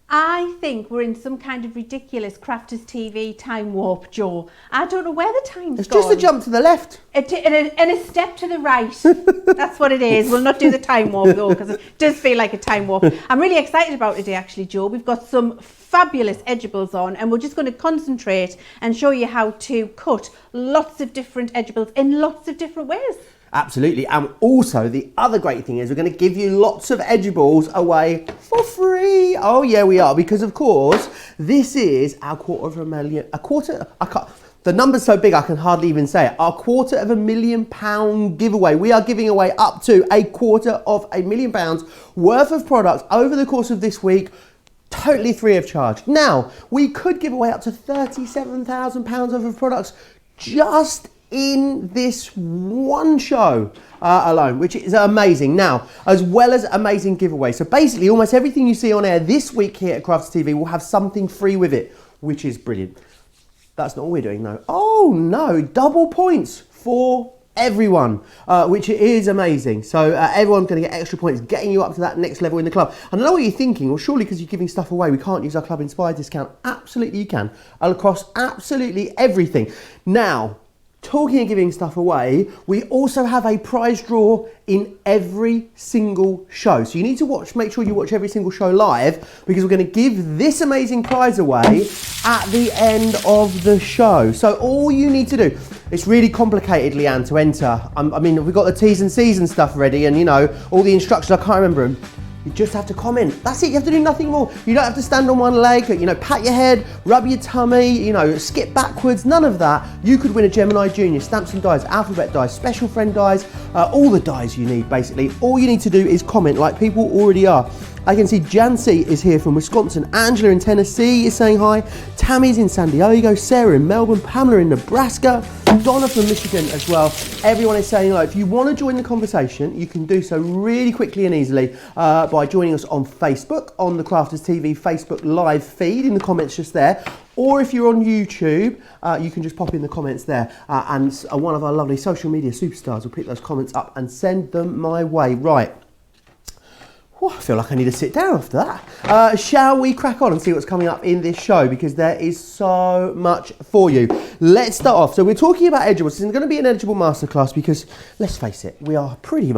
I think we're in some kind of ridiculous Crafters TV time warp, Joe. I don't know where the time's It's gone. just a jump to the left. And a step to the right. That's what it is. We'll not do the time warp though, because it does feel like a time warp. I'm really excited about today, actually, Joe. We've got some fabulous edibles on, and we're just going to concentrate and show you how to cut lots of different edibles in lots of different ways. Absolutely. And also the other great thing is we're going to give you lots of edibles away for free. Oh yeah, we are, because of course this is our the number's so big I can hardly even say it. Our £250,000 giveaway. We are giving away up to £250,000 worth of products over the course of this week, totally free of charge. Now, we could give away up to £37,000 worth of products just in this one show alone, which is amazing. Now, as well as amazing giveaway. So basically, almost everything you see on air this week here at Crafts TV will have something free with it, which is brilliant. That's not all we're doing, though. Oh no, double points for everyone, which is amazing. So everyone's going to get extra points, getting you up to that next level in the club. And I know what you're thinking, well, surely because you're giving stuff away, we can't use our Club Inspired discount. Absolutely you can, across absolutely everything. Now, talking of giving stuff away, we also have a prize draw in every single show. So you need to make sure you watch every single show live, because we're going to give this amazing prize away at the end of the show. So all you need to do, it's really complicated, Leanne, to enter. I mean, we've got the T's and C's and stuff ready, and you know, all the instructions, I can't remember them. You just have to comment. That's it. You have to do nothing more. You don't have to stand on one leg, you know, pat your head, rub your tummy, you know, skip backwards, none of that. You could win a Gemini Junior, stamps and dies, alphabet dies, special friend dies, all the dies you need, basically. All you need to do is comment like people already are. I can see Jancy is here from Wisconsin, Angela in Tennessee is saying hi, Tammy's in San Diego, Sarah in Melbourne, Pamela in Nebraska, Donna from Michigan as well. Everyone is saying hello. If you want to join the conversation, you can do so really quickly and easily by joining us on Facebook, on the Crafters TV Facebook live feed, in the comments just there. Or if you're on YouTube, you can just pop in the comments there, and one of our lovely social media superstars will pick those comments up and send them my way. Right. Oh, I feel like I need to sit down after that. Shall we crack on and see what's coming up in this show? Because there is so much for you. Let's start off. So we're talking about edibles. This is going to be an edible masterclass because, let's face it, we are pretty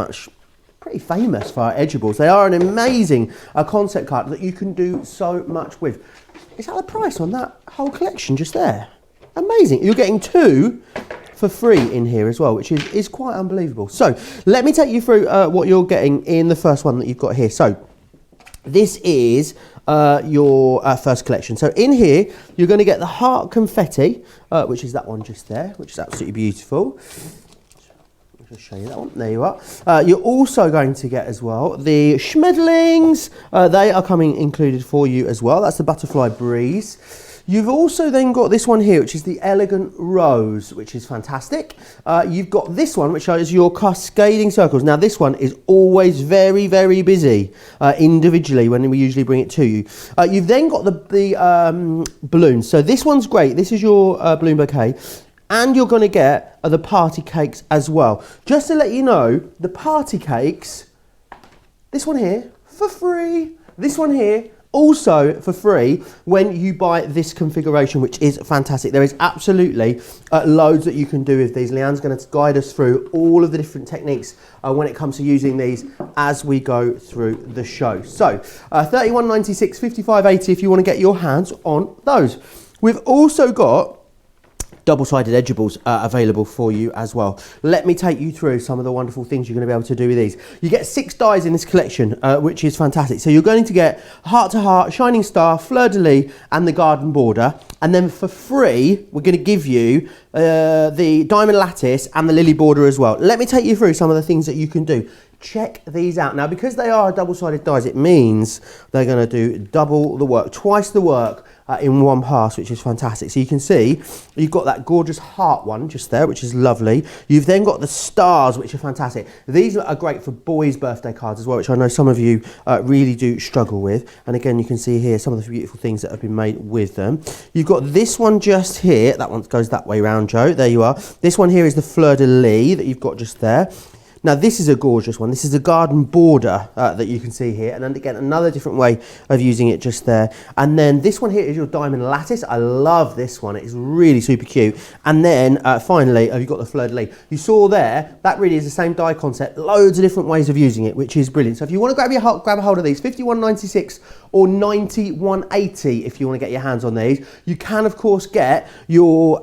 famous for our edibles. They are an amazing concept card that you can do so much with. Is that the price on that whole collection just there? Amazing. You're getting 2 for free in here as well, which is quite unbelievable. So let me take you through what you're getting in the first one that you've got here. So this is your first collection. So in here, you're going to get the heart confetti, which is that one just there, which is absolutely beautiful. I'll show you that one. There you are. You're also going to get as well the Schmedlings. They are coming included for you as well. That's the Butterfly Breeze. You've also then got this one here, which is the Elegant Rose, which is fantastic. You've got this one, which is your Cascading Circles. Now, this one is always very, very busy individually when we usually bring it to you. You've then got the balloons. So this one's great. This is your balloon bouquet. And you're going to get the party cakes as well. Just to let you know, the party cakes, this one here, for free. This one here, also for free when you buy this configuration, which is fantastic. There is absolutely loads that you can do with these. Leanne's going to guide us through all of the different techniques when it comes to using these as we go through the show. So $31.96, $55.80 if you want to get your hands on those. We've also got double-sided edibles available for you as well. Let me take you through some of the wonderful things you're going to be able to do with these. You get 6 dies in this collection, which is fantastic. So you're going to get Heart to Heart, Shining Star, Fleur de Lis, and the Garden Border. And then for free, we're going to give you the Diamond Lattice and the Lily Border as well. Let me take you through some of the things that you can do. Check these out. Now, because they are double-sided dies, it means they're going to do double the work, twice the work in one pass, which is fantastic. So you can see you've got that gorgeous heart one just there, which is lovely. You've then got the stars, which are fantastic. These are great for boys' birthday cards as well, which I know some of you really do struggle with. And again, you can see here some of the beautiful things that have been made with them. You've got this one just here. That one goes that way round, Joe. There you are. This one here is the Fleur de Lis that you've got just there. Now this is a gorgeous one. This is a Garden Border that you can see here, and then again another different way of using it just there. And then this one here is your Diamond Lattice. I love this one. It's really super cute. And then finally, you've got the Fleur de Lis. You saw there, that really is the same die concept. Loads of different ways of using it, which is brilliant. So if you want to grab a hold of these, $51.96 or $91.80 if you want to get your hands on these. You can of course get your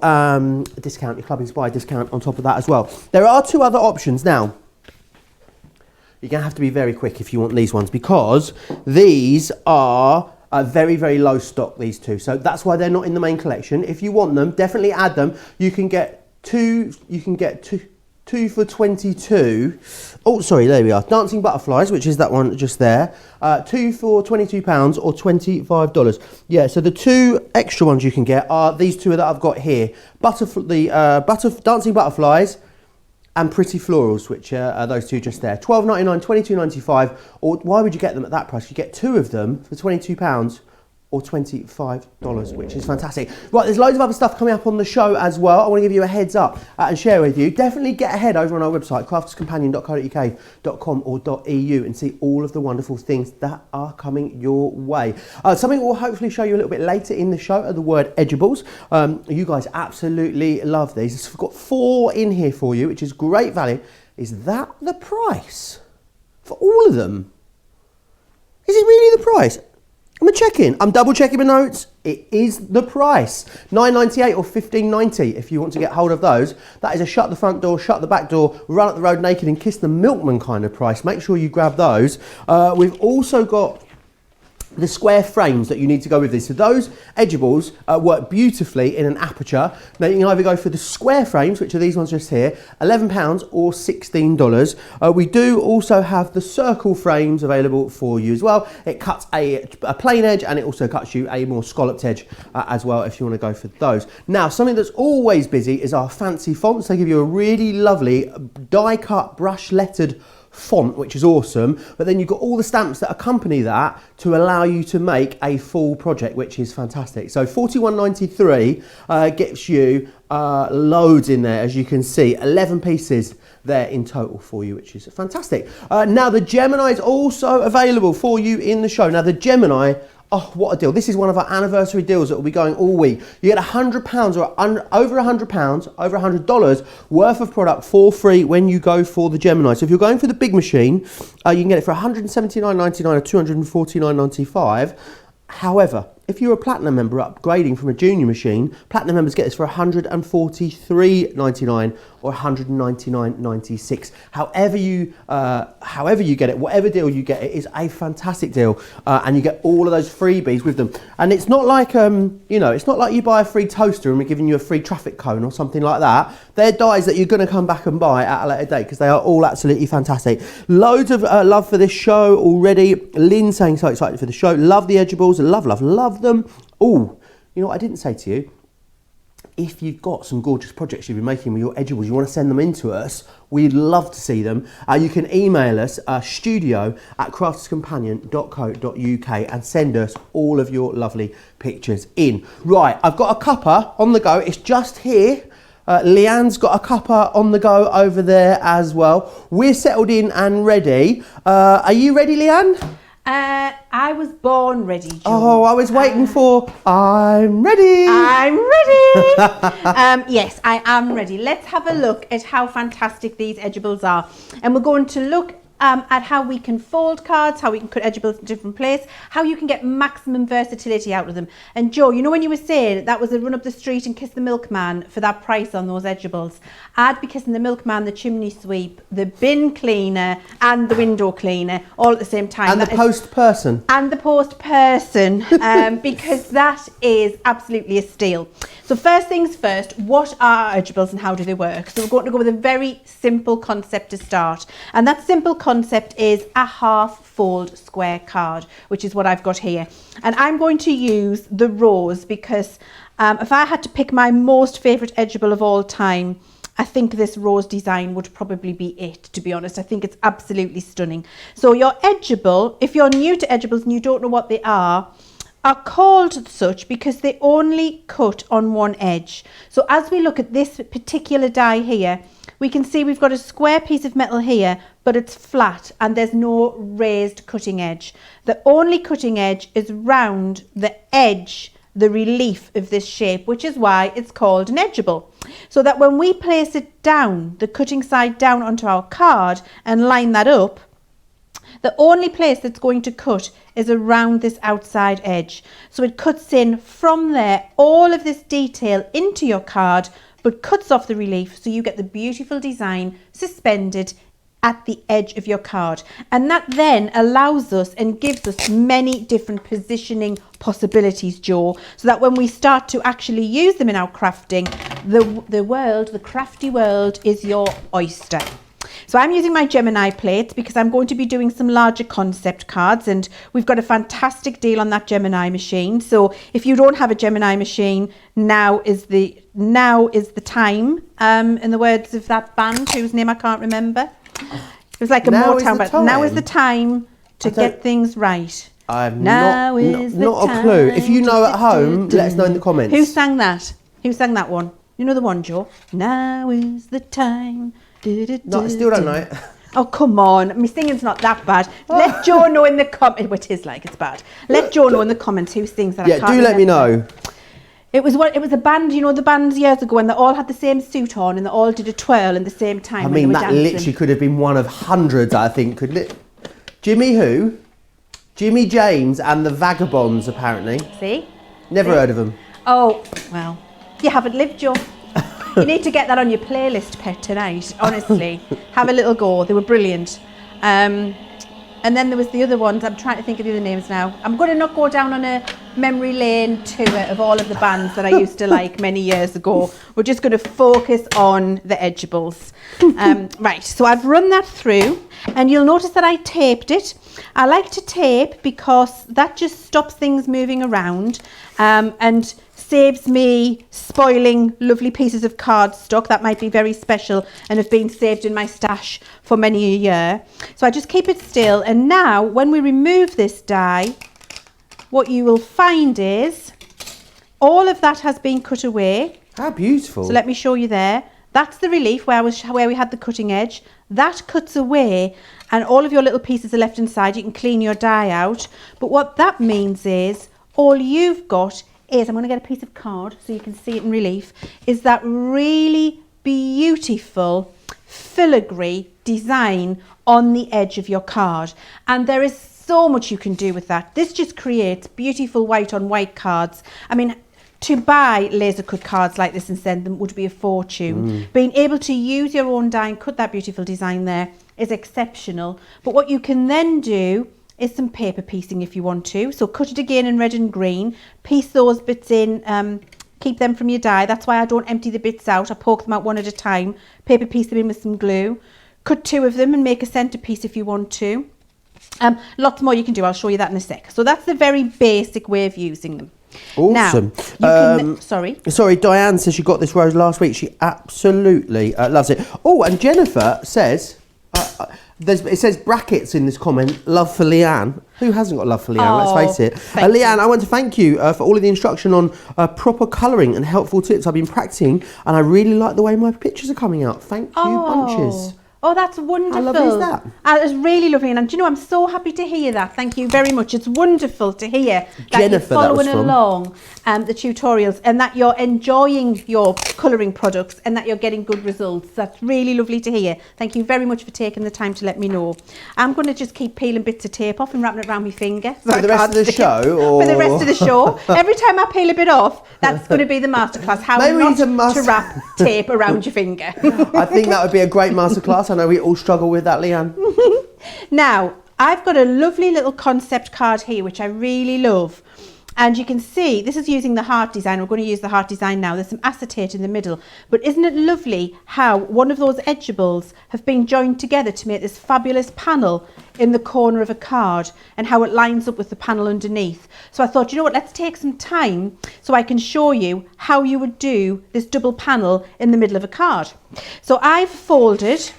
discount, your Club Inspired discount on top of that as well. There are 2 other options now. You're going to have to be very quick if you want these ones, because these are very, very low stock, these 2. So that's why they're not in the main collection. If you want them, definitely add them. You can get 2, two for 22. Oh, sorry, there we are. Dancing Butterflies, which is that one just there. 2 for £22 or $25. Yeah, so the 2 extra ones you can get are these 2 that I've got here. Dancing Butterflies and Pretty Florals, which are those 2 just there. $12.99, $22.95, or why would you get them at that price? You get 2 of them for £22 or $25, which is fantastic. Right, there's loads of other stuff coming up on the show as well. I want to give you a heads up and share with you. Definitely get ahead over on our website, crafterscompanion.co.uk.com or .eu, and see all of the wonderful things that are coming your way. Something we'll hopefully show you a little bit later in the show are the word edibles. You guys absolutely love these. We've got 4 in here for you, which is great value. Is that the price for all of them? Is it really the price? I'm checking. I'm double checking my notes. It is the price. $9.98 or $15.90 if you want to get hold of those. That is a shut the front door, shut the back door, run up the road naked and kiss the milkman kind of price. Make sure you grab those. We've also got the square frames that you need to go with this. So those edibles work beautifully in an aperture. Now you can either go for the square frames, which are these ones just here, £11 or $16. We do also have the circle frames available for you as well. It cuts a plain edge and it also cuts you a more scalloped edge as well if you want to go for those. Now something that's always busy is our fancy fonts. They give you a really lovely die cut brush lettered font, which is awesome, but then you've got all the stamps that accompany that to allow you to make a full project, which is fantastic. So $41.93 gets you loads in there, as you can see, 11 pieces there in total for you, which is fantastic. Now the Gemini is also available for you in the show. Now the Gemini, oh, what a deal. This is one of our anniversary deals that will be going all week. You get £100 or over £100, over $100 worth of product for free when you go for the Gemini. So if you're going for the big machine, you can get it for $179.99 or $249.95. However, if you're a Platinum member upgrading from a junior machine, Platinum members get this for $143.99 or $199.96. However you get it, whatever deal you get, it is a fantastic deal, and you get all of those freebies with them. And it's not like it's not like you buy a free toaster and we're giving you a free traffic cone or something like that. They're dies that you're going to come back and buy at a later date because they are all absolutely fantastic. Loads of love for this show already. Lynn saying so excited for the show. Love the edibles. Love them. Oh, you know what I didn't say to you? If you've got some gorgeous projects you've been making with your edibles, you want to send them in to us, we'd love to see them. You can email us studio@crafterscompanion.co.uk and send us all of your lovely pictures in. Right, I've got a cuppa on the go. It's just here. Leanne's got a cuppa on the go over there as well. We're settled in and ready. Are you ready, Leanne? I was born ready, Joe. Oh, I was waiting for I'm ready. I'm ready. Yes, I am ready. Let's have a look at how fantastic these edibles are. And we're going to look at how we can fold cards, how we can cut edibles in different places, how you can get maximum versatility out of them. And Joe, you know when you were saying that was a run up the street and kiss the milkman for that price on those edibles, I'd be kissing the milkman, the chimney sweep, the bin cleaner and the window cleaner all at the same time. And the post person. And the post person, because that is absolutely a steal. So first things first, what are edibles and how do they work? So we're going to go with a very simple concept to start. And that simple concept is a half fold square card, which is what I've got here. And I'm going to use the rose because if I had to pick my most favourite edible of all time, I think this rose design would probably be it, to be honest. I think it's absolutely stunning. So your edible, if you're new to edibles and you don't know what they are called such because they only cut on one edge. So as we look at this particular die here, we can see we've got a square piece of metal here, but it's flat and there's no raised cutting edge. The only cutting edge is round the edge, the relief of this shape, which is why it's called an edible. So that when we place it down, the cutting side down onto our card and line that up, the only place that's going to cut is around this outside edge. So it cuts in from there, all of this detail into your card, but cuts off the relief so you get the beautiful design suspended at the edge of your card. And that then allows us and gives us many different positioning possibilities, Joe, so that when we start to actually use them in our crafting, the crafty world is your oyster. So I'm using my Gemini plates because I'm going to be doing some larger concept cards, and we've got a fantastic deal on that Gemini machine. So if you don't have a Gemini machine, now is the time. In the words of that band whose name I can't remember. It was like a Motown, but now is the time to get things right. I have Now is the not a clue. If you know time at home, let us know in the comments. Who sang that? Who sang that one? You know the one, Joe? Now is the time. No, I still don't know it. Oh, come on. My singing's not that bad. Let Joe know in the comments. It is like it's bad. Let Joe know in the comments who sings that. Yeah, do let me know. It was a band, you know, the bands years ago, and they all had the same suit on and they all did a twirl in the same time. I when mean, they were that dancing. literally could have been one of hundreds, I think, couldn't it? Jimmy who? Jimmy James and the Vagabonds, apparently. See? Never heard of them. Oh, well, you haven't lived, Joe. You need to get that on your playlist, pet, tonight. Honestly, have a little go. They were brilliant. And then there was the other ones. I'm trying to think of the other names now. I'm going to not go down on a memory lane tour of all of the bands that I used to like many years ago. We're just going to focus on the Edibles. Right, so I've run that through, and you'll notice that I taped it. I like to tape because that just stops things moving around and saves me spoiling lovely pieces of cardstock that might be very special and have been saved in my stash for many a year. So I just keep it still, and now when we remove this die, what you will find is all of that has been cut away. How beautiful. So let me show you there. That's the relief where we had the cutting edge. That cuts away and all of your little pieces are left inside. You can clean your die out. But what that means is all you've got is, I'm going to get a piece of card so you can see it in relief, is that really beautiful filigree design on the edge of your card. And there is so much you can do with that. This just creates beautiful white on white cards. I mean, to buy laser cut cards like this and send them would be a fortune. Being able to use your own die and cut that beautiful design there is exceptional. But what you can then do is some paper piecing if you want to. So cut it again in red and green, piece those bits in, keep them from your die. That's why I don't empty the bits out. I poke them out one at a time, paper piece them in with some glue. Cut two of them and make a centerpiece if you want to. Lots more you can do. I'll show you that in a sec. So that's the very basic way of using them. Awesome. Now, sorry, Diane says she got this rose last week. She absolutely loves it. Oh, and Jennifer says, it says brackets in this comment, love for Leanne. Who hasn't got love for Leanne? Let's face it. Leanne, I want to thank you for all of the instruction on proper colouring and helpful tips. I've been practicing and I really like the way my pictures are coming out. Thank you, bunches. Oh, that's wonderful. How lovely is that? It's really lovely. And do you know, I'm so happy to hear that. Thank you very much. It's wonderful to hear that Jennifer, you're following along the tutorials and that you're enjoying your colouring products and that you're getting good results. That's really lovely to hear. Thank you very much for taking the time to let me know. I'm going to just keep peeling bits of tape off and wrapping it around my finger. For the rest of the show? Or? For the rest of the show. Every time I peel a bit off, that's going to be the masterclass. How not to wrap tape around your finger. I think that would be a great masterclass. I know we all struggle with that, Leanne. Now, I've got a lovely little concept card here, which I really love. And you can see, this is using the heart design. We're going to use the heart design now. There's some acetate in the middle. But isn't it lovely how one of those edgeables have been joined together to make this fabulous panel in the corner of a card and how it lines up with the panel underneath. So I thought, you know what, let's take some time so I can show you how you would do this double panel in the middle of a card. So I've folded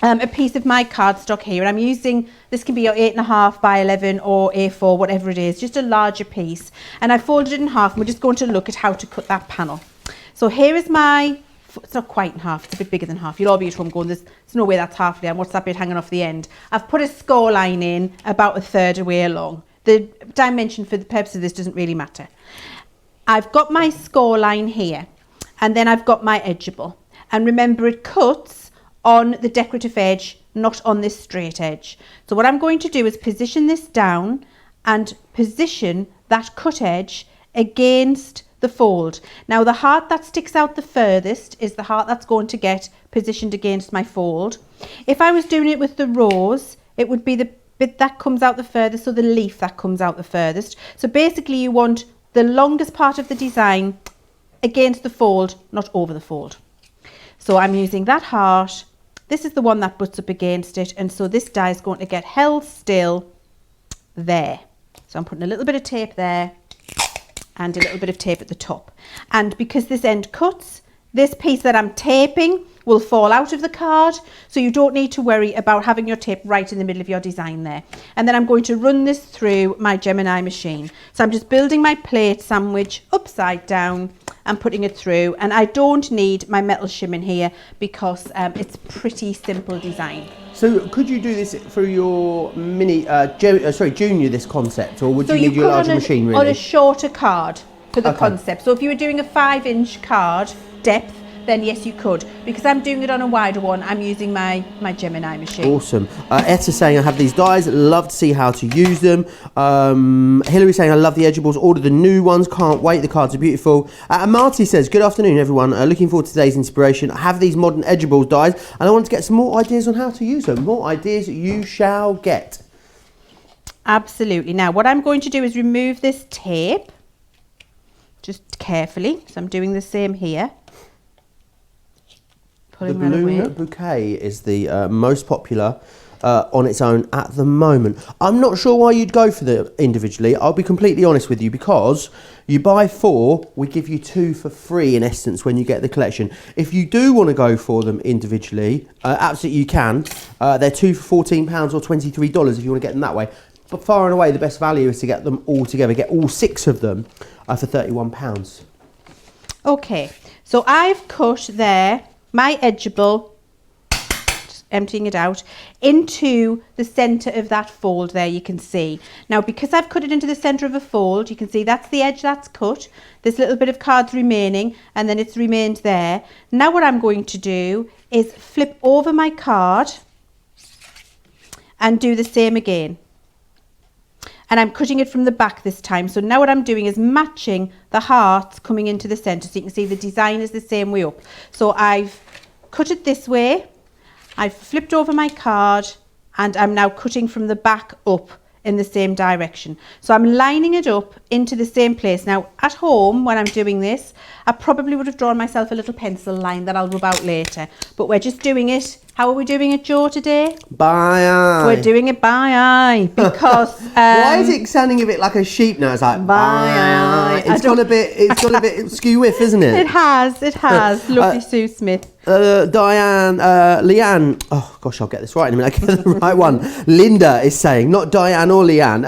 a piece of my cardstock here, and I'm using, this can be your 8.5 by 11 or A4, whatever it is, just a larger piece. And I folded it in half, and we're just going to look at how to cut that panel. So here is my, it's not quite in half, it's a bit bigger than half. You'll all be at home going, there's no way that's half there, and what's that bit hanging off the end? I've put a score line in about a third away along. The dimension for the purpose of this doesn't really matter. I've got my score line here, and then I've got my edgeable. And remember, it cuts on the decorative edge, not on this straight edge. So what I'm going to do is position this down and position that cut edge against the fold. Now the heart that sticks out the furthest is the heart that's going to get positioned against my fold. If I was doing it with the rose, it would be the bit that comes out the furthest, or the leaf that comes out the furthest. So basically you want the longest part of the design against the fold, not over the fold. So I'm using that heart. This is the one that butts up against it, and so this die is going to get held still there. So I'm putting a little bit of tape there and a little bit of tape at the top. And because this end cuts, this piece that I'm taping will fall out of the card, so you don't need to worry about having your tape right in the middle of your design there. And then I'm going to run this through my Gemini machine. So I'm just building my plate sandwich upside down and putting it through, and I don't need my metal shim in here because it's pretty simple design. So could you do this through your mini, junior, this concept, or would So you need your larger machine really? On a shorter card for the concept. So if you were doing a 5-inch card depth, then yes, you could. Because I'm doing it on a wider one, I'm using my Gemini machine. Awesome. Etta's saying, I have these dies, love to see how to use them. Hilary saying, I love the edgeables, order the new ones, can't wait, the cards are beautiful. And Marty says, good afternoon everyone, looking forward to today's inspiration. I have these modern edgeables dies and I want to get some more ideas on how to use them. More ideas you shall get. Absolutely. Now what I'm going to do is remove this tape, just carefully. So I'm doing the same here. The balloon bouquet is the most popular on its own at the moment. I'm not sure why you'd go for them individually. I'll be completely honest with you, because you buy 4, we give you 2 for free in essence when you get the collection. If you do want to go for them individually, absolutely you can. They're 2 for £14 or $23 if you want to get them that way. But far and away the best value is to get them all together. Get all 6 of them for £31. Okay, so I've cut there my edgeable, just emptying it out, into the centre of that fold there, you can see. Now, because I've cut it into the centre of a fold, you can see that's the edge that's cut. This little bit of card's remaining, and then it's remained there. Now what I'm going to do is flip over my card and do the same again. And I'm cutting it from the back this time. So now what I'm doing is matching the hearts coming into the centre. So you can see the design is the same way up. So I've cut it this way. I've flipped over my card and I'm now cutting from the back up in the same direction. So I'm lining it up into the same place. Now at home when I'm doing this, I probably would have drawn myself a little pencil line that I'll rub out later. But we're just doing it. How are we doing it, Joe, today? By eye. We're doing it by eye because why is it sounding a bit like a sheep now? It's like by eye. It's got a bit skew whiff, isn't it? It has. Lovely Sue Smith. Leanne, oh gosh, I'll get this right in a minute. I get the right one. Linda is saying, not Diane or Leanne.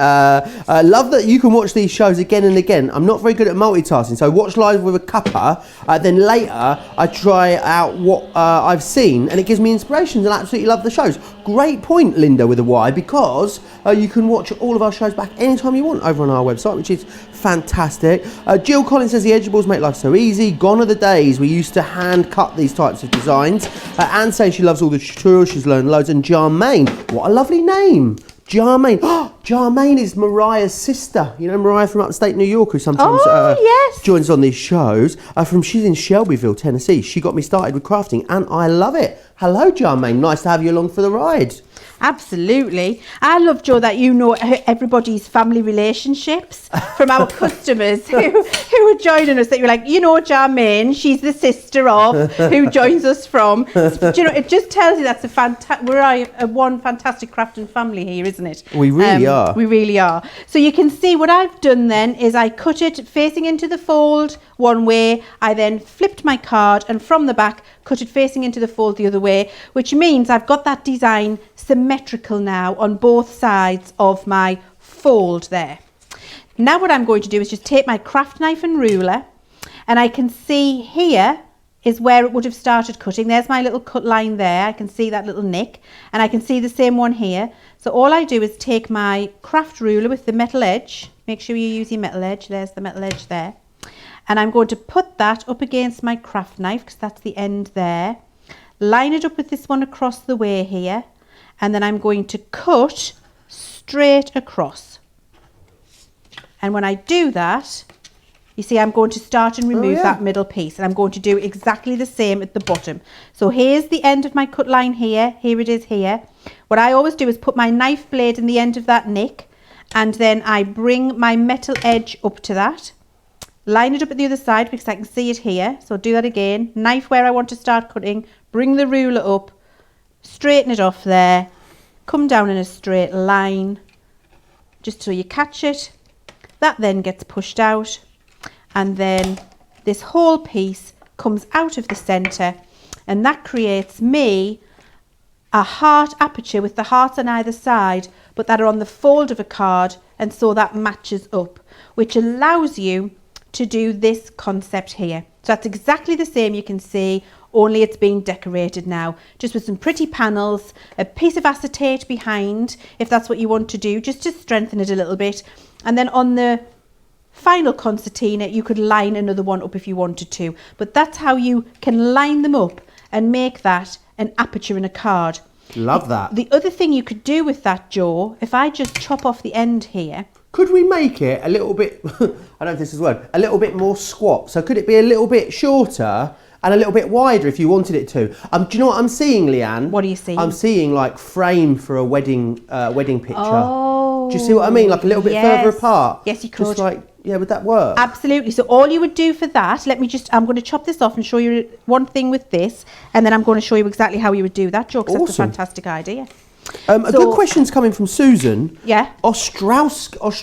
Love that you can watch these shows again and again. I'm not very good at multitasking, so I watch live with a cuppa. Then later, I try out what I've seen, and it gives me inspirations. And I absolutely love the shows. Great point, Linda with a Y, because you can watch all of our shows back anytime you want over on our website, which is fantastic. Jill Collins says the edgeables make life so easy. Gone are the days we used to hand cut these types of designs. Anne says she loves all the tutorials, she's learned loads. And Jarmaine, what a lovely name. Jarmaine. Oh, Jarmaine is Mariah's sister. You know Mariah from upstate New York, who sometimes yes, joins on these shows. She's in Shelbyville, Tennessee. She got me started with crafting and I love it. Hello, Jarmaine. Nice to have you along for the ride. Absolutely. I love, Joe, that you know everybody's family relationships from our customers who are joining us, that you're like, you know, Jarmaine, she's the sister of who joins us from. Do you know, it just tells you that's we're one fantastic crafting family here, isn't it? We really are. We really are. So you can see what I've done then is I cut it facing into the fold one way. I then flipped my card and from the back cut it facing into the fold the other way, which means I've got that design symmetrical now on both sides of my fold there. Now what I'm going to do is just take my craft knife and ruler, and I can see here is where it would have started cutting. There's my little cut line there. I can see that little nick, and I can see the same one here. So all I do is take my craft ruler with the metal edge. Make sure you use your metal edge. There's the metal edge there. And I'm going to put that up against my craft knife because that's the end there. Line it up with this one across the way here. And then I'm going to cut straight across. And when I do that, you see I'm going to start and remove that middle piece. And I'm going to do exactly the same at the bottom. So here's the end of my cut line here. Here it is here. What I always do is put my knife blade in the end of that nick. And then I bring my metal edge up to that. Line it up at the other side because I can see it here. So do that again. Knife where I want to start cutting. Bring the ruler up. Straighten it off there. Come down in a straight line. Just so you catch it. That then gets pushed out. And then this whole piece comes out of the centre. and that creates me a heart aperture with the hearts on either side, but that are on the fold of a card, and so that matches up, which allows you to do this concept here. So that's exactly the same, you can see, only it's been decorated now, just with some pretty panels, a piece of acetate behind, if that's what you want to do, just to strengthen it a little bit. And then on the final concertina, you could line another one up if you wanted to. But that's how you can line them up and make that an aperture in a card. Love that. The other thing you could do with that, Joe, if I just chop off the end here. Could we make it a little bit, I don't know if this is a word, a little bit more squat? So could it be a little bit shorter and a little bit wider if you wanted it to? Do you know what I'm seeing, Leanne? What are you seeing? I'm seeing like frame for a wedding picture. Oh. Do you see what I mean? Like a little bit further apart. Yes, you could. Just like, yeah, would that work? Absolutely. So all you would do for that, I'm going to chop this off and show you one thing with this, and then I'm going to show you exactly how you would do that, Joe, because that's a fantastic idea. A good question's coming from Susan. Yeah. Ostrowski.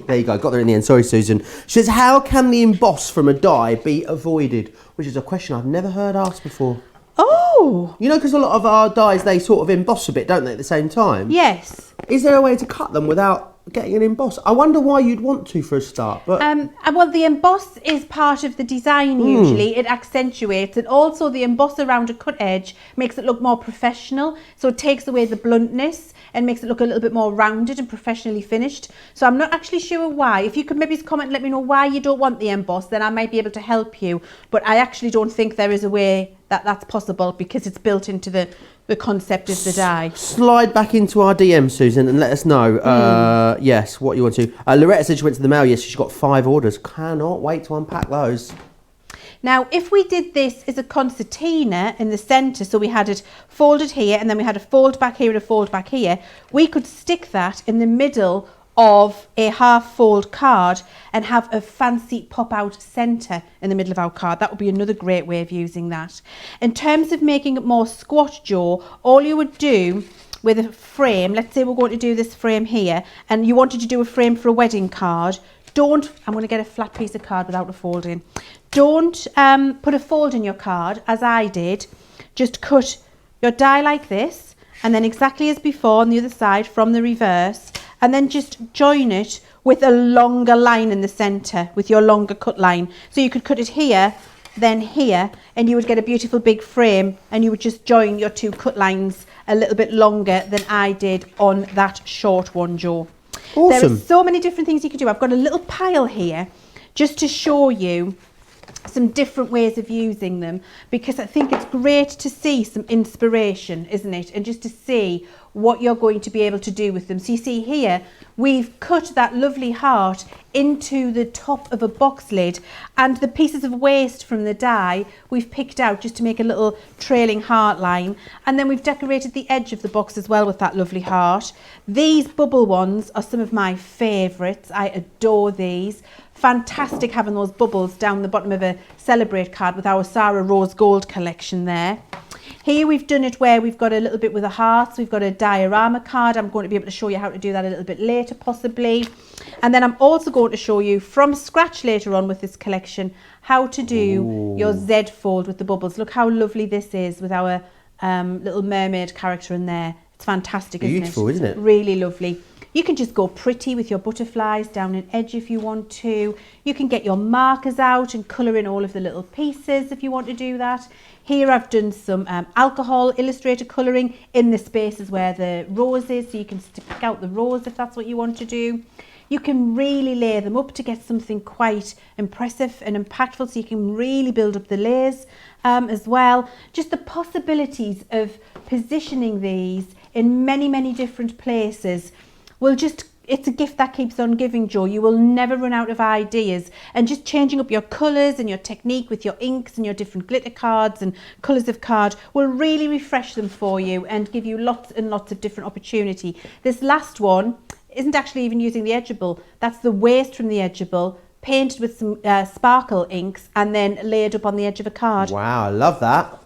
There you go. Got there in the end. Sorry, Susan. She says, how can the emboss from a die be avoided? Which is a question I've never heard asked before. Oh. You know, because a lot of our dies, they sort of emboss a bit, don't they, at the same time? Yes. Is there a way to cut them without getting an emboss? I wonder why you'd want to for a start. But well, the emboss is part of the design usually. It accentuates, and also the emboss around a cut edge makes it look more professional. So it takes away the bluntness and makes it look a little bit more rounded and professionally finished. So I'm not actually sure why. If you could maybe comment and let me know why you don't want the emboss, then I might be able to help you. But I actually don't think there is a way that that's possible, because it's built into the concept of the die. Slide back into our DM, Susan, and let us know, yes, what you want to. Loretta said she went to the mail yesterday. She's got 5 orders. Cannot wait to unpack those. Now, if we did this as a concertina in the centre, so we had it folded here, and then we had a fold back here and a fold back here, we could stick that in the middle of a half fold card and have a fancy pop out centre in the middle of our card. That would be another great way of using that. In terms of making it more squat, Joe, all you would do with a frame, let's say we're going to do this frame here, and you wanted to do a frame for a wedding card, I'm going to get a flat piece of card without a fold in. Don't put a fold in your card, as I did. Just cut your die like this, and then exactly as before on the other side from the reverse, and then just join it with a longer line in the centre, with your longer cut line. So you could cut it here, then here, and you would get a beautiful big frame, and you would just join your 2 cut lines a little bit longer than I did on that short one, Joe. Awesome. There are so many different things you could do. I've got a little pile here just to show you some different ways of using them, because I think it's great to see some inspiration, isn't it? And just to see what you're going to be able to do with them. So you see here, we've cut that lovely heart into the top of a box lid, and the pieces of waste from the die we've picked out just to make a little trailing heart line, and then we've decorated the edge of the box as well with that lovely heart. These bubble ones are some of my favourites. I adore these. Fantastic having those bubbles down the bottom of a Celebrate card with our Sarah Rose Gold collection there. Here we've done it where we've got a little bit with the hearts. We've got a diorama card. I'm going to be able to show you how to do that a little bit later possibly. And then I'm also going to show you from scratch later on with this collection how to do your Z fold with the bubbles. Look how lovely this is with our little mermaid character in there. It's fantastic, isn't it? Beautiful, isn't it? Really lovely. You can just go pretty with your butterflies down an edge if you want to. You can get your markers out and colour in all of the little pieces if you want to do that. Here I've done some alcohol illustrator colouring in the spaces where the rose is, so you can pick out the rose if that's what you want to do. You can really layer them up to get something quite impressive and impactful, so you can really build up the layers as well. Just the possibilities of positioning these in many, many different places will just, it's a gift that keeps on giving, Joe. You will never run out of ideas, and just changing up your colours and your technique with your inks and your different glitter cards and colours of card will really refresh them for you and give you lots and lots of different opportunity. This last one isn't actually even using the edgeable. That's the waste from the edgeable, painted with some sparkle inks and then layered up on the edge of a card. Wow, I love that.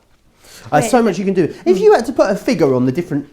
So much you can do. If you had to put a figure on the different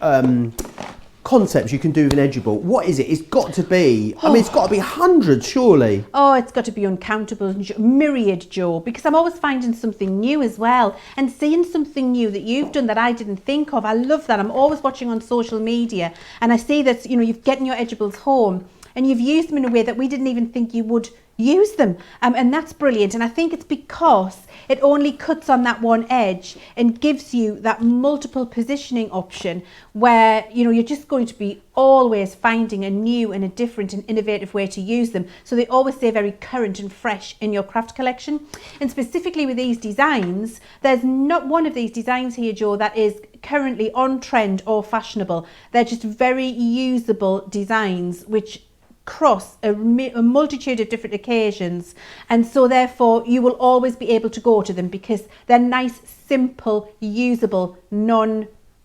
concepts you can do with an edgeable. What is it? It's got to be, I mean, it's got to be hundreds, surely. Oh, it's got to be uncountable, myriad, Joe, because I'm always finding something new as well and seeing something new that you've done that I didn't think of. I love that. I'm always watching on social media and I see that, you know, you've getting your edgeables home and you've used them in a way that we didn't even think you would use them. And that's brilliant. And I think it's because it only cuts on that one edge and gives you that multiple positioning option where, you know, you're just going to be always finding a new and a different and innovative way to use them. So they always stay very current and fresh in your craft collection. And specifically with these designs, there's not one of these designs here, Joe, that is currently on trend or fashionable. They're just very usable designs which cross a multitude of different occasions, and so therefore you will always be able to go to them because they're nice, simple, usable,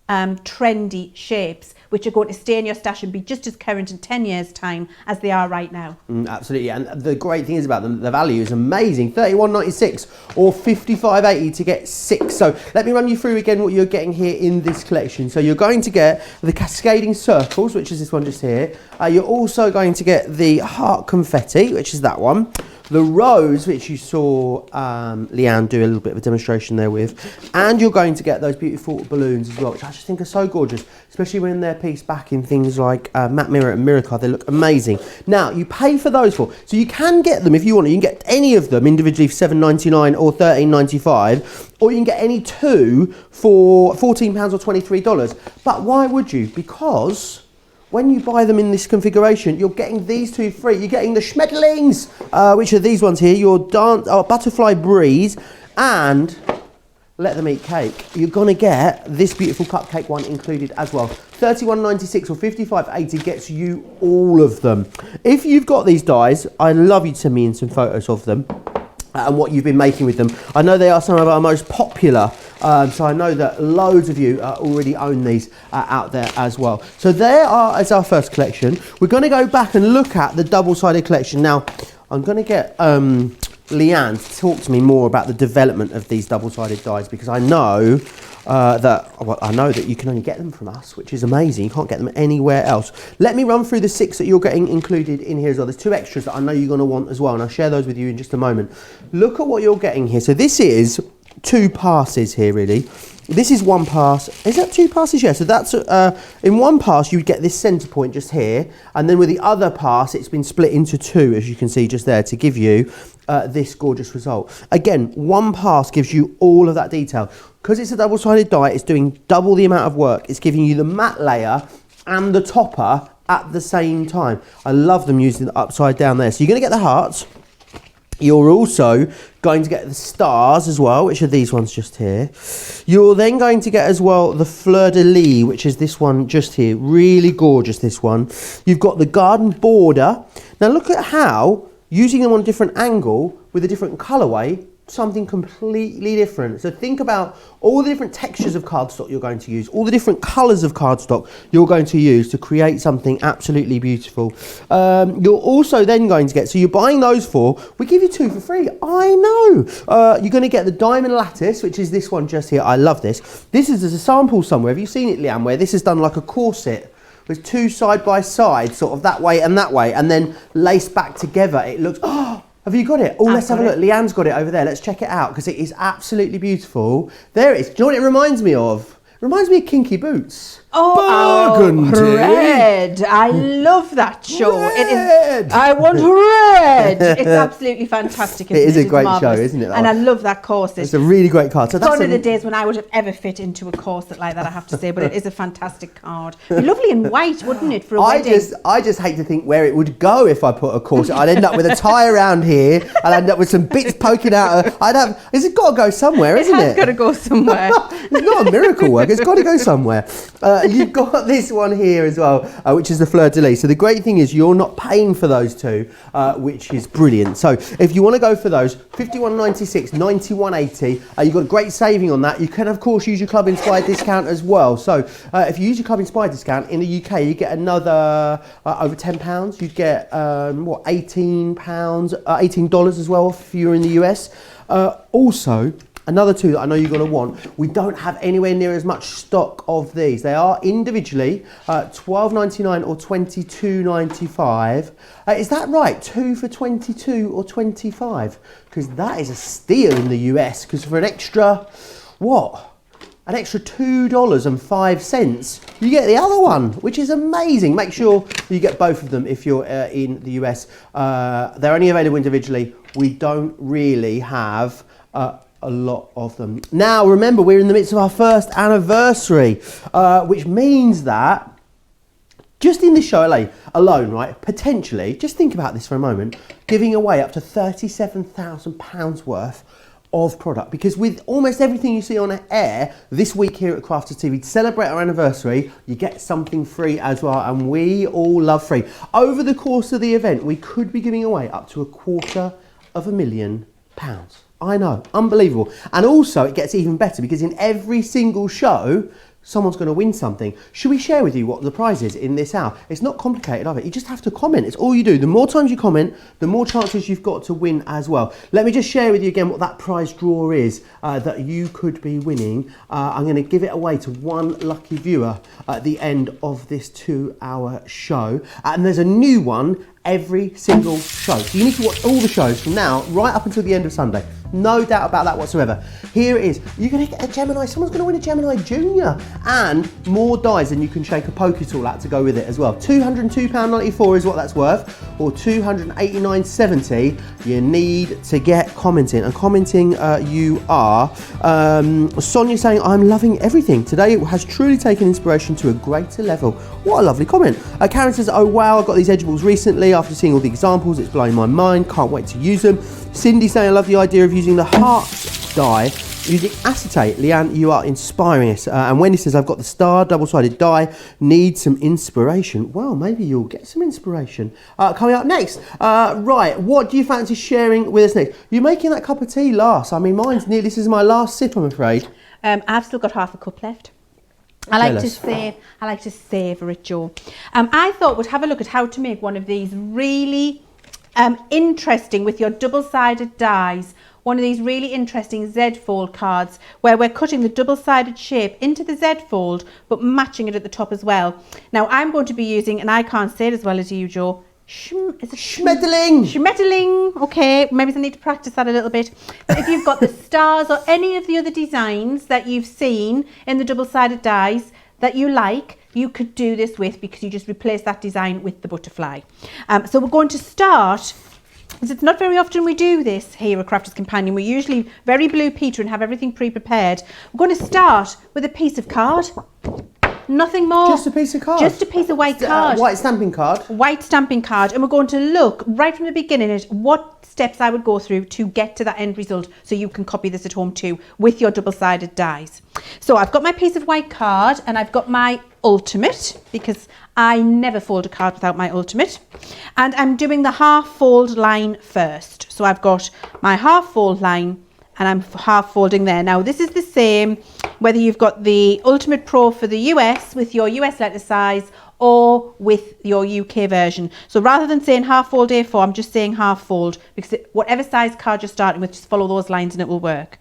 trendy shapes which are going to stay in your stash and be just as current in 10 years time as they are right now. Absolutely, and the great thing is about them, the value is amazing. $31.96 or $55.80 to get 6. So let me run you through again what you're getting here in this collection. So you're going to get the cascading circles, which is this one just here. You're also going to get the heart confetti, which is that one. The rose, which you saw Leanne do a little bit of a demonstration there with, and you're going to get those beautiful balloons as well, which I just think are so gorgeous, especially when they're pieced back in things like matte mirror and mirror card. They look amazing. Now, you pay for those so you can get them if you want. You can get any of them individually for $7.99 or $13.95, or you can get any two for £14 or $23. But why would you? Because when you buy them in this configuration, you're getting these two free. You're getting the Schmetterlings, which are these ones here, your Butterfly Breeze, and Let Them Eat Cake. You're going to get this beautiful cupcake one included as well. $31.96 or $55.80 gets you all of them. If you've got these dies, I'd love you to send me in some photos of them and what you've been making with them. I know they are some of our most popular, so I know that loads of you already own these out there as well. So there is our first collection. We're going to go back and look at the double-sided collection. Now, I'm going to get Leanne to talk to me more about the development of these double-sided dies, because I know that you can only get them from us, which is amazing. You can't get them anywhere else. Let me run through the 6 that you're getting included in here as well. There's 2 extras that I know you're going to want as well, and I'll share those with you in just a moment. Look at what you're getting here. So this is 2 passes here, really. This is 1 pass. Is that 2 passes? Yeah, so that's in 1 pass you would get this centre point just here, and then with the other pass it's been split into 2, as you can see just there, to give you this gorgeous result. Again, 1 pass gives you all of that detail. Because it's a double-sided die, it's doing double the amount of work. It's giving you the matte layer and the topper at the same time. I love them using the upside down there. So you're going to get the hearts. You're also going to get the stars as well, which are these ones just here. You're then going to get as well the fleur de lis, which is this one just here. Really gorgeous, this one. You've got the garden border. Now look at how, using them on a different angle with a different colourway, something completely different. So think about all the different textures of cardstock you're going to use, all the different colours of cardstock you're going to use to create something absolutely beautiful. You're also then going to get, so you're buying those 4, we give you 2 for free. I know. You're going to get the diamond lattice, which is this one just here. I love this. This is as a sample somewhere. Have you seen it, Leanne, where this is done like a corset with 2 side by side, sort of that way, and then laced back together. It looks, have you got it? Oh, let's have a look. Leanne's got it over there. Let's check it out, because it is absolutely beautiful. There it is. Do you know what it reminds me of? It reminds me of Kinky Boots. Burgundy. Red. I love that show. Red. It is. I want red. It's absolutely fantastic. It is a great marvellous. show, isn't it? And I love that corset. It's a really great card. So that's one of the days when I would have ever fit into a corset like that, I have to say. But it is a fantastic card. It'd be lovely in white, wouldn't it, for a wedding? I just hate to think where it would go if I put a corset. I'd end up with a tie around here. I'd end up with some bits poking out. It's got to go somewhere, isn't it? It has got to go somewhere. It's not a miracle work. It's got to go somewhere. You've got this one here as well, which is the fleur de lis. So the great thing is you're not paying for those 2, which is brilliant. So if you want to go for those, $51.96, $91.80. You've got a great saving on that. You can of course use your Club Inspired discount as well. So if you use your Club Inspired discount in the UK, you get another over £10. You get $18 as well if you're in the US. Also, another two that I know you're going to want. We don't have anywhere near as much stock of these. They are individually $12.99 or $22.95. Is that right? 2 for $22 or $25? Because that is a steal in the US. Because for an extra, what? An extra $2.05, you get the other one, which is amazing. Make sure you get both of them if you're in the US. They're only available individually. We don't really have a lot of them. Now, remember, we're in the midst of our first anniversary, which means that just in this show alone, right, potentially, just think about this for a moment, giving away up to £37,000 worth of product, because with almost everything you see on air this week here at Crafters TV, to celebrate our anniversary, you get something free as well, and we all love free. Over the course of the event, we could be giving away up to £250,000. I know, unbelievable. And also it gets even better because in every single show, someone's going to win something. Should we share with you what the prize is in this hour? It's not complicated either. You just have to comment. It's all you do. The more times you comment, the more chances you've got to win as well. Let me just share with you again what that prize draw is that you could be winning. I'm going to give it away to one lucky viewer at the end of this 2-hour show. And there's a new one every single show. So you need to watch all the shows from now right up until the end of Sunday. No doubt about that whatsoever. Here it is. You're going to get a Gemini. Someone's going to win a Gemini Junior. And more dies than you can shake a poker tool at to go with it as well. £202.94 is what that's worth. Or £289.70. You need to get commenting. And commenting you are. Sonia saying, I'm loving everything. Today it has truly taken inspiration to a greater level. What a lovely comment. Karen says, oh wow, I got these edibles recently after seeing all the examples. It's blowing my mind. Can't wait to use them. Cindy saying, I love the idea of using the heart die using acetate. Leanne, you are inspiring us. And Wendy says, I've got the star double-sided die. Need some inspiration. Well, maybe you'll get some inspiration. Coming up next. Right, what do you fancy sharing with us next? You're making that cup of tea last. I mean, mine's nearly, this is my last sip, I'm afraid. I've still got half a cup left. I like to savour it, Joe. I thought we'd have a look at how to make one of these really interesting, with your double-sided dies, one of these really interesting Z-fold cards where we're cutting the double-sided shape into the Z-fold but matching it at the top as well. Now I'm going to be using, and I can't say it as well as you, Joe, Schmetterling. Schmetterling. Okay, maybe I need to practice that a little bit. But if you've got the stars or any of the other designs that you've seen in the double-sided dies that you like, you could do this with, because you just replace that design with the butterfly. So we're going to start, because it's not very often we do this here at Crafters Companion. We're usually very Blue Peter and have everything pre-prepared. We're going to start with a piece of card. Nothing more. Just a piece of card? Just a piece of white card. White stamping card? White stamping card. And we're going to look right from the beginning at what steps I would go through to get to that end result, so you can copy this at home too with your double-sided dies. So I've got my piece of white card and I've got my ultimate, because I never fold a card without my ultimate. And I'm doing the half fold line first. So I've got my half fold line and I'm half folding there. Now this is the same whether you've got the Ultimate Pro for the US with your US letter size or with your UK version. So rather than saying half fold A4, I'm just saying half fold, because whatever size card you're starting with, just follow those lines and it will work.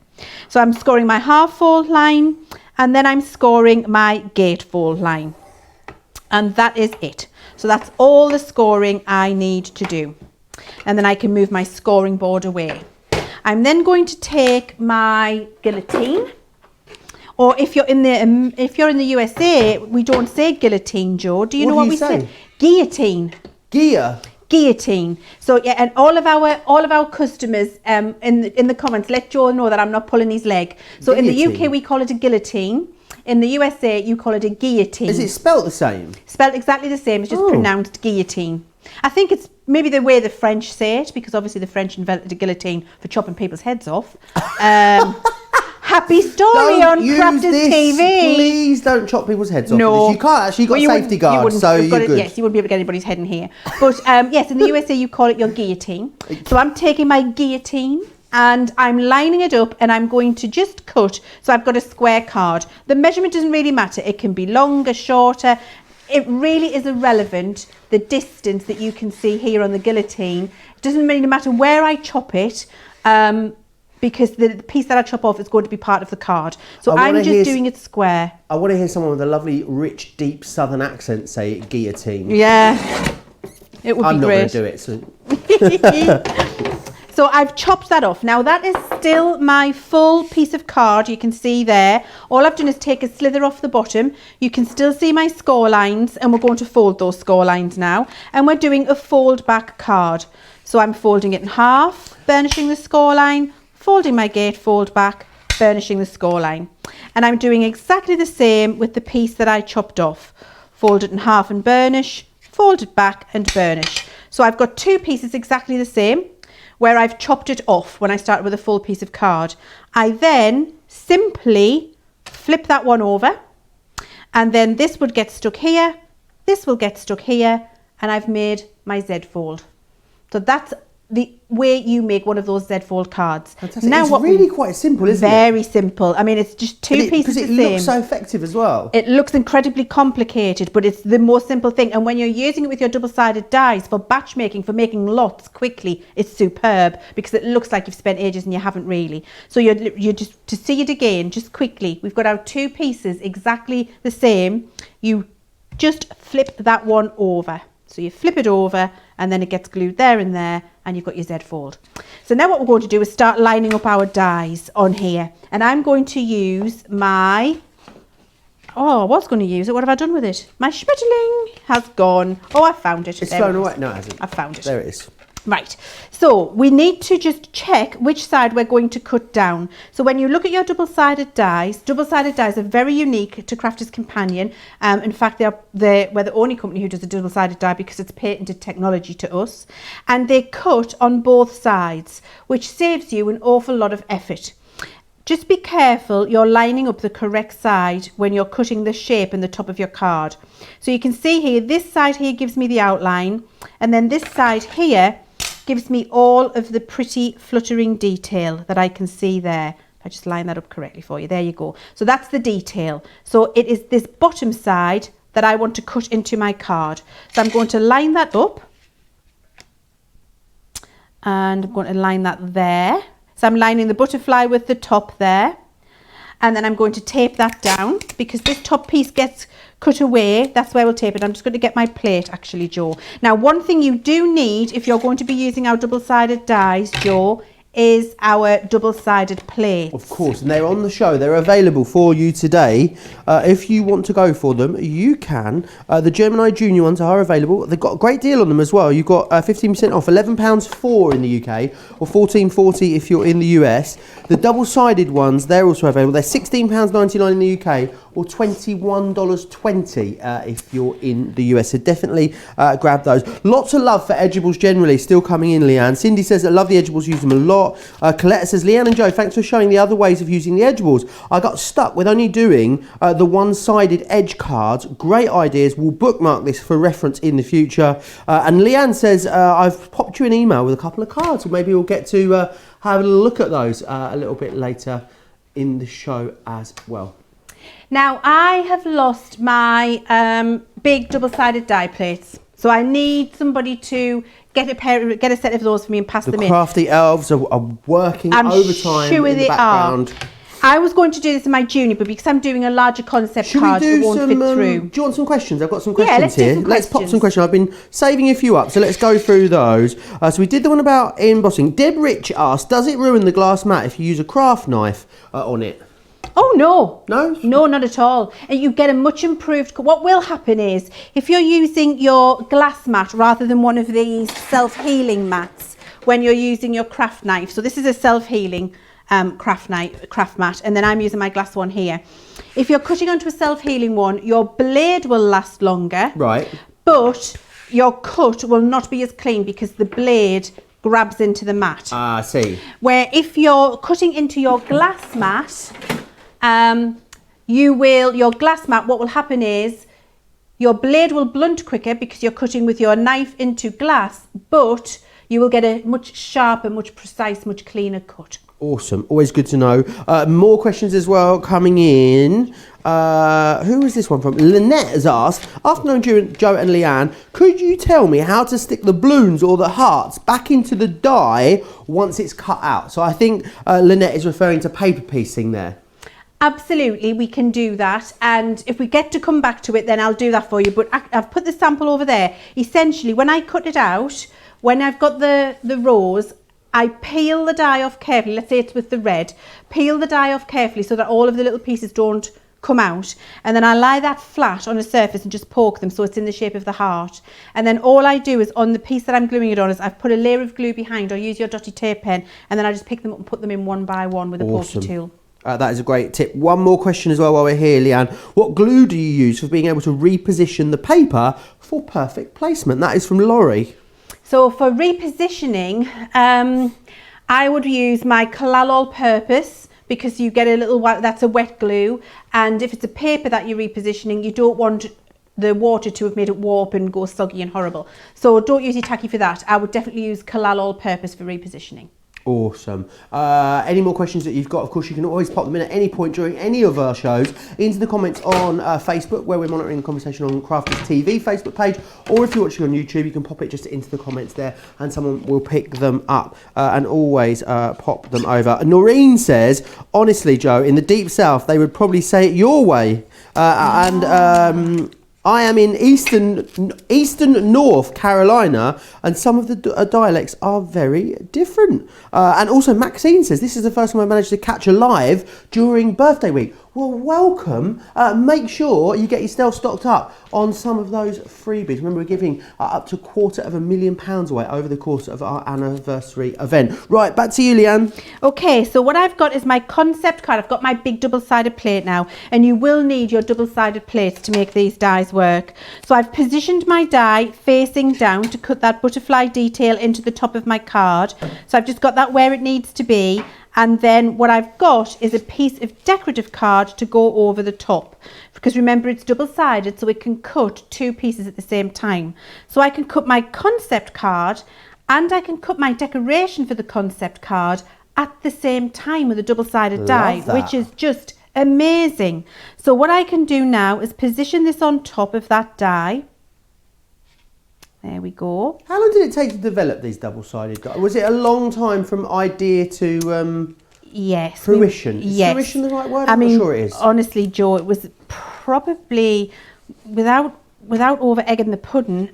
So I'm scoring my half fold line and then I'm scoring my gatefold line. And that is it. So that's all the scoring I need to do. And then I can move my scoring board away. I'm then going to take my guillotine, or if you're in the USA, we don't say guillotine, Joe. Do you know what we say? Guillotine. Guillotine. So yeah, and all of our customers in the comments, let Joe know that I'm not pulling his leg. So guillotine. In the UK we call it a guillotine. In the USA you call it a guillotine. Is it spelt the same? Spelt exactly the same. It's just pronounced guillotine. I think it's maybe the way the French say it, because obviously the French invented a guillotine for chopping people's heads off. Happy story on Crafters TV. Please don't chop people's heads off. No, you can't actually. You've got safety guards, so you're good. Yes, you wouldn't be able to get anybody's head in here. But yes, in the USA you call it your guillotine. So I'm taking my guillotine and I'm lining it up and I'm going to just cut. So I've got a square card. The measurement doesn't really matter. It can be longer, shorter. It really is irrelevant, the distance that you can see here on the guillotine. It doesn't really matter where I chop it. because the piece that I chop off is going to be part of the card. So I I'm wanna just doing it square. I want to hear someone with a lovely, rich, deep southern accent say guillotine. Yeah, it would I'm be not going great. to do it. So. So I've chopped that off. Now that is still my full piece of card. You can see there. All I've done is take a slither off the bottom. You can still see my score lines, and we're going to fold those score lines now. And we're doing a fold back card. So I'm folding it in half, burnishing the score line, folding my gatefold back, burnishing the score line. And I'm doing exactly the same with the piece that I chopped off. Fold it in half and burnish, fold it back and burnish. So I've got two pieces exactly the same, where I've chopped it off when I started with a full piece of card. I then simply flip that one over, and then this would get stuck here, this will get stuck here, and I've made my Z fold. So that's the way you make one of those Z fold cards. Fantastic. Now, it's really quite simple, isn't it? Very simple. I mean, it's just two pieces the same. Because it looks so effective as well. It looks incredibly complicated, but it's the most simple thing. And when you're using it with your double-sided dies for batch making, for making lots quickly, it's superb because it looks like you've spent ages and you haven't really. So you're just, to see it again, just quickly, we've got our two pieces exactly the same. You just flip that one over. So you flip it over and then it gets glued there and there, and you've got your Z fold. So now what we're going to do is start lining up our dies on here. And I'm going to use my, I was going to use it. What have I done with it? My Schmetterling has gone. Oh, I found it. It's flown away. No, it hasn't. I found it. There it is. Right, so we need to just check which side we're going to cut down. So when you look at your double-sided dies are very unique to Crafter's Companion. In fact, we're the only company who does a double-sided die because it's patented technology to us. And they cut on both sides, which saves you an awful lot of effort. Just be careful you're lining up the correct side when you're cutting the shape in the top of your card. So you can see here, this side here gives me the outline, and then this side here gives me all of the pretty fluttering detail that I can see there. If I just line that up correctly for you, there you go. So that's the detail. So it is this bottom side that I want to cut into my card. So I'm going to line that up, and I'm going to line that there. So I'm lining the butterfly with the top there, and then I'm going to tape that down because this top piece gets cut away. That's where we'll tape it. I'm just going to get my plate actually, Joe. Now, one thing you do need if you're going to be using our double-sided dies, Joe, is our double-sided plates. Of course, and they're on the show. They're available for you today. If you want to go for them, you can. The Gemini Junior ones are available. They've got a great deal on them as well. You've got 15% off, £11.04 in the UK, or $14.40 if you're in the US. The double-sided ones, they're also available. They're £16.99 in the UK, or $21.20 if you're in the US. So definitely grab those. Lots of love for edgeables generally still coming in, Leanne. Cindy says, I love the edgeables, use them a lot. Colette says, Leanne and Joe, thanks for showing the other ways of using the edgeables. I got stuck with only doing the one-sided edge cards. Great ideas. We'll bookmark this for reference in the future. And Leanne says, I've popped you an email with a couple of cards. So maybe we'll get to have a look at those a little bit later in the show as well. Now, I have lost my big double-sided die plates. So I need somebody to get a set of those for me and pass them in. The crafty elves are working overtime in the background. I was going to do this in my junior, but because I'm doing a larger concept card, it won't fit through. Do you want some questions? I've got some questions let's here. do some Let's pop questions. some questions. I've been saving a few up, so let's go through those. So we did the one about embossing. Deb Rich asked, does it ruin the glass mat if you use a craft knife on it? Oh, no. No? No, not at all. And you get a much improved... What will happen is, if you're using your glass mat rather than one of these self-healing mats, when you're using your craft knife, so this is a self-healing craft mat, and then I'm using my glass one here. If you're cutting onto a self-healing one, your blade will last longer. Right. But your cut will not be as clean because the blade grabs into the mat. I see. Where if you're cutting into your glass mat... your glass mat, what will happen is your blade will blunt quicker because you're cutting with your knife into glass, but you will get a much sharper, much precise, much cleaner cut. Awesome. Always good to know. More questions as well coming in. Who is this one from? Lynette has asked, afternoon Joe and Leanne, could you tell me how to stick the balloons or the hearts back into the die once it's cut out? So I think Lynette is referring to paper piecing there. Absolutely, we can do that, and if we get to come back to it, then I'll do that for you. But I've put the sample over there. Essentially, when I cut it out, when I've got the rows, I peel the die off carefully. Let's say it's with the red. Peel the die off carefully so that all of the little pieces don't come out, and then I lie that flat on a surface and just poke them so it's in the shape of the heart. And then all I do is on the piece that I'm gluing it on is I've put a layer of glue behind, or use your dotty tape pen, and then I just pick them up and put them in one by one with a poker tool. That is a great tip. One more question as well while we're here, Leanne. What glue do you use for being able to reposition the paper for perfect placement? That is from Laurie. So for repositioning, I would use my Collal All-Purpose, because you get a little, that's a wet glue, and if it's a paper that you're repositioning, you don't want the water to have made it warp and go soggy and horrible. So don't use your tacky for that. I would definitely use Collal All-Purpose for repositioning. Awesome. Any more questions that you've got, of course, you can always pop them in at any point during any of our shows into the comments on Facebook, where we're monitoring the conversation on Crafters TV Facebook page, or if you're watching on YouTube, you can pop it just into the comments there and someone will pick them up, and always pop them over. Noreen says, honestly, Joe, in the Deep South, they would probably say it your way. I am in eastern North Carolina, and some of the dialects are very different. And also Maxine says, this is the first time I managed to catch a live during birthday week. Well, welcome. Make sure you get yourself stocked up on some of those freebies. Remember, we're giving up to £250,000 away over the course of our anniversary event. Right, back to you, Leanne. Okay, so what I've got is my concept card. I've got my big double-sided plate now, and you will need your double-sided plates to make these dies work. So I've positioned my die facing down to cut that butterfly detail into the top of my card. So I've just got that where it needs to be. And then what I've got is a piece of decorative card to go over the top, because remember, it's double-sided, so it can cut two pieces at the same time. So I can cut my concept card and I can cut my decoration for the concept card at the same time with a double-sided die, which is just amazing. So what I can do now is position this on top of that die. There we go. How long did it take to develop these double-sided dies? Was it a long time from idea to yes, fruition? Yes. Is fruition the right word? I'm not sure it is. Honestly, Joe, it was probably, without over egging the pudding,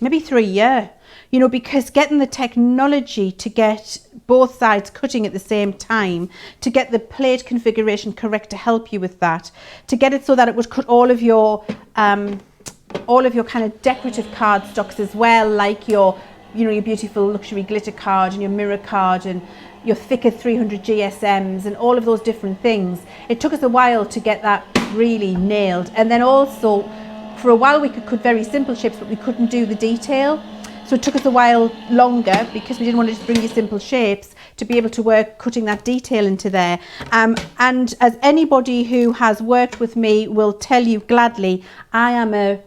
maybe 3 years. You know, because getting the technology to get both sides cutting at the same time, to get the plate configuration correct to help you with that, to get it so that it would cut all of your kind of decorative cardstocks as well, like your beautiful luxury glitter card and your mirror card and your thicker 300 GSMs and all of those different things. It took us a while to get that really nailed. And then also, for a while we could cut very simple shapes, but we couldn't do the detail. So it took us a while longer, because we didn't want to just bring you simple shapes, to be able to work cutting that detail into there. And as anybody who has worked with me will tell you gladly, I am a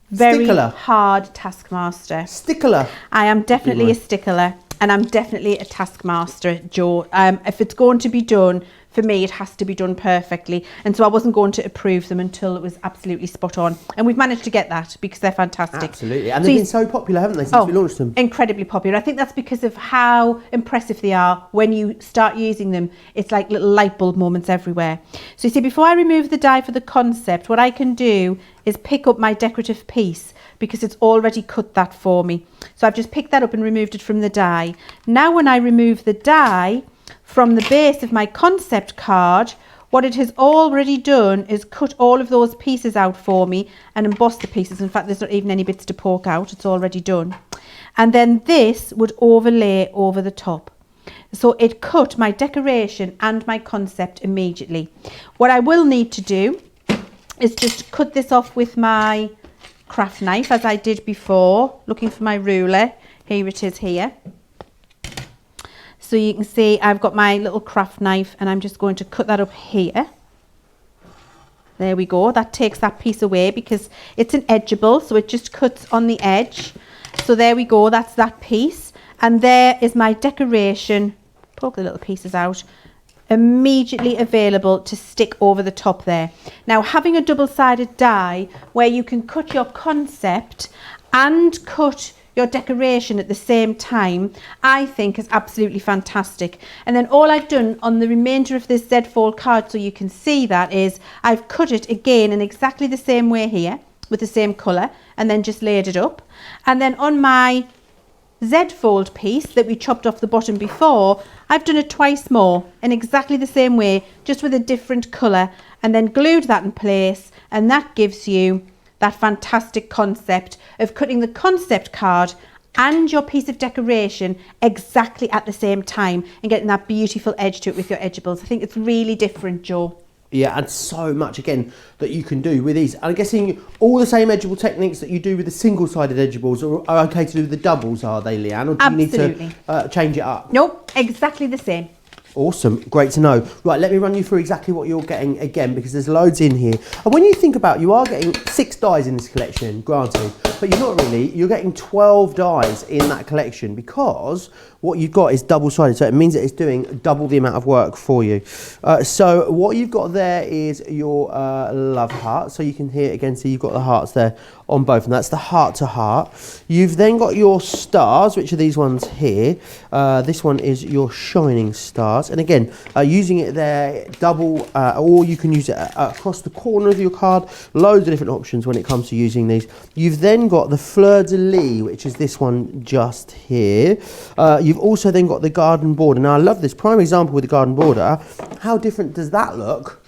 very hard taskmaster. Stickler. I am definitely a stickler, and I'm definitely a taskmaster, Joe. If it's going to be done, for me, it has to be done perfectly. And so I wasn't going to approve them until it was absolutely spot on. And we've managed to get that, because they're fantastic. Absolutely. And they've been so popular, haven't they, since we launched them? Incredibly popular. I think that's because of how impressive they are. When you start using them, it's like little light bulb moments everywhere. So you see, before I remove the die for the concept, what I can do is pick up my decorative piece, because it's already cut that for me. So I've just picked that up and removed it from the die. Now when I remove the die from the base of my concept card, what it has already done is cut all of those pieces out for me and emboss the pieces. In fact, there's not even any bits to poke out. It's already done. And then this would overlay over the top. So it cut my decoration and my concept immediately. What I will need to do is just cut this off with my craft knife, as I did before, looking for my ruler. Here it is here. So you can see I've got my little craft knife, and I'm just going to cut that up here. There we go. That takes that piece away, because it's an edgeable, so it just cuts on the edge. So there we go. That's that piece. And there is my decoration poke the little pieces out. Immediately available to stick over the top there. Now, having a double-sided die where you can cut your concept and cut your decoration at the same time, I think is absolutely fantastic. And then all I've done on the remainder of this Z fold card, so you can see that, is I've cut it again in exactly the same way here with the same colour, and then just layered it up. And then on my Z fold piece that we chopped off the bottom before, I've done it twice more in exactly the same way, just with a different colour, and then glued that in place, and that gives you that fantastic concept of cutting the concept card and your piece of decoration exactly at the same time and getting that beautiful edge to it with your edgeables. I think it's really different, Joe. Yeah, and so much, again, that you can do with these. I'm guessing all the same edgeable techniques that you do with the single-sided edgeables are okay to do with the doubles, are they, Leanne? Or do Absolutely. you need to change it up? Nope, exactly the same. Awesome, great to know. Right, let me run you through exactly what you're getting again, because there's loads in here. And when you think about, you are getting 6 dies in this collection, granted, but you're not really. You're getting 12 dies in that collection, because what you've got is double-sided, so it means that it's doing double the amount of work for you. So what you've got there is your love heart. So you can hear again, see you've got the hearts there on both, and that's the heart to heart. You've then got your stars, which are these ones here. This one is your shining stars, and again, using it there double, or you can use it across the corner of your card. Loads of different options when it comes to using these. You've then got the fleur-de-lis, which is this one just here. You've also then got the garden border. Now I love this prime example with the garden border. How different does that look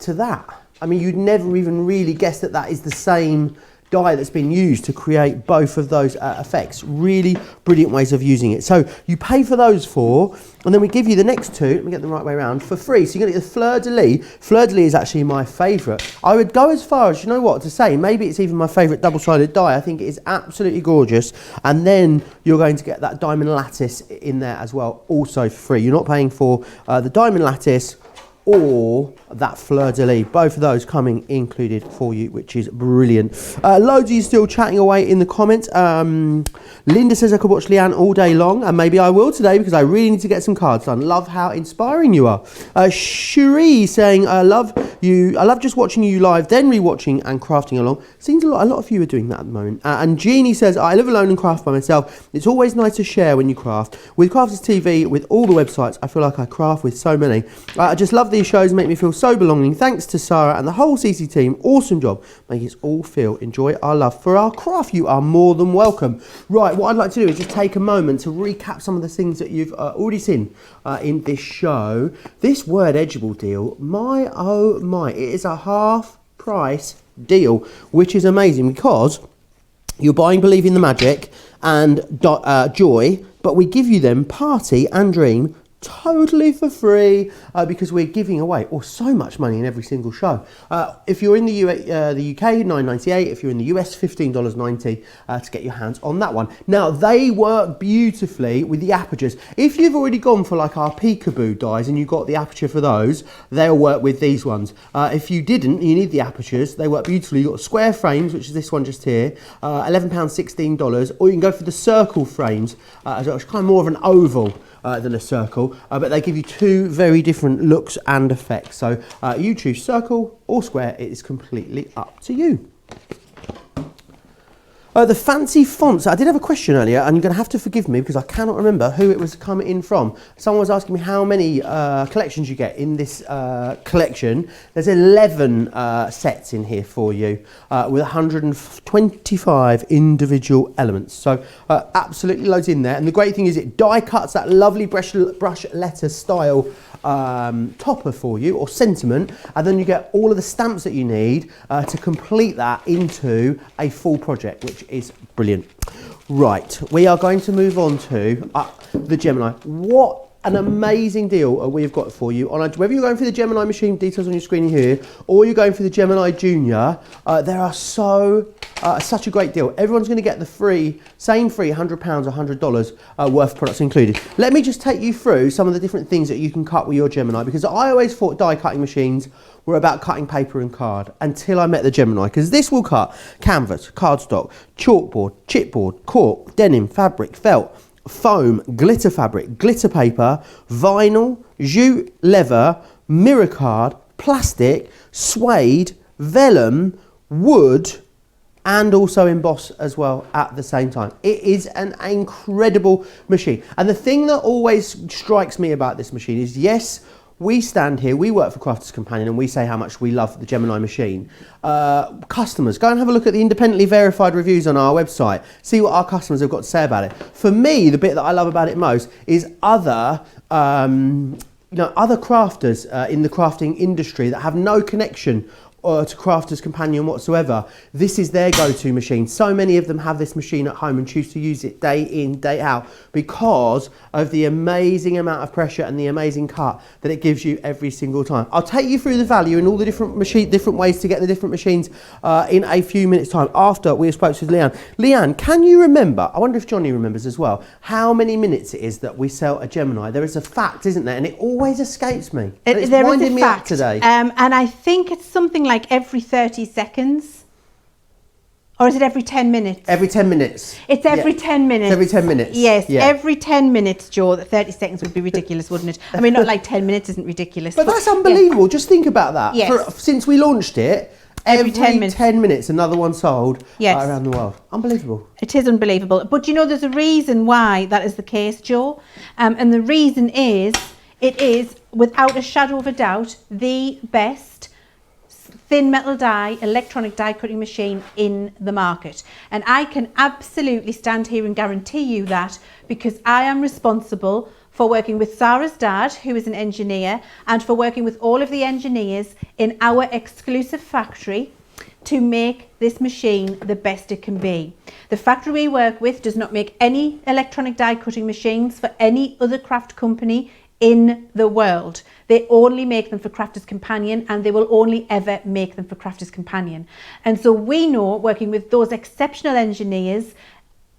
to that? I mean, you'd never even really guess that that is the same die that's been used to create both of those effects. Really brilliant ways of using it. So you pay for those 4, and then we give you the next 2, let me get them the right way around, for free. So you're going to get the fleur-de-lis. Fleur-de-lis is actually my favourite. I would go as far as, you know what, to say maybe it's even my favourite double-sided die. I think it is absolutely gorgeous. And then you're going to get that diamond lattice in there as well, also for free. You're not paying for the diamond lattice or that fleur-de-lis, both of those coming included for you, which is brilliant. Loads of you still chatting away in the comments. Linda says I could watch Leanne all day long, and maybe I will today because I really need to get some cards done. Love how inspiring you are. Cherie saying I love you. I love just watching you live, then rewatching and crafting along. Seems a lot of you are doing that at the moment. And Jeannie says I live alone and craft by myself. It's always nice to share when you craft. With Crafters TV, with all the websites, I feel like I craft with so many. I just love these shows, make me feel so belonging. Thanks to Sarah and the whole CC team. Awesome job. Make us all feel enjoy our love for our craft. You are more than welcome. Right, what I'd like to do is just take a moment to recap some of the things that you've already seen in this show. This word edgeable deal, my oh my, it is a half price deal, which is amazing because you're buying Believe in the Magic and Joy, but we give you them Party and Dream totally for free because we're giving away so much money in every single show. If you're in the UK, $9.98. If you're in the US, $15.90 to get your hands on that one. Now they work beautifully with the apertures. If you've already gone for like our peekaboo dies and you got the aperture for those, they'll work with these ones. If you didn't, you need the apertures. They work beautifully. You've got square frames, which is this one just here, £11, $16, or you can go for the circle frames, which is kind of more of an oval than a circle, but they give you 2 very different looks and effects. So you choose circle or square, it is completely up to you. The fancy fonts. I did have a question earlier, and you're going to have to forgive me because I cannot remember who it was coming in from. Someone was asking me how many collections you get in this collection. There's 11 sets in here for you with 125 individual elements. So absolutely loads in there. And the great thing is it die cuts that lovely brush letter style topper for you, or sentiment, and then you get all of the stamps that you need to complete that into a full project, which is brilliant. Right, we are going to move on to the Gemini. What an amazing deal we've got for you. Whether you're going for the Gemini machine, details on your screen here, or you're going for the Gemini Junior, there are such a great deal. Everyone's going to get the same free £100, $100 worth of products included. Let me just take you through some of the different things that you can cut with your Gemini, because I always thought die cutting machines were about cutting paper and card until I met the Gemini, because this will cut canvas, cardstock, chalkboard, chipboard, cork, denim, fabric, felt, foam, glitter fabric, glitter paper, vinyl, jute leather, mirror card, plastic, suede, vellum, wood, and also emboss as well at the same time. It is an incredible machine. And the thing that always strikes me about this machine is, yes, we stand here, we work for Crafters Companion, and we say how much we love the Gemini machine. Customers, go and have a look at the independently verified reviews on our website. See what our customers have got to say about it. For me, the bit that I love about it most is other crafters in the crafting industry that have no connection to Crafters Companion whatsoever. This is their go-to machine. So many of them have this machine at home and choose to use it day in, day out because of the amazing amount of pressure and the amazing cut that it gives you every single time. I'll take you through the value and all the different ways to get the different machines in a few minutes time after we have spoken with Leann. Leann, can you remember, I wonder if Johnny remembers as well, how many minutes it is that we sell a Gemini? There is a fact, isn't there? And it always escapes me. It's winding me up today. And I think it's something like every 30 seconds. Or is it every 10 minutes? Every 10 minutes. It's every 10 minutes. It's every 10 minutes. Yes, every 10 minutes, Joe. 30 seconds would be ridiculous, wouldn't it? I mean, not like 10 minutes isn't ridiculous. But that's unbelievable. Just think about that. Yes. Since we launched it, every 10 minutes, another one sold around the world. Unbelievable. It is unbelievable. But you know, there's a reason why that is the case, Joe. And the reason is, it is, without a shadow of a doubt, the best thin metal die, electronic die cutting machine in the market. And I can absolutely stand here and guarantee you that, because I am responsible for working with Sarah's dad, who is an engineer, and for working with all of the engineers in our exclusive factory to make this machine the best it can be. The factory we work with does not make any electronic die cutting machines for any other craft company in the world. They only make them for Crafters Companion, and they will only ever make them for Crafters Companion. And so we know, working with those exceptional engineers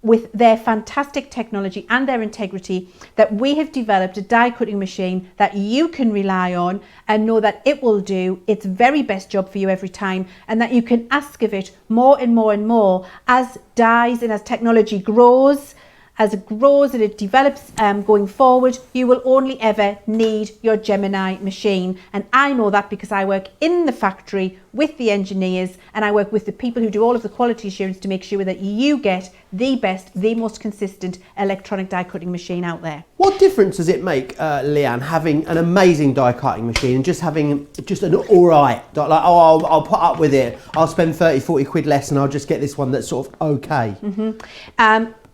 with their fantastic technology and their integrity, that we have developed a die cutting machine that you can rely on and know that it will do its very best job for you every time, and that you can ask of it more and more and more as dies and as technology grows. As it grows and it develops going forward, you will only ever need your Gemini machine. And I know that because I work in the factory with the engineers, and I work with the people who do all of the quality assurance to make sure that you get the best, the most consistent electronic die cutting machine out there. What difference does it make, Leann, having an amazing die cutting machine and just having just an alright, like, oh, I'll put up with it, I'll spend 30, 40 quid less and I'll just get this one that's sort of okay?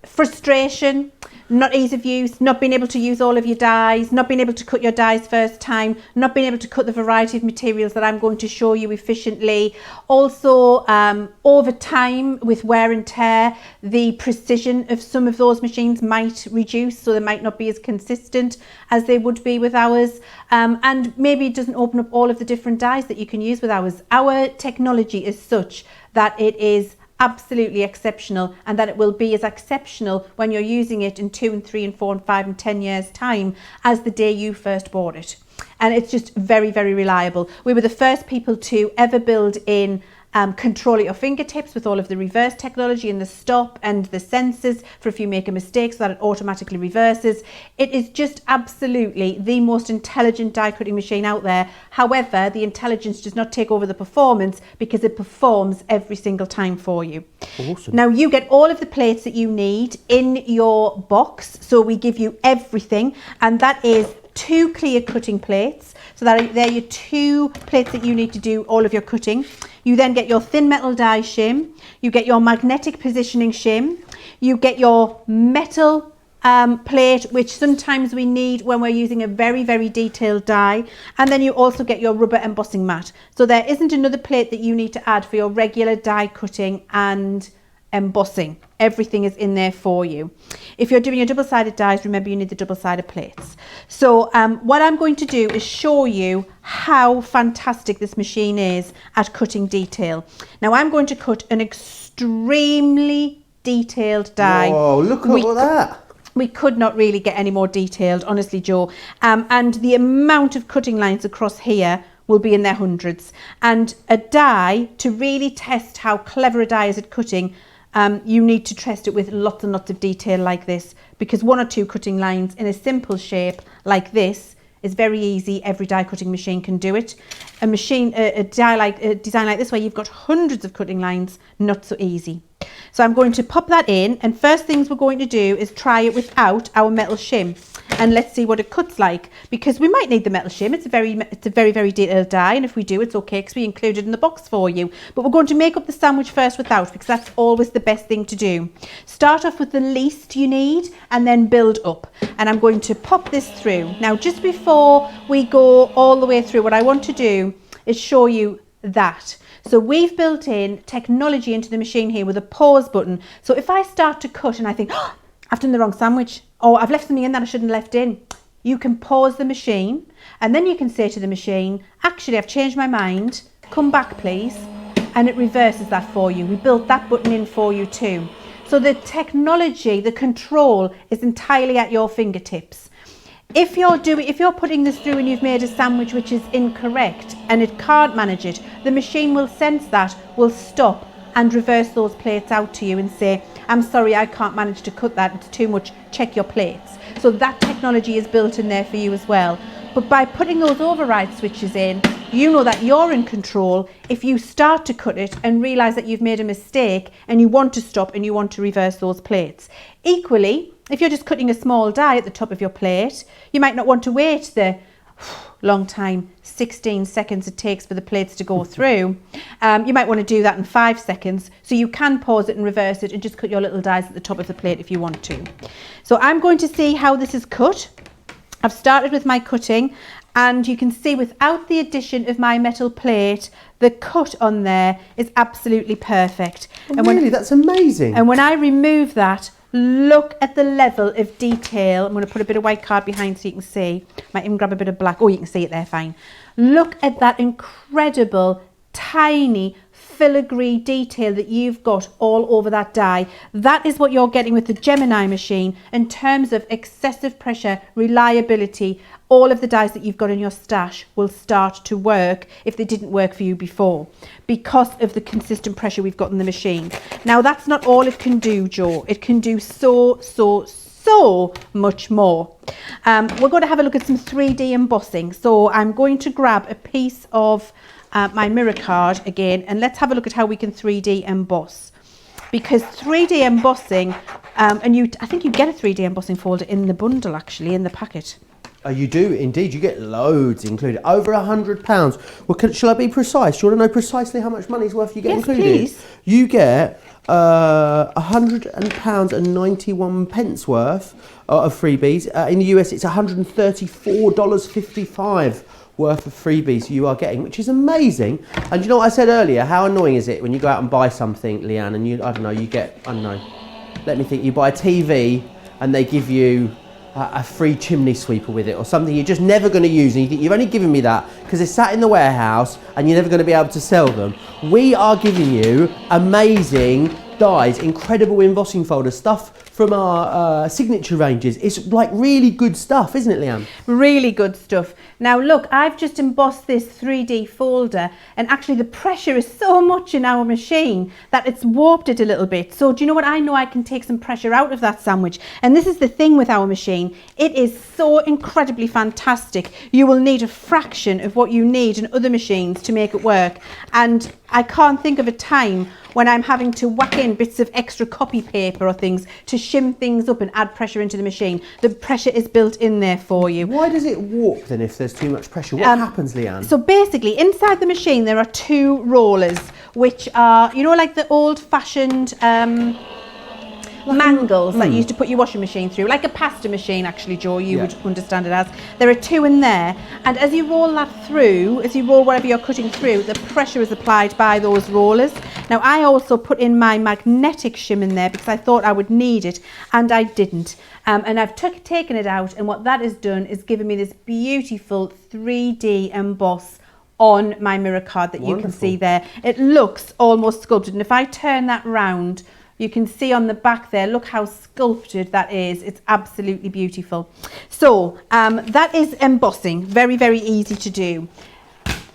Frustration, not ease of use, not being able to use all of your dies, not being able to cut your dies first time, not being able to cut the variety of materials that I'm going to show you efficiently. Also, over time with wear and tear, the precision of some of those machines might reduce, so they might not be as consistent as they would be with ours. And maybe it doesn't open up all of the different dies that you can use with ours. Our technology is such that it is absolutely exceptional, and that it will be as exceptional when you're using it in 2 and 3 and 4 and 5 and 10 years time as the day you first bought it. And it's just very, very reliable. We were the first people to ever build in control at your fingertips with all of the reverse technology and the stop and the sensors for if you make a mistake so that it automatically reverses. It is just absolutely the most intelligent die cutting machine out there. However, the intelligence does not take over the performance, because it performs every single time for you. Awesome. Now you get all of the plates that you need in your box. So we give you everything, and that is 2 clear cutting plates. So they're your 2 plates that you need to do all of your cutting. You then get your thin metal die shim, you get your magnetic positioning shim, you get your metal plate, which sometimes we need when we're using a very, very detailed die, and then you also get your rubber embossing mat. So there isn't another plate that you need to add for your regular die cutting and embossing. Everything is in there for you. If you're doing your double-sided dies, remember you need the double-sided plates. So what I'm going to do is show you how fantastic this machine is at cutting detail. Now I'm going to cut an extremely detailed die. Oh, look at that. We could not really get any more detailed, honestly, Joe. And the amount of cutting lines across here will be in their hundreds. And a die, to really test how clever a die is at cutting, you need to test it with lots and lots of detail like this, because 1 or 2 cutting lines in a simple shape like this is very easy. Every die cutting machine can do it. A design like this, where you've got hundreds of cutting lines, not so easy. So I'm going to pop that in, and first things we're going to do is try it without our metal shim, and let's see what it cuts like, because we might need the metal shim. It's a very, very detailed die, and if we do, it's okay because we include it in the box for you. But we're going to make up the sandwich first without, because that's always the best thing to do. Start off with the least you need and then build up. And I'm going to pop this through. Now, just before we go all the way through, what I want to do is show you that. So we've built in technology into the machine here with a pause button. So if I start to cut and I think, oh, I've done the wrong sandwich, or I've left something in that I shouldn't have left in, you can pause the machine, and then you can say to the machine, actually, I've changed my mind, come back please, and it reverses that for you. We built that button in for you too. So the technology, the control is entirely at your fingertips. If you're putting this through and you've made a sandwich which is incorrect and it can't manage it, the machine will sense that, will stop and reverse those plates out to you and say, I'm sorry, I can't manage to cut that, it's too much, check your plates. So that technology is built in there for you as well. But by putting those override switches in, you know that you're in control. If you start to cut it and realise that you've made a mistake and you want to stop and you want to reverse those plates. Equally, if you're just cutting a small die at the top of your plate, you might not want to wait the long time, 16 seconds it takes for the plates to go through. You might want to do that in 5 seconds. So you can pause it and reverse it and just cut your little dies at the top of the plate if you want to. So I'm going to see how this is cut. I've started with my cutting, and you can see without the addition of my metal plate, the cut on there is absolutely perfect. Oh, and really, that's amazing. And when I remove that, look at the level of detail. I'm going to put a bit of white card behind so you can see. Might even grab a bit of black. Oh, you can see it there fine. Look at that incredible, tiny, filigree detail that you've got all over that die. That is what you're getting with the Gemini machine in terms of excessive pressure, reliability. All of the dies that you've got in your stash will start to work if they didn't work for you before, because of the consistent pressure we've got in the machine. Now, that's not all it can do, Joe. It can do so much more. We're going to have a look at some 3D embossing. So I'm going to grab a piece of my mirror card again, and let's have a look at how we can 3D emboss. Because 3D embossing, I think you get a 3D embossing folder in the bundle, actually, in the packet. Oh, you do indeed. You get loads included. Over £100. Well, shall I be precise? Do you want to know precisely how much money's worth you get included? Please. You get £100 and 91 pence worth of freebies. In the US, it's $134.55 worth of freebies you are getting, which is amazing. And you know what I said earlier? How annoying is it when you go out and buy something, Leanne, and you let me think, you buy a TV and they give you a free chimney sweeper with it, or something you're just never going to use, and you think you've only given me that because it's sat in the warehouse and you're never going to be able to sell them. We are giving you amazing dies, incredible embossing folders, stuff from our signature ranges. It's like really good stuff, isn't it, Leanne? Really good stuff. Now look, I've just embossed this 3D folder, and actually the pressure is so much in our machine that it's warped it a little bit. So do you know what? I know I can take some pressure out of that sandwich. And this is the thing with our machine. It is so incredibly fantastic. You will need a fraction of what you need in other machines to make it work. And I can't think of a time when I'm having to whack in bits of extra copy paper or things to shim things up and add pressure into the machine. The pressure is built in there for you. Why does it warp then if there's too much pressure? What happens, Leanne? So basically, inside the machine there are 2 rollers, which are, you know, like the old-fashioned mangles that you used to put your washing machine through, like a pasta machine, actually, Joe, you would understand it as. There are 2 in there, and as you roll that through, as you roll whatever you're cutting through, the pressure is applied by those rollers. Now, I also put in my magnetic shim in there because I thought I would need it, and I didn't. And I've taken it out, and what that has done is given me this beautiful 3D emboss on my mirror card that you can see there. It looks almost sculpted, and if I turn that round, you can see on the back there, look how sculpted that is. It's absolutely beautiful. So that is embossing, very, very easy to do.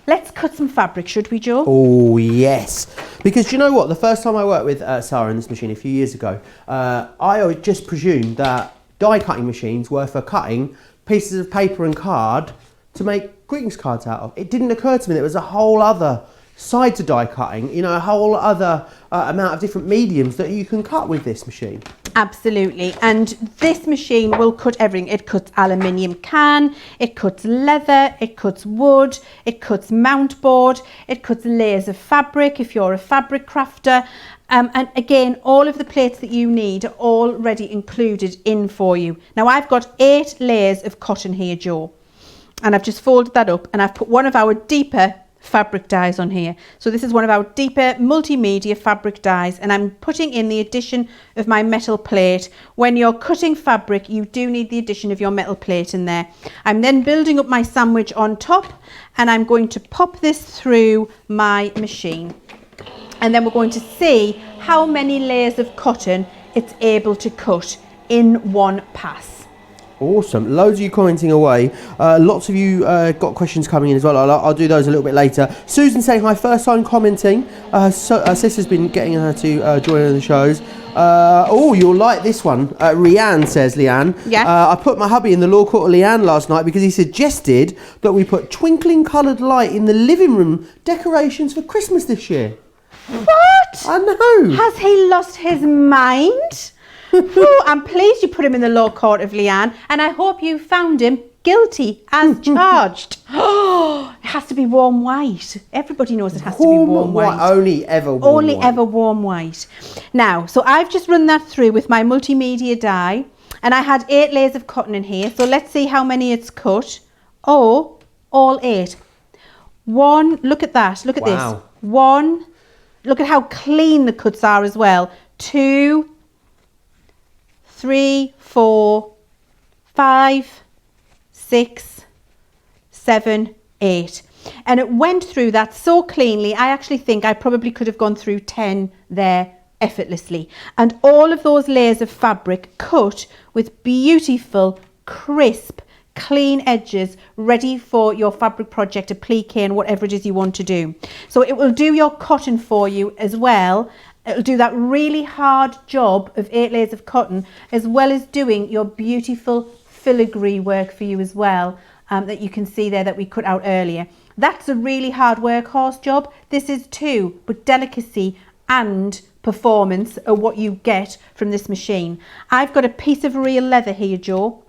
Let's cut some fabric, should we, Joe? Oh, yes. Because do you know what? The first time I worked with Sarah in this machine a few years ago, I always just presumed that die cutting machines were for cutting pieces of paper and card to make greetings cards out of. It didn't occur to me there was a whole other side to die cutting, you know, a whole other amount of different mediums that you can cut with this machine. Absolutely, and this machine will cut everything. It cuts aluminium can, it cuts leather, it cuts wood, it cuts mount board, it cuts layers of fabric if you're a fabric crafter. And again, all of the plates that you need are already included in for you. Now I've got 8 layers of cotton here, Joe, and I've just folded that up and I've put one of our deeper fabric dyes on here. So this is one of our deeper multimedia fabric dyes, and I'm putting in the addition of my metal plate. When you're cutting fabric, you do need the addition of your metal plate in there. I'm then building up my sandwich on top, and I'm going to pop this through my machine, and then we're going to see how many layers of cotton it's able to cut in one pass. Awesome. Loads of you commenting away. Lots of you got questions coming in as well. I'll do those a little bit later. Susan saying hi, first time commenting. Her sister's been getting her to join in the shows. Oh, you'll like this one. Leann says, Leann. Yeah. I put my hubby in the law court of Leann last night because he suggested that we put twinkling coloured light in the living room decorations for Christmas this year. What? I know. Has he lost his mind? Oh, I'm pleased you put him in the law court of Leann, and I hope you found him guilty as charged. Oh, it has to be warm white. Everybody knows it has to be warm white. Only ever warm Only white. ever warm white. Now, so I've just run that through with my multimedia dye, and I had 8 layers of cotton in here. So let's see how many it's cut. Oh, all 8. 1, look at that. Look at Wow. this. 1, look at how clean the cuts are as well. 2, 3, 4, 5, 6, 7, 8. And it went through that so cleanly, I actually think I probably could have gone through 10 there effortlessly. And all of those layers of fabric cut with beautiful, crisp, clean edges, ready for your fabric project, applique and whatever it is you want to do. So it will do your cotton for you as well. It'll do that really hard job of 8 layers of cotton, as well as doing your beautiful filigree work for you as well, that you can see there that we cut out earlier. That's a really hard workhorse job. This is too, but delicacy and performance are what you get from this machine. I've got a piece of real leather here, Joe.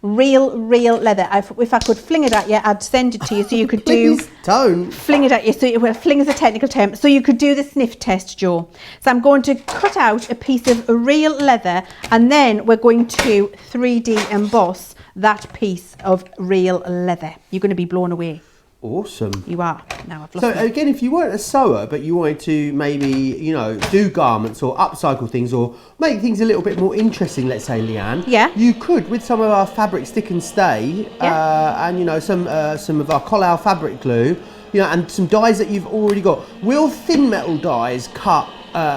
Real leather. If I could fling it at you, I'd send it to you so you could do... Please don't. Fling it at you. So, well, fling is a technical term. So you could do the sniff test, Joe. So I'm going to cut out a piece of real leather, and then we're going to 3D emboss that piece of real leather. You're going to be blown away. Awesome. You are. Now I've lost So it. again, if you weren't a sewer, but you wanted to maybe, you know, do garments or upcycle things or make things a little bit more interesting, let's say, Leann. Yeah. You could, with some of our fabric stick and stay, and you know, some of our Collal fabric glue, you know, and some dyes that you've already got. Will thin metal dyes cut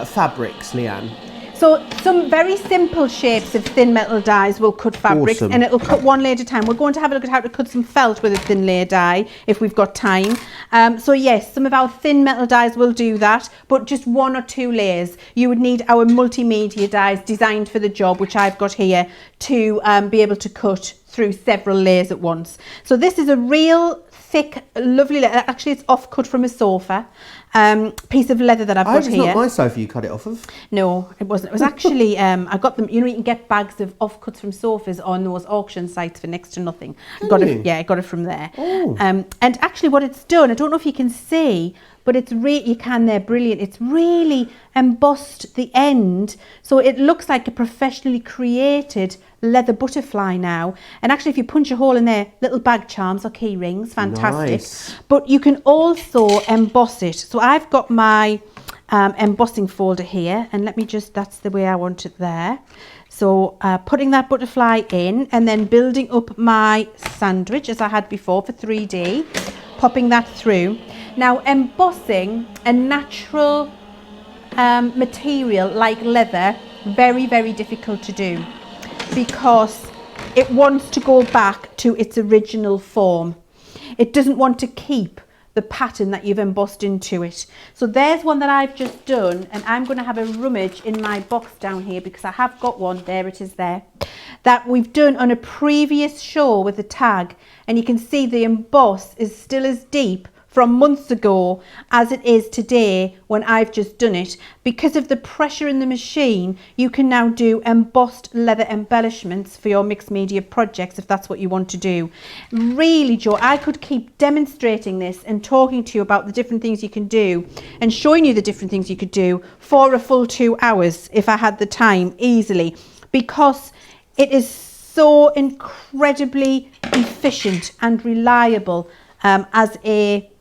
fabrics, Leann? So some very simple shapes of thin metal dies will cut fabrics. Awesome. And it'll cut 1 layer at a time. We're going to have a look at how to cut some felt with a thin layer die if we've got time. So yes, some of our thin metal dies will do that, but just 1 or 2 layers. You would need our multimedia dies designed for the job, which I've got here, to be able to cut through several layers at once. So this is a real thick, lovely leather. Actually, it's off cut from a sofa. Piece of leather that I've got here. It's not my sofa you cut it off of. No, it wasn't. It was actually, I got them, you know, you can get bags of offcuts from sofas on those auction sites for next to nothing. I got it from there. Oh. And actually what it's done, I don't know if you can see, but it's you can there, brilliant. It's really embossed the end. So it looks like a professionally created leather butterfly now. And actually if you punch a hole in there, little bag charms or key rings, fantastic. Nice. But you can also emboss it. So I've got my embossing folder here, and let me just, that's the way I want it there. So putting that butterfly in and then building up my sandwich as I had before for 3D, popping that through. Now embossing a natural material like leather, very, very difficult to do because it wants to go back to its original form. It doesn't want to keep the pattern that you've embossed into it. So there's one that I've just done, and I'm going to have a rummage in my box down here because I have got one, there it is there, that we've done on a previous show with the tag, and you can see the emboss is still as deep from months ago as it is today when I've just done it. Because of the pressure in the machine, you can now do embossed leather embellishments for your mixed media projects if that's what you want to do. Really, Joe, I could keep demonstrating this and talking to you about the different things you can do and showing you the different things you could do for a full 2 hours if I had the time easily, because it is so incredibly efficient and reliable as a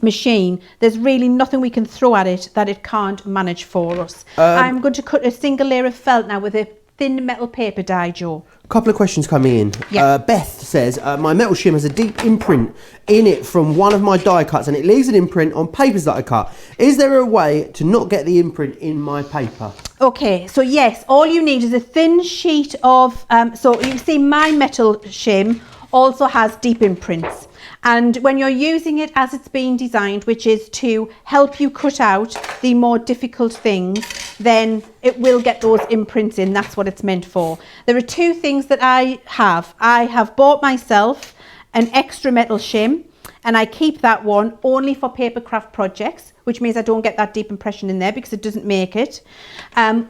machine. There's really nothing we can throw at it that it can't manage for us. I'm going to cut a single layer of felt now with a thin metal paper die, Joe. A couple of questions coming in. Yeah. Beth says, my metal shim has a deep imprint in it from one of my die cuts and it leaves an imprint on papers that I cut. Is there a way to not get the imprint in my paper? Okay, so yes, all you need is a thin sheet of, so you see my metal shim also has deep imprints. And when you're using it as it's been designed, which is to help you cut out the more difficult things, then it will get those imprints in. That's what it's meant for. There are two things that I have. I have bought myself an extra metal shim, and I keep that one only for paper craft projects, which means I don't get that deep impression in there because it doesn't make it.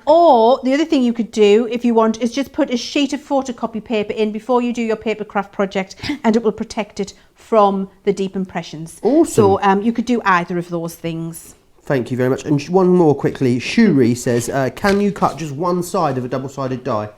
Or the other thing you could do if you want is just put a sheet of photocopy paper in before you do your paper craft project, and it will protect it from the deep impressions. Awesome. So you could do either of those things. Thank you very much. And one more quickly. Shuri says, can you cut just one side of a double-sided die?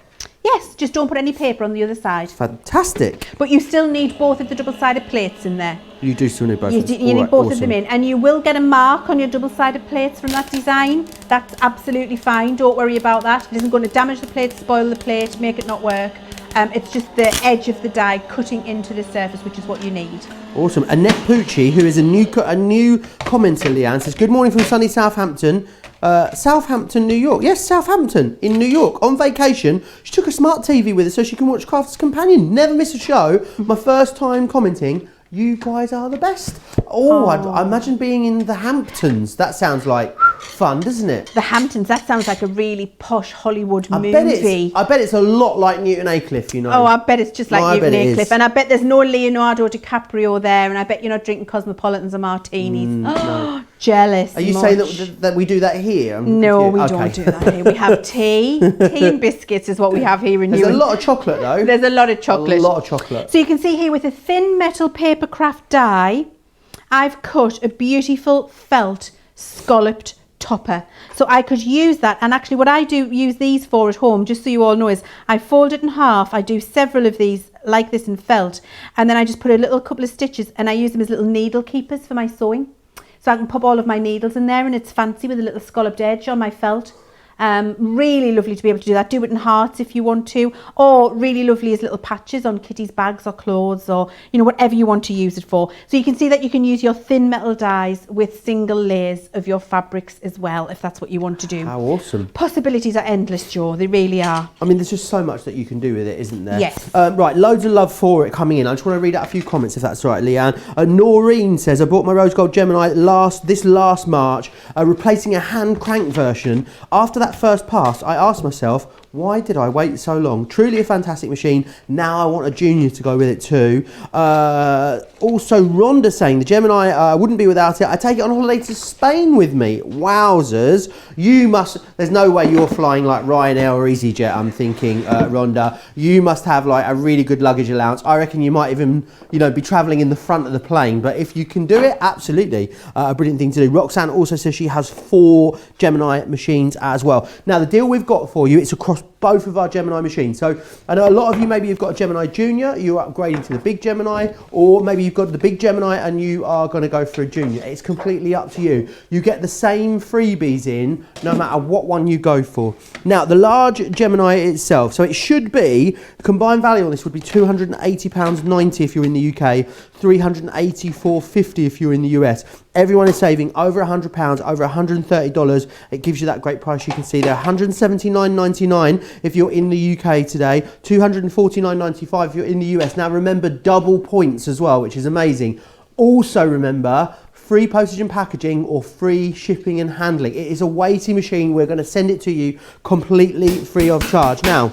Yes, just don't put any paper on the other side. Fantastic. But you still need both of the double-sided plates in there. You do still need both. You need both of them in, and you will get a mark on your double-sided plates from that design. That's absolutely fine. Don't worry about that. It isn't going to damage the plate, spoil the plate, make it not work. It's just the edge of the die cutting into the surface, which is what you need. Awesome. Annette Pucci, who is a new commenter, Leanne, says, good morning from sunny Southampton. Southampton, New York. Yes, Southampton in New York. On vacation, she took a smart TV with her so she can watch Crafter's Companion. Never miss a show. My first time commenting. You guys are the best. I imagine being in the Hamptons. That sounds like fun, doesn't it? The Hamptons, that sounds like a really posh Hollywood movie. I bet it's a lot like Newton Aycliffe, you know. Oh, I bet it's just like Newton Aycliffe. And I bet there's no Leonardo DiCaprio there, and I bet you're not drinking Cosmopolitans or martinis. No. Jealous. Are you saying that we do that here? No, we don't do that here. We have tea. Tea and biscuits is what we have here in Newton. There's a lot of chocolate though. There's a lot of chocolate. A lot of chocolate. So you can see here with a thin metal paper craft die, I've cut a beautiful felt scalloped topper. So I could use that, and actually what I do use these for at home, just so you all know, is I fold it in half. I do several of these like this in felt, and then I just put a little couple of stitches, and I use them as little needle keepers for my sewing. So I can pop all of my needles in there, and it's fancy with a little scalloped edge on my felt. Really lovely to be able to do that. Do it in hearts if you want to, or really lovely as little patches on kitties' bags or clothes, or whatever you want to use it for. So you can see that you can use your thin metal dies with single layers of your fabrics as well, if that's what you want to do. How awesome. Possibilities are endless, Joe. They really are. I mean, there's just so much that you can do with it, isn't there? Yes. Right, loads of love for it coming in. I just want to read out a few comments, if that's all right, Leanne. Noreen says, I bought my Rose Gold Gemini this last March, replacing a hand crank version. After that first pass, I asked myself, why did I wait so long? Truly a fantastic machine. Now I want a Junior to go with it too. Also, Rhonda saying, the Gemini wouldn't be without it. I take it on holiday to Spain with me. Wowzers. There's no way you're flying like Ryanair or EasyJet, I'm thinking, Rhonda. You must have like a really good luggage allowance. I reckon you might even, be travelling in the front of the plane. But if you can do it, absolutely. A brilliant thing to do. Roxanne also says she has 4 Gemini machines as well. Now, the deal we've got for you, it's across both of our Gemini machines. So I know a lot of you, maybe you've got a Gemini Junior, you're upgrading to the big Gemini, or maybe you've got the big Gemini and you are going to go for a Junior. It's completely up to you. You get the same freebies in no matter what one you go for. Now, the large Gemini itself, so it should be, the combined value on this would be £280.90 if you're in the UK, £384.50 if you're in the US. Everyone is saving over £100, over $130. It gives you that great price you can see there. $179.99 if you're in the UK today, $249.95 if you're in the US. Now remember, double points as well, which is amazing. Also remember, free postage and packaging or free shipping and handling. It is a weighty machine. We're going to send it to you completely free of charge. Now,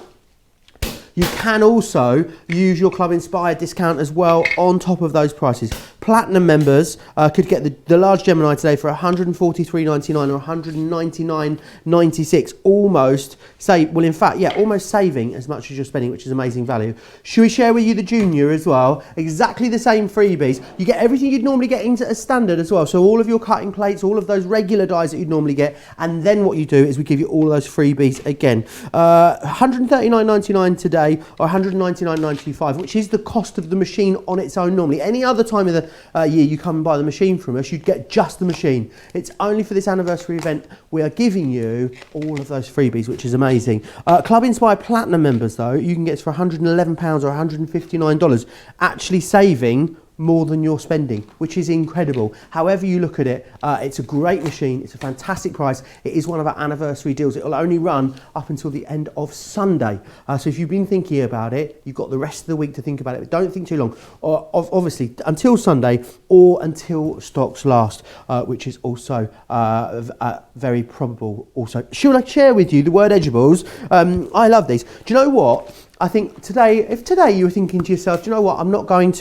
you can also use your Club Inspired discount as well on top of those prices. Platinum members could get the large Gemini today for $143.99 or $199.96. Almost almost saving as much as you're spending, which is amazing value. Should we share with you the Junior as well? Exactly the same freebies. You get everything you'd normally get into a standard as well. So all of your cutting plates, all of those regular dies that you'd normally get. And then what you do is we give you all of those freebies again. $139.99 today or $199.95, which is the cost of the machine on its own normally. Any other time of the year you come and buy the machine from us, you'd get just the machine. It's only for this anniversary event we are giving you all of those freebies, which is amazing. Club Inspired Platinum members though, you can get for £111 or $159, actually saving more than you're spending, which is incredible. However you look at it, it's a great machine. It's a fantastic price. It is one of our anniversary deals. It will only run up until the end of Sunday. So if you've been thinking about it, you've got the rest of the week to think about it, but don't think too long. Obviously, until Sunday or until stocks last, which is also very probable also. Should I share with you the word edgeables? I love these. Do you know what? I think if today you were thinking to yourself, do you know what? I'm not going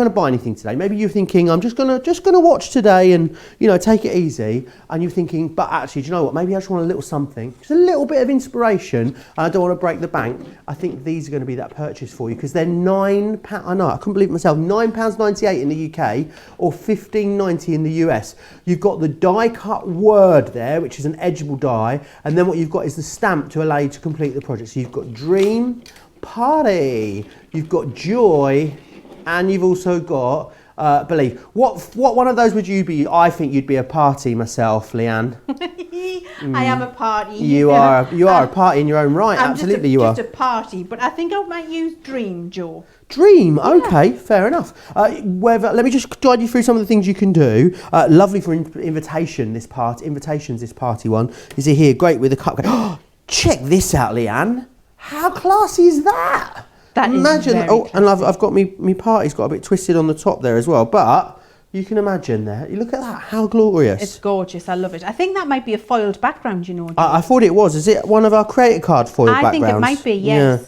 to buy anything today. Maybe you're thinking, I'm just gonna watch today and take it easy. And you're thinking, but actually, do you know what? Maybe I just want a little something, just a little bit of inspiration. And I don't want to break the bank. I think these are going to be that purchase for you because they're £9. I know, I couldn't believe it myself. £9.98 in the UK or $15.90 in the US. You've got the die cut word there, which is an edgeable die, and then what you've got is the stamp to allow you to complete the project. So you've got dream, party, you've got joy. And you've also got believe. What one of those would you be? I think you'd be a party myself, Leanne. I am a party. You are a party in your own right. Absolutely, you are. Just a party, but I think I might use dream, Joe. Dream, okay, fair enough. Let me just guide you through some of the things you can do. Lovely for invitations. This party one is it here? Great with the cup. Oh, check this out, Leanne. How classy is that? Imagine, and I've got me party's got a bit twisted on the top there as well, but you can imagine there. You look at that, how glorious. It's gorgeous, I love it. I think that might be a foiled background, I thought it was. Is it one of our credit card foiled backgrounds? I think it might be, yes. Yeah.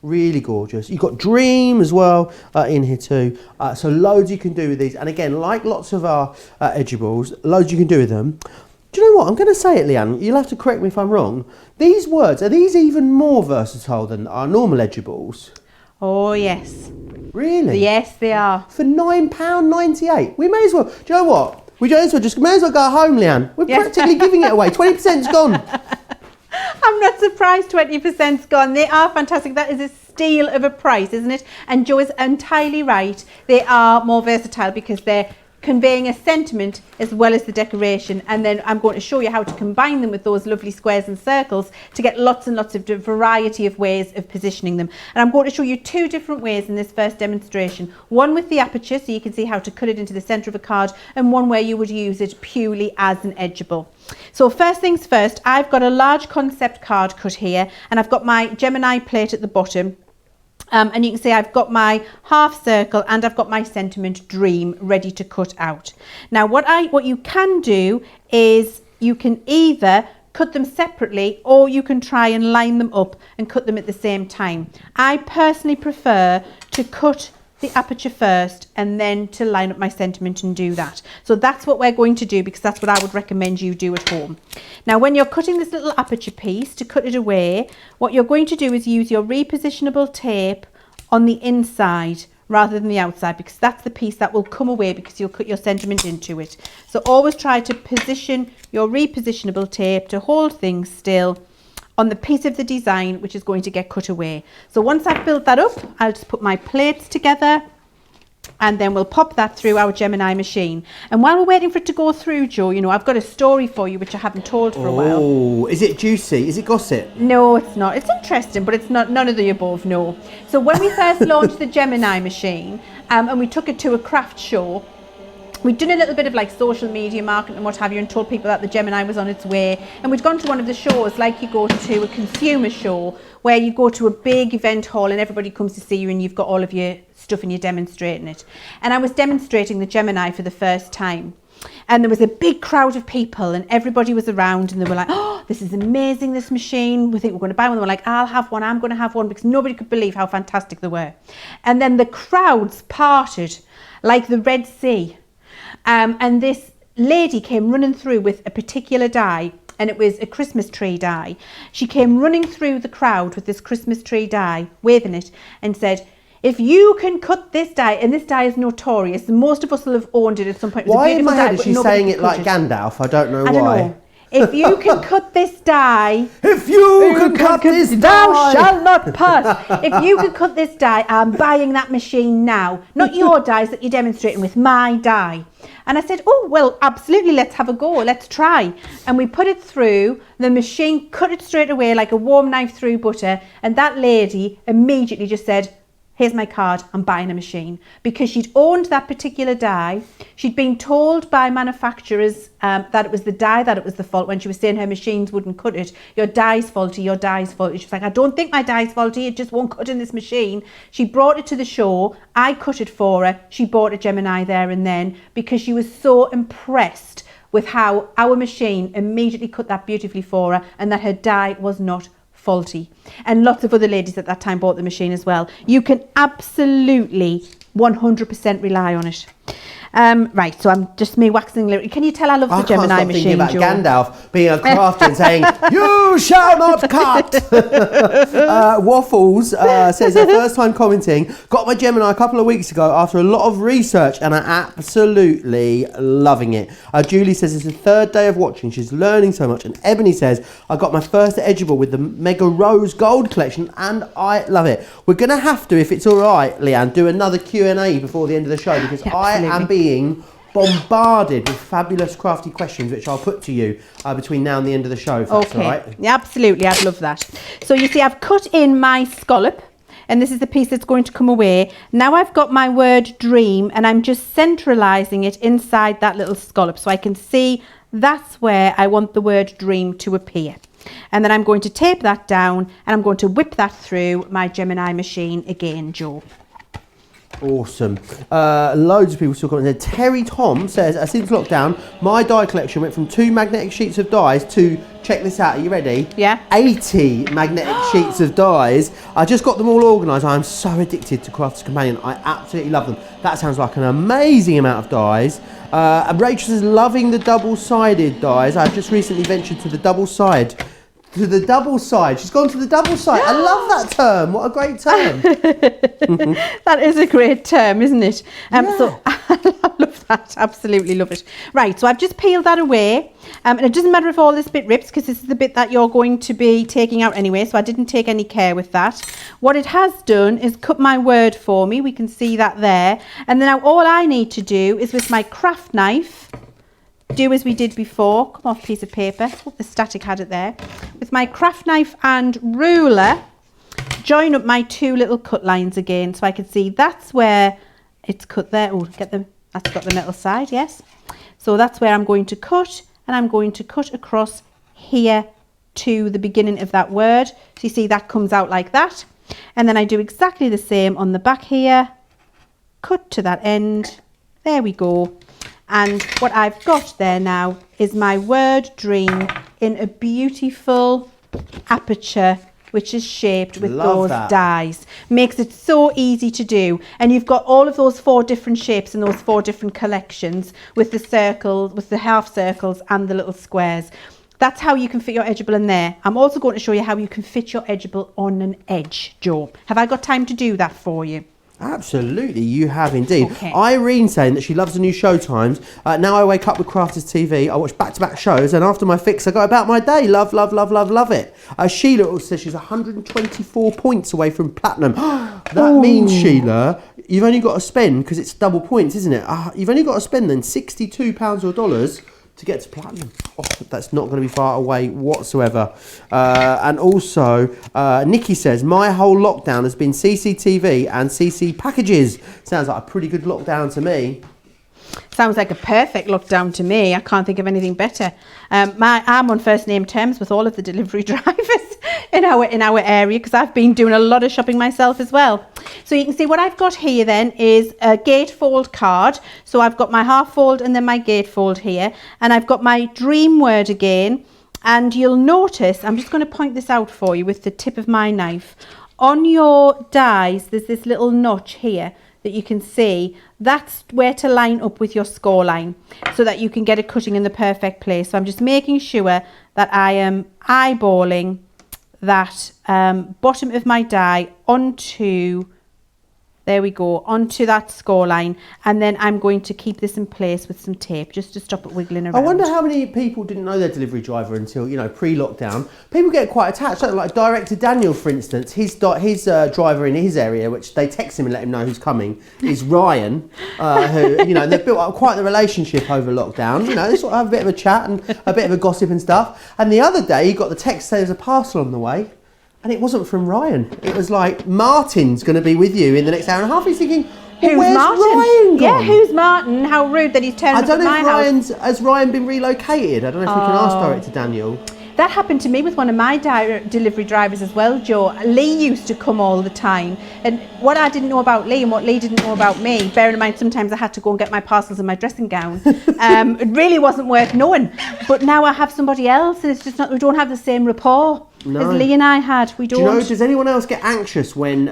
Really gorgeous. You've got Dream as well in here too. So loads you can do with these. And again, like lots of our edgeables, loads you can do with them. Do you know what? I'm going to say it, Leanne. You'll have to correct me if I'm wrong. These words, are these even more versatile than our normal edgeables? Oh, yes. Really? Yes, they are. For £9.98. We may as well. Do you know what? We may as well go home, Leanne. We're practically giving it away. 20%'s gone. I'm not surprised 20%'s gone. They are fantastic. That is a steal of a price, isn't it? And Joe is entirely right. They are more versatile because they're conveying a sentiment as well as the decoration, and then I'm going to show you how to combine them with those lovely squares and circles to get lots and lots of variety of ways of positioning them. And I'm going to show you two different ways in this first demonstration. One with the aperture, so you can see how to cut it into the center of a card, and one where you would use it purely as an edgeable. So first things first, I've got a large concept card cut here, and I've got my Gemini plate at the bottom. And you can see I've got my half circle and I've got my sentiment dream ready to cut out. Now what you can do is you can either cut them separately or you can try and line them up and cut them at the same time. I personally prefer to cut the aperture first and then to line up my sentiment and do that. So that's what we're going to do because that's what I would recommend you do at home. Now when you're cutting this little aperture piece to cut it away, what you're going to do is use your repositionable tape on the inside rather than the outside, because that's the piece that will come away because you'll cut your sentiment into it. So always try to position your repositionable tape to hold things still on the piece of the design which is going to get cut away. So once I've built that up, I'll just put my plates together and then we'll pop that through our Gemini machine. And while we're waiting for it to go through, Joe, you know, I've got a story for you which I haven't told for a while. Oh, is it juicy? Is it gossip? No, it's not. It's interesting, but it's not none of the above, no. So when we first launched the Gemini machine and we took it to a craft show, we'd done a little bit of like social media marketing and what have you and told people that the Gemini was on its way. And we'd gone to one of the shows like you go to a consumer show where you go to a big event hall and everybody comes to see you and you've got all of your stuff and you're demonstrating it. And I was demonstrating the Gemini for the first time. And there was a big crowd of people and everybody was around and they were like, oh, this is amazing, this machine. We think we're going to buy one. They were like, I'll have one, I'm going to have one, because nobody could believe how fantastic they were. And then the crowds parted like the Red Sea. And this lady came running through with a particular die, and it was a Christmas tree die. She came running through the crowd with this Christmas tree die, waving it, and said, if you can cut this die, and this die is notorious, most of us will have owned it at some point. Why in my head is she saying it like Gandalf? I don't know why. I don't know. If you can cut this die, if you can cut this die, thou shalt not pass. If you can cut this die, I'm buying that machine now. Not your dies that you're demonstrating with, my die. And I said, oh, well, absolutely, let's have a go, let's try. And we put it through, the machine cut it straight away like a warm knife through butter, and that lady immediately just said, here's my card, I'm buying a machine. Because she'd owned that particular die. She'd been told by manufacturers that it was the die that it was the fault when she was saying her machines wouldn't cut it. Your die's faulty, your die's faulty. She was like, I don't think my die's faulty, it just won't cut in this machine. She brought it to the show, I cut it for her. She bought a Gemini there and then because she was so impressed with how our machine immediately cut that beautifully for her and that her die was not faulty. And lots of other ladies at that time bought the machine as well. You can absolutely 100% rely on it. Right, so I'm just me waxing lyrical. Can you tell I love the Gemini machine, I can't stop thinking about Gandalf being a crafter and saying, you shall not cut. Waffles says her first time commenting, got my Gemini a couple of weeks ago after a lot of research and I'm absolutely loving it. Julie says it's the third day of watching, she's learning so much. And Ebony says, I got my first Edgeable with the Mega Rose Gold collection and I love it. We're going to have to, if it's all right, Leanne, do another Q&A before the end of the show because I am being bombarded with fabulous crafty questions which I'll put to you between now and the end of the show, if that's all right. Yeah, absolutely, I'd love that. So you see I've cut in my scallop and this is the piece that's going to come away. Now I've got my word dream and I'm just centralising it inside that little scallop so I can see that's where I want the word dream to appear. And then I'm going to tape that down and I'm going to whip that through my Gemini machine again, Joe. Awesome. Loads of people still commenting. Terry Tom says, since lockdown, my die collection went from 2 magnetic sheets of dies to, check this out, are you ready? Yeah. 80 magnetic sheets of dies. I just got them all organised. I am so addicted to Crafter's Companion. I absolutely love them. That sounds like an amazing amount of dies. Rachel is loving the double-sided dies. I've just recently ventured to the double side. To the double side. She's gone to the double side. I love that term. What a great term. That is a great term, isn't it? So I love that. Absolutely love it. Right, so I've just peeled that away. And it doesn't matter if all this bit rips because this is the bit that you're going to be taking out anyway. So I didn't take any care with that. What it has done is cut my word for me. We can see that there. And then now all I need to do is with my craft knife, do as we did before. Come off piece of paper. Oh, the static had it there. With my craft knife and ruler, join up my 2 little cut lines again so I can see that's where it's cut there. Oh, that's got the metal side, yes. So that's where I'm going to cut, and I'm going to cut across here to the beginning of that word. So you see that comes out like that. And then I do exactly the same on the back here. Cut to that end. There we go. And what I've got there now is my word dream in a beautiful aperture which is shaped with those dies. Makes it so easy to do. And you've got all of those 4 different shapes in those 4 different collections with the circles, with the half circles and the little squares. That's how you can fit your edgeable in there. I'm also going to show you how you can fit your edgeable on an edge, Joe. Have I got time to do that for you? Absolutely, you have indeed. Okay. Irene saying that she loves the new Showtimes. Now I wake up with Crafters TV. I watch back-to-back shows, and after my fix, I go about my day. Love, love, love, love, love it. Sheila also says she's 124 points away from platinum. That means, Sheila, you've only got to spend, because it's double points, isn't it? You've only got to spend then £62 or dollars to get to platinum. Oh, that's not going to be far away whatsoever. And also, Nikki says, my whole lockdown has been CCTV and CC packages. Sounds like a pretty good lockdown to me. Sounds like a perfect lockdown to me. I can't think of anything better. I'm on first name terms with all of the delivery drivers. in our area, because I've been doing a lot of shopping myself as well. So you can see what I've got here then is a gatefold card. So I've got my half fold and then my gatefold here, and I've got my dream word again. And you'll notice, I'm just going to point this out for you with the tip of my knife. On your dies, there's this little notch here that you can see. That's where to line up with your score line so that you can get it cutting in the perfect place. So I'm just making sure that I am eyeballing that bottom of my die onto, there we go, onto that score line, and then I'm going to keep this in place with some tape just to stop it wiggling around. I wonder how many people didn't know their delivery driver until, you know, pre-lockdown. People get quite attached. Like Director Daniel, for instance, his driver in his area, which they text him and let him know who's coming, is Ryan, who, you know, they've built up quite the relationship over lockdown. You know, they sort of have a bit of a chat and a bit of a gossip and stuff. And the other day, he got the text saying there's a parcel on the way. And it wasn't from Ryan. It was like, Martin's going to be with you in the next hour and a half. He's thinking, who's where's Martin? Ryan gone? Yeah, who's Martin? How rude that he's turned up at my house. Has Ryan been relocated? I don't know if we can ask Director Daniel. That happened to me with one of my delivery drivers as well, Joe. Lee used to come all the time. And what I didn't know about Lee and what Lee didn't know about me, bearing in mind sometimes I had to go and get my parcels in my dressing gown, it really wasn't worth knowing. But now I have somebody else and it's just not, we don't have the same rapport. No. As Lee and I had, we don't. Do you know, does anyone else get anxious when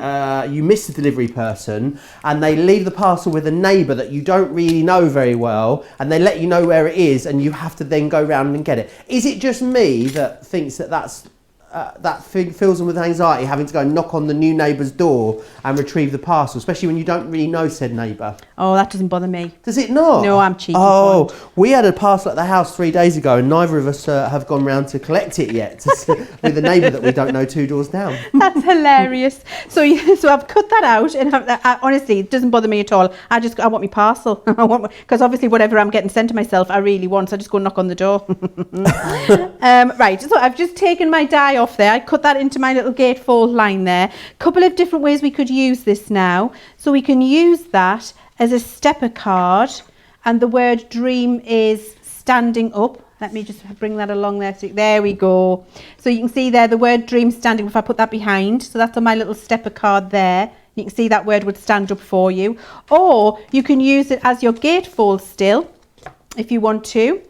you miss the delivery person and they leave the parcel with a neighbour that you don't really know very well and they let you know where it is and you have to then go round and get it? Is it just me that thinks that fills them with anxiety, having to go and knock on the new neighbour's door and retrieve the parcel, especially when you don't really know said neighbour? Oh, that doesn't bother me. Does it not? No, I'm cheap. Oh, we had a parcel at the house 3 days ago and neither of us have gone round to collect it yet with a neighbour that we don't know 2 doors down. That's hilarious. So I've cut that out, and honestly, it doesn't bother me at all. I want my parcel. Because obviously whatever I'm getting sent to myself, I really want. So I just go knock on the door. Right, so I've just taken my die off there. I cut that into my little gatefold line there. Couple of different ways we could use this now. So we can use that as a stepper card, and the word dream is standing up. Let me just bring that along there. So there we go. So you can see there the word dream standing, if I put that behind. So that's on my little stepper card there. You can see that word would stand up for you. Or you can use it as your gatefold still, if you want to,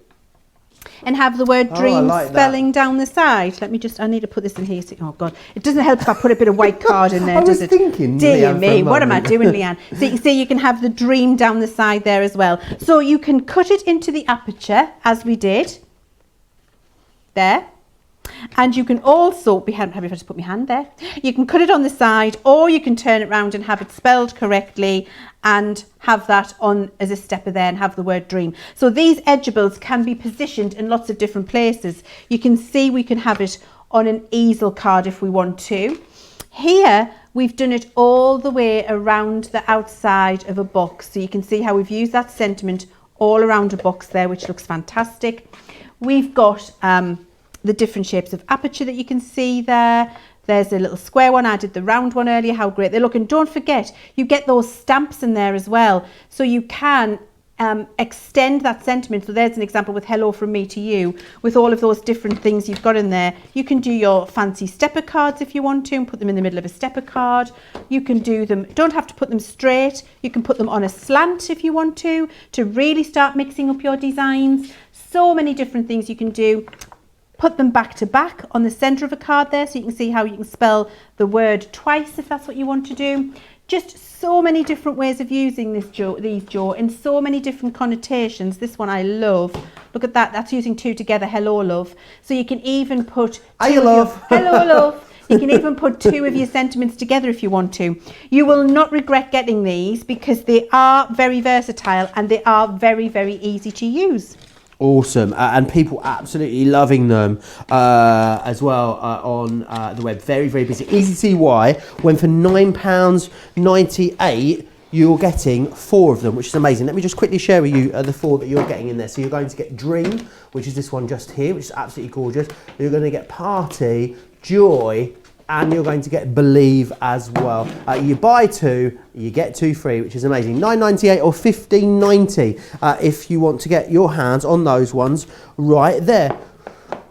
and have the word dream spelling down the side. Let me just, I need to put this in here. Oh God, it doesn't help if I put a bit of white card in there, does it? I was thinking, dear me, what am I doing, Leanne? So you can see you can have the dream down the side there as well. So you can cut it into the aperture as we did there. And you can also, happy if I just put my hand there, you can cut it on the side, or you can turn it around and have it spelled correctly and have that on as a stepper there and have the word dream. So these edgeables can be positioned in lots of different places. You can see we can have it on an easel card if we want to. Here we've done it all the way around the outside of a box. So you can see how we've used that sentiment all around a box there, which looks fantastic. We've got the different shapes of aperture that you can see there. There's a little square one. I did the round one earlier. How great they look. And don't forget, you get those stamps in there as well. So you can extend that sentiment. So there's an example with hello from me to you, with all of those different things you've got in there. You can do your fancy stepper cards if you want to and put them in the middle of a stepper card. You can do them, don't have to put them straight. You can put them on a slant if you want to really start mixing up your designs. So many different things you can do. Put them back to back on the centre of a card there, so you can see how you can spell the word twice if that's what you want to do. Just so many different ways of using these, Joe, in so many different connotations. This one I love. Look at that. That's using two together. Hello, love. So you can even put hello, love. Hello, love. You can even put two of your sentiments together if you want to. You will not regret getting these because they are very versatile and they are very, very easy to use. Awesome, and people absolutely loving them as well on the web. Very, very busy. Easy to see why, when for £9.98 you're getting 4 of them, which is amazing. Let me just quickly share with you the 4 that you're getting in there. So you're going to get Dream, which is this one just here, which is absolutely gorgeous. You're going to get Party, Joy, and you're going to get Believe as well. You buy 2, you get 2 free, which is amazing. £9.98 or £15.90 if you want to get your hands on those ones right there.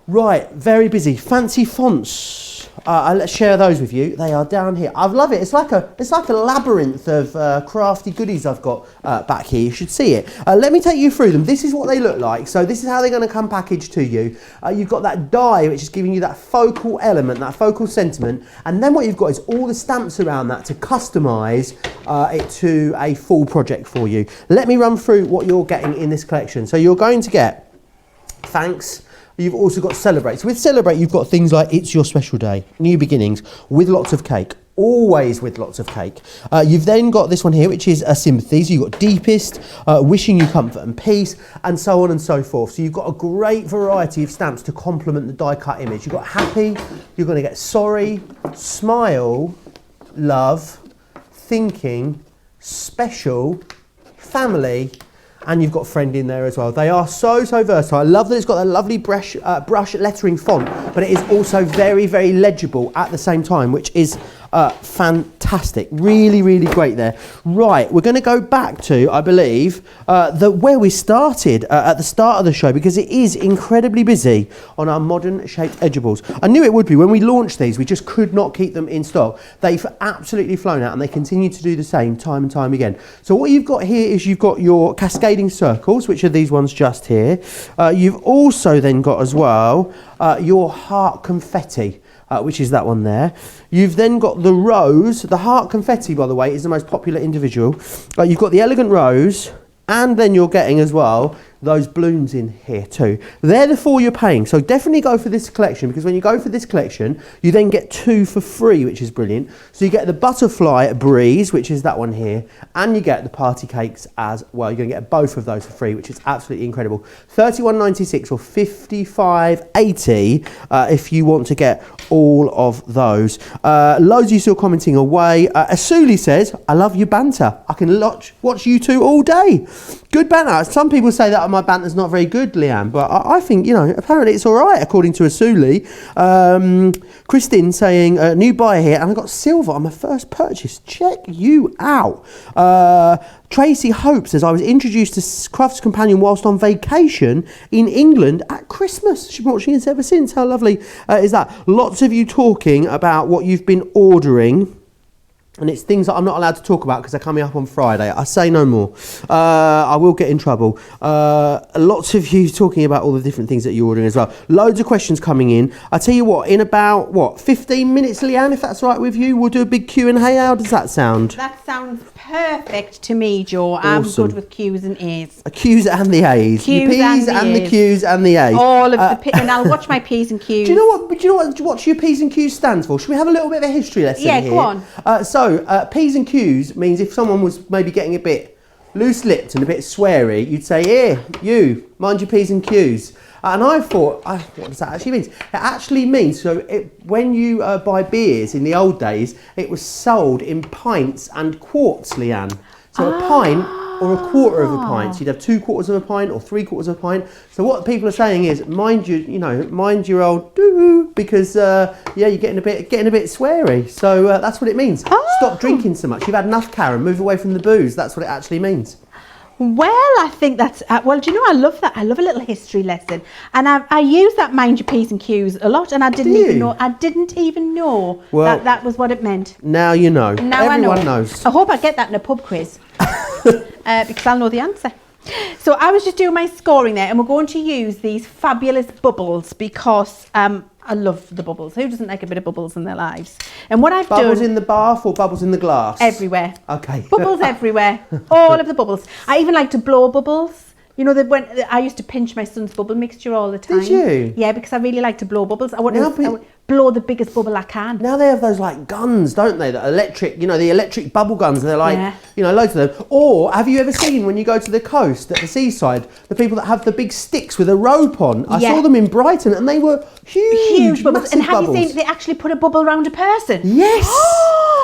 Right, very busy. Fancy fonts. let's share those with you. They are down here. I love it. It's like a labyrinth of crafty goodies I've got back here. You should see it. Let me take you through them. This is what they look like. So this is how they're going to come packaged to you. You've got that die, which is giving you that focal element, that focal sentiment, and then what you've got is all the stamps around that to customise it to a full project for you. Let me run through what you're getting in this collection. So you're going to get thanks. You've also got Celebrate. So with Celebrate, you've got things like It's Your Special Day, New Beginnings, with lots of cake. Always with lots of cake. You've then got this one here, which is a sympathy. So you've got Deepest, Wishing You Comfort and Peace, and so on and so forth. So you've got a great variety of stamps to complement the die cut image. You've got Happy, you're going to get Sorry, Smile, Love, Thinking, Special, Family, and you've got Friend in there as well. They are so versatile. I love that it's got that lovely brush lettering font, but it is also very, very legible at the same time, which is fantastic. Really great there. Right, we're going to go back to, I believe, where we started at the start of the show, because it is incredibly busy on our modern shaped edibles. I knew it would be. When we launched these, we just could not keep them in stock. They've absolutely flown out, and they continue to do the same time and time again. So what you've got here is you've got your cascading circles, which are these ones just here. You've also then got as well your heart confetti, which is that one there. You've then got the rose. The heart confetti, by the way, is the most popular individual. You've got the elegant rose, and then you're getting as well those blooms in here too. They're the 4 you're paying, so definitely go for this collection, because when you go for this collection, you then get 2 for free, which is brilliant. So you get the butterfly breeze, which is that one here, and you get the party cakes as well. You're going to get both of those for free, which is absolutely incredible. $31.96 or $55.80 if you want to get all of those. Loads of you still commenting away. Asuli says, I love your banter. I can watch you two all day. Good banter. Some people say that my banter's not very good, Leanne, but I think, you know, apparently it's all right, according to Asuli. Christine saying, new buyer here, and I got silver on my first purchase. Check you out. Tracy Hope says, I was introduced to Crafts Companion whilst on vacation in England at Christmas. She's been watching us ever since. How lovely is that? Lots of you talking about what you've been ordering. And it's things that I'm not allowed to talk about because they're coming up on Friday. I say no more. I will get in trouble. Lots of you talking about all the different things that you're ordering as well. Loads of questions coming in. I tell you what, in about, 15 minutes, Leanne, if that's right with you, we'll do a big Q&A. How does that sound? That sounds perfect to me, Joe. Awesome. I'm good with Q's and A's. Q's and the A's. Q's Your P's and the Q's and the A's. All of the and I'll watch my P's and Q's. Do you know what your P's and Q's stands for? Should we have a little bit of a history lesson here? Yeah, go on. So P's and Q's means if someone was maybe getting a bit loose-lipped and a bit sweary, you'd say, here, you, mind your P's and Q's. And I thought, what does that actually mean? It actually means, when you buy beers in the old days, it was sold in pints and quarts, Leanne. So a pint or a quarter of a pint. So you'd have 2 quarters of a pint or 3 quarters of a pint. So what people are saying is, mind your old doo, because you're getting a bit sweary. So that's what it means. Stop drinking so much. You've had enough, Karen. Move away from the booze. That's what it actually means. Well, I think that's, do you know, I love that. I love a little history lesson. And I use that mind your P's and Q's a lot, and I didn't even know that was what it meant. Now you know. Now Everyone knows. I hope I get that in a pub quiz because I'll know the answer. So I was just doing my scoring there, and we're going to use these fabulous bubbles because I love the bubbles. Who doesn't like a bit of bubbles in their lives? And what I've done... Bubbles in the bath or bubbles in the glass? Everywhere. Okay. Bubbles everywhere. All of the bubbles. I even like to blow bubbles. You know, I used to pinch my son's bubble mixture all the time. Did you? Yeah, because I really like to blow bubbles. I want to blow the biggest bubble I can. Now they have those like guns, don't they? That electric, the electric bubble guns. And they're like, loads of them. Or have you ever seen when you go to the coast at the seaside, the people that have the big sticks with a rope on? I saw them in Brighton, and they were huge bubbles. And have you seen they actually put a bubble around a person? Yes.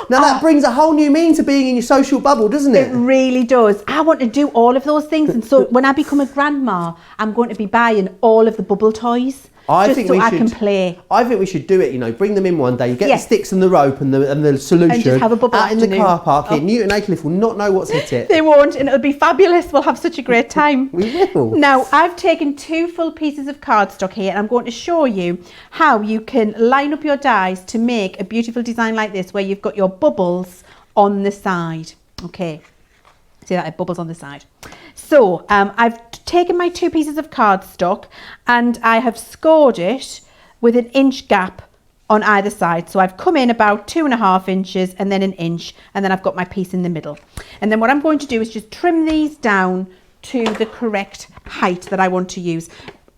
Now that brings a whole new meaning to being in your social bubble, doesn't it? It really does. I want to do all of those things, and so when I become a grandma, I'm going to be buying all of the bubble toys. I can play. I think we should do it, you know, bring them in one day, you get the sticks and the rope and the solution and just have a bubble out in the afternoon. car park here. Newton Aycliffe will not know what's hit it. They won't, and it'll be fabulous. We'll have such a great time. We will. Now, I've taken 2 full pieces of cardstock here, and I'm going to show you how you can line up your dies to make a beautiful design like this, where you've got your bubbles on the side. Okay, see that? It bubbles on the side. So I've taken my 2 pieces of cardstock and I have scored it with an inch gap on either side. So I've come in about 2.5 inches and then an inch, and then I've got my piece in the middle. And then what I'm going to do is just trim these down to the correct height that I want to use.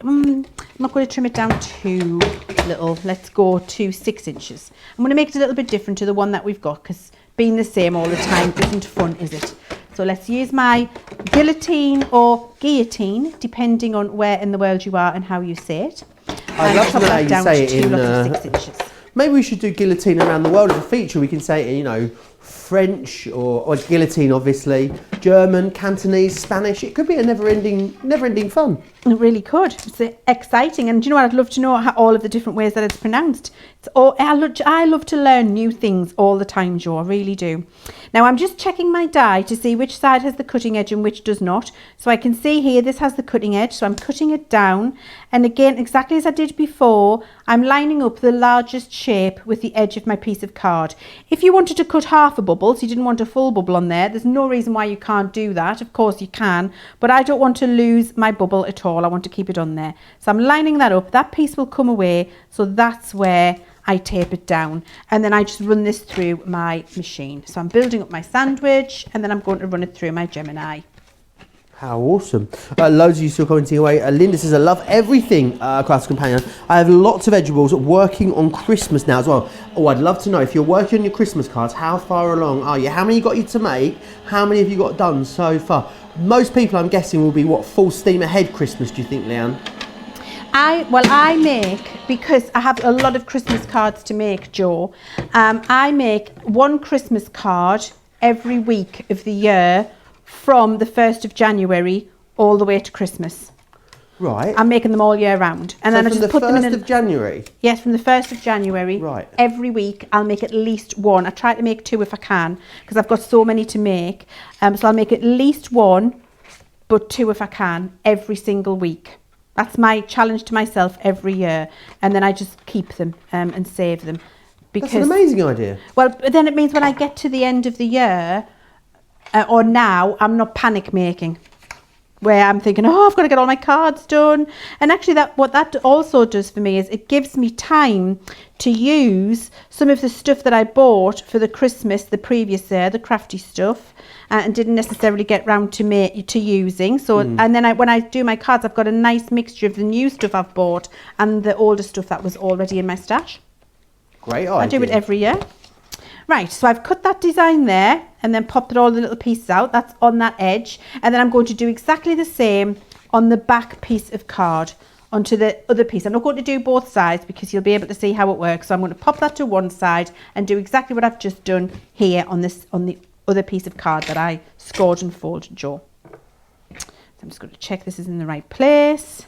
I'm not going to trim it down too little. Let's go to 6 inches. I'm going to make it a little bit different to the one that we've got, because being the same all the time isn't fun, is it? So let's use my guillotine or guillotine, depending on where in the world you are and how you say it. I'd love to know how you say it in... 6 inches. Maybe we should do guillotine around the world as a feature. We can say it in, you know, French or guillotine, obviously, German, Cantonese, Spanish. It could be a never-ending fun. It really could. It's exciting. And do you know what? I'd love to know how all of the different ways that it's pronounced. I love to learn new things all the time, Joe. I really do. Now, I'm just checking my die to see which side has the cutting edge and which does not. So I can see here this has the cutting edge. So I'm cutting it down. And again, exactly as I did before, I'm lining up the largest shape with the edge of my piece of card. If you wanted to cut half a bubble, so you didn't want a full bubble on there, there's no reason why you can't do that. Of course you can, but I don't want to lose my bubble at all. I want to keep it on there. So I'm lining that up. That piece will come away. So that's where I tape it down, and then I just run this through my machine. So I'm building up my sandwich, and then I'm going to run it through my Gemini. How awesome. Loads of you still commenting away. Linda says, I love everything, Crafts Companion. I have lots of edibles working on Christmas now as well. Oh, I'd love to know, if you're working on your Christmas cards, how far along are you? How many got you to make? How many have you got done so far? Most people, I'm guessing, will be, what, full steam ahead Christmas, do you think, Leanne? I make, because I have a lot of Christmas cards to make, Joe, I make 1 Christmas card every week of the year from the 1st of January all the way to Christmas. Right. I'm making them all year round. And so then I just put them in. From the 1st of January? Yes, from the 1st of January. Right. Every week I'll make at least 1. I try to make 2 if I can, because I've got so many to make. So I'll make at least 1, but 2 if I can, every single week. That's my challenge to myself every year. And then I just keep them and save them. That's an amazing idea. Well, then it means when I get to the end of the year, or now, I'm not panic making, where I'm thinking, oh, I've got to get all my cards done. And actually what that also does for me is it gives me time to use some of the stuff that I bought for the Christmas the previous year, the crafty stuff, and didn't necessarily get round to using. So and then when I do my cards, I've got a nice mixture of the new stuff I've bought and the older stuff that was already in my stash. Great idea. I do it every year. Right, so I've cut that design there and then popped all the little pieces out. That's on that edge. And then I'm going to do exactly the same on the back piece of card onto the other piece. I'm not going to do both sides because you'll be able to see how it works. So I'm going to pop that to one side and do exactly what I've just done here on the other piece of card that I scored and folded, Joe. So I'm just going to check this is in the right place.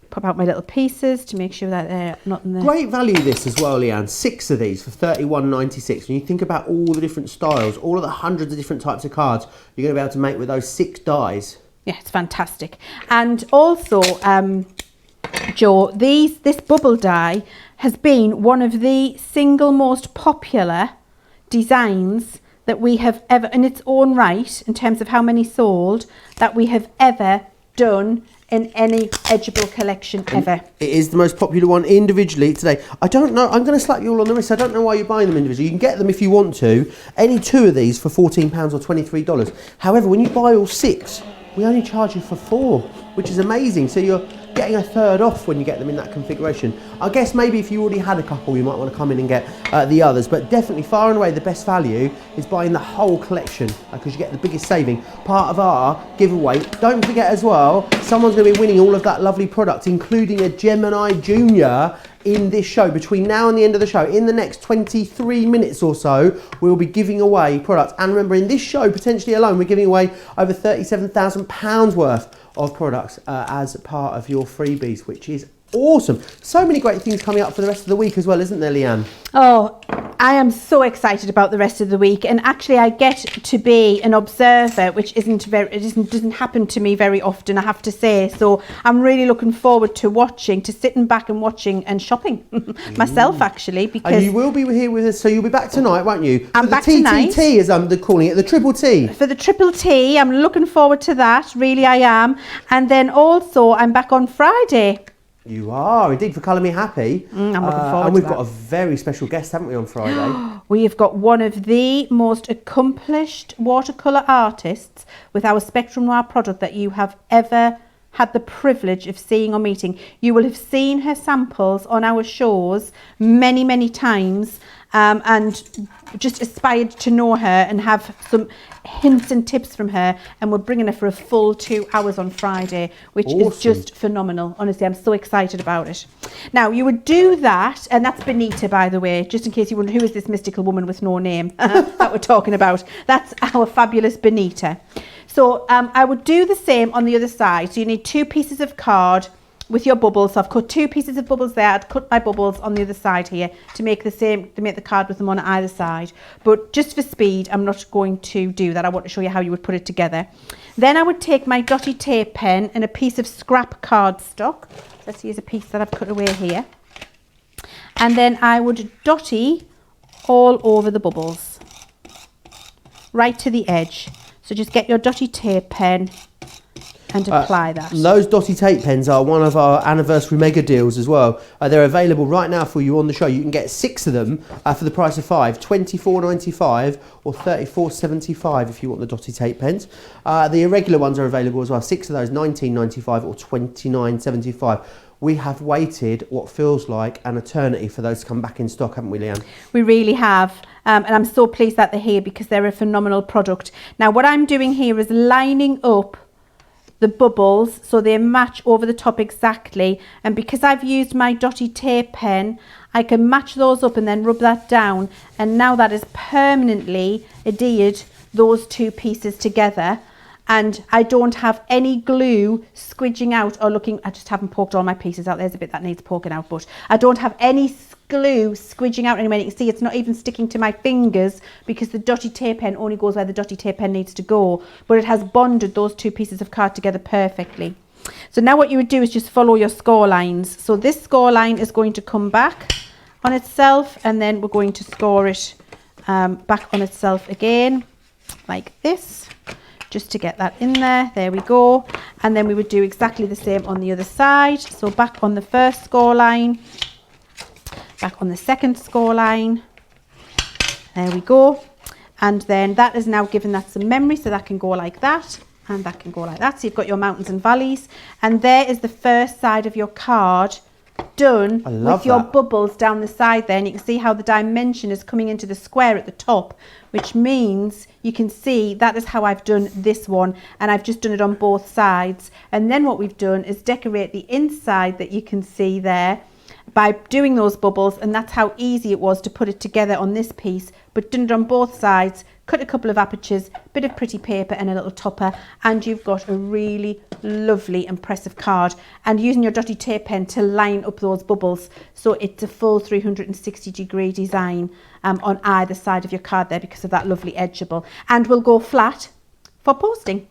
Pop out my little pieces to make sure that they're not in there. Great value this as well, Leanne. 6 of these for $31.96. When you think about all the different styles, all of the hundreds of different types of cards you're going to be able to make with those 6 dies. Yeah, it's fantastic. And also, Joe, this bubble die has been one of the single most popular designs that we have ever, in its own right, in terms of how many sold, that we have ever done in any Edgeable collection ever. It is the most popular one individually today. I don't know, I'm going to slap you all on the wrist. I don't know why you're buying them individually. You can get them if you want to. Any 2 of these for £14 or $23. However, when you buy all 6, we only charge you for 4, which is amazing. So you're getting a third off when you get them in that configuration. I guess maybe if you already had a couple, you might want to come in and get the others, but definitely far and away the best value is buying the whole collection because you get the biggest saving. Part of our giveaway, don't forget as well, someone's going to be winning all of that lovely product, including a Gemini Junior in this show. Between now and the end of the show, in the next 23 minutes or so, we'll be giving away products. And remember, in this show, potentially alone, we're giving away over £37,000 worth of products as part of your freebies, which is Awesome. So many great things coming up for the rest of the week as well, isn't there, Leanne? Oh, I am so excited about the rest of the week, and actually I get to be an observer, which doesn't happen to me very often, I have to say. So I'm really looking forward to sitting back and watching and shopping myself, actually, because and you will be here with us, so you'll be back tonight, won't you? I'm back tonight. For the TTT, as I'm calling it, the Triple T. For the Triple T, I'm looking forward to that. Really, I am. And then also, I'm back on Friday. You are, indeed, for Colour Me Happy. I'm looking forward to that. And we've got a very special guest, haven't we, on Friday? We have got one of the most accomplished watercolour artists with our Spectrum Noir product that you have ever had the privilege of seeing or meeting. You will have seen her samples on our shows many, many times, and just aspired to know her and have some hints and tips from her, and we're bringing her for a full 2 hours on Friday, which is just phenomenal. Honestly, I'm so excited about it. Now, you would do that, and that's Benita, by the way, just in case you wonder who is this mystical woman with no name that we're talking about. That's our fabulous Benita. So I would do the same on the other side. So you need 2 pieces of card with your bubbles. So I've cut 2 pieces of bubbles there. I'd cut my bubbles on the other side here to make the card with them on either side. But just for speed, I'm not going to do that. I want to show you how you would put it together. Then I would take my dotty tape pen and a piece of scrap cardstock. Let's use a piece that I've cut away here. And then I would dotty all over the bubbles, right to the edge. So just get your dotty tape pen and apply that. Those dotty tape pens are one of our anniversary mega deals as well. They're available right now for you on the show. You can get 6 of them for the price of 5, $24.95 or $34.75 if you want the dotty tape pens. The irregular ones are available as well. 6 of those, $19.95 or $29.75. We have waited what feels like an eternity for those to come back in stock, haven't we, Leanne? We really have. And I'm so pleased that they're here because they're a phenomenal product. Now, what I'm doing here is lining up the bubbles so they match over the top exactly. And because I've used my dotty tape pen, I can match those up and then rub that down. And now that is permanently adhered those 2 pieces together. And I don't have any glue squidging out or looking. I just haven't poked all my pieces out. There's a bit that needs poking out, but I don't have any glue squidging out anywhere. You can see it's not even sticking to my fingers because the dotty tape pen only goes where the dotty tape pen needs to go, but it has bonded those 2 pieces of card together perfectly. So now what you would do is just follow your score lines. So this score line is going to come back on itself, and then we're going to score it back on itself again like this, just to get that in there. There we go. And then we would do exactly the same on the other side. So back on the first score line, back on the second score line. There we go. And then that is now given that some memory, so that can go like that and that can go like that. So you've got your mountains and valleys, and there is the first side of your card done with your bubbles down the side there, and you can see how the dimension is coming into the square at the top, which means you can see that is how I've done this one, and I've just done it on both sides. And then what we've done is decorate the inside that you can see there by doing those bubbles, and that's how easy it was to put it together on this piece, but done it on both sides, cut a couple of apertures, bit of pretty paper and a little topper, and you've got a really lovely impressive card. And using your dotty tape pen to line up those bubbles so it's a full 360-degree design on either side of your card there because of that lovely edgeable, and will go flat for posting.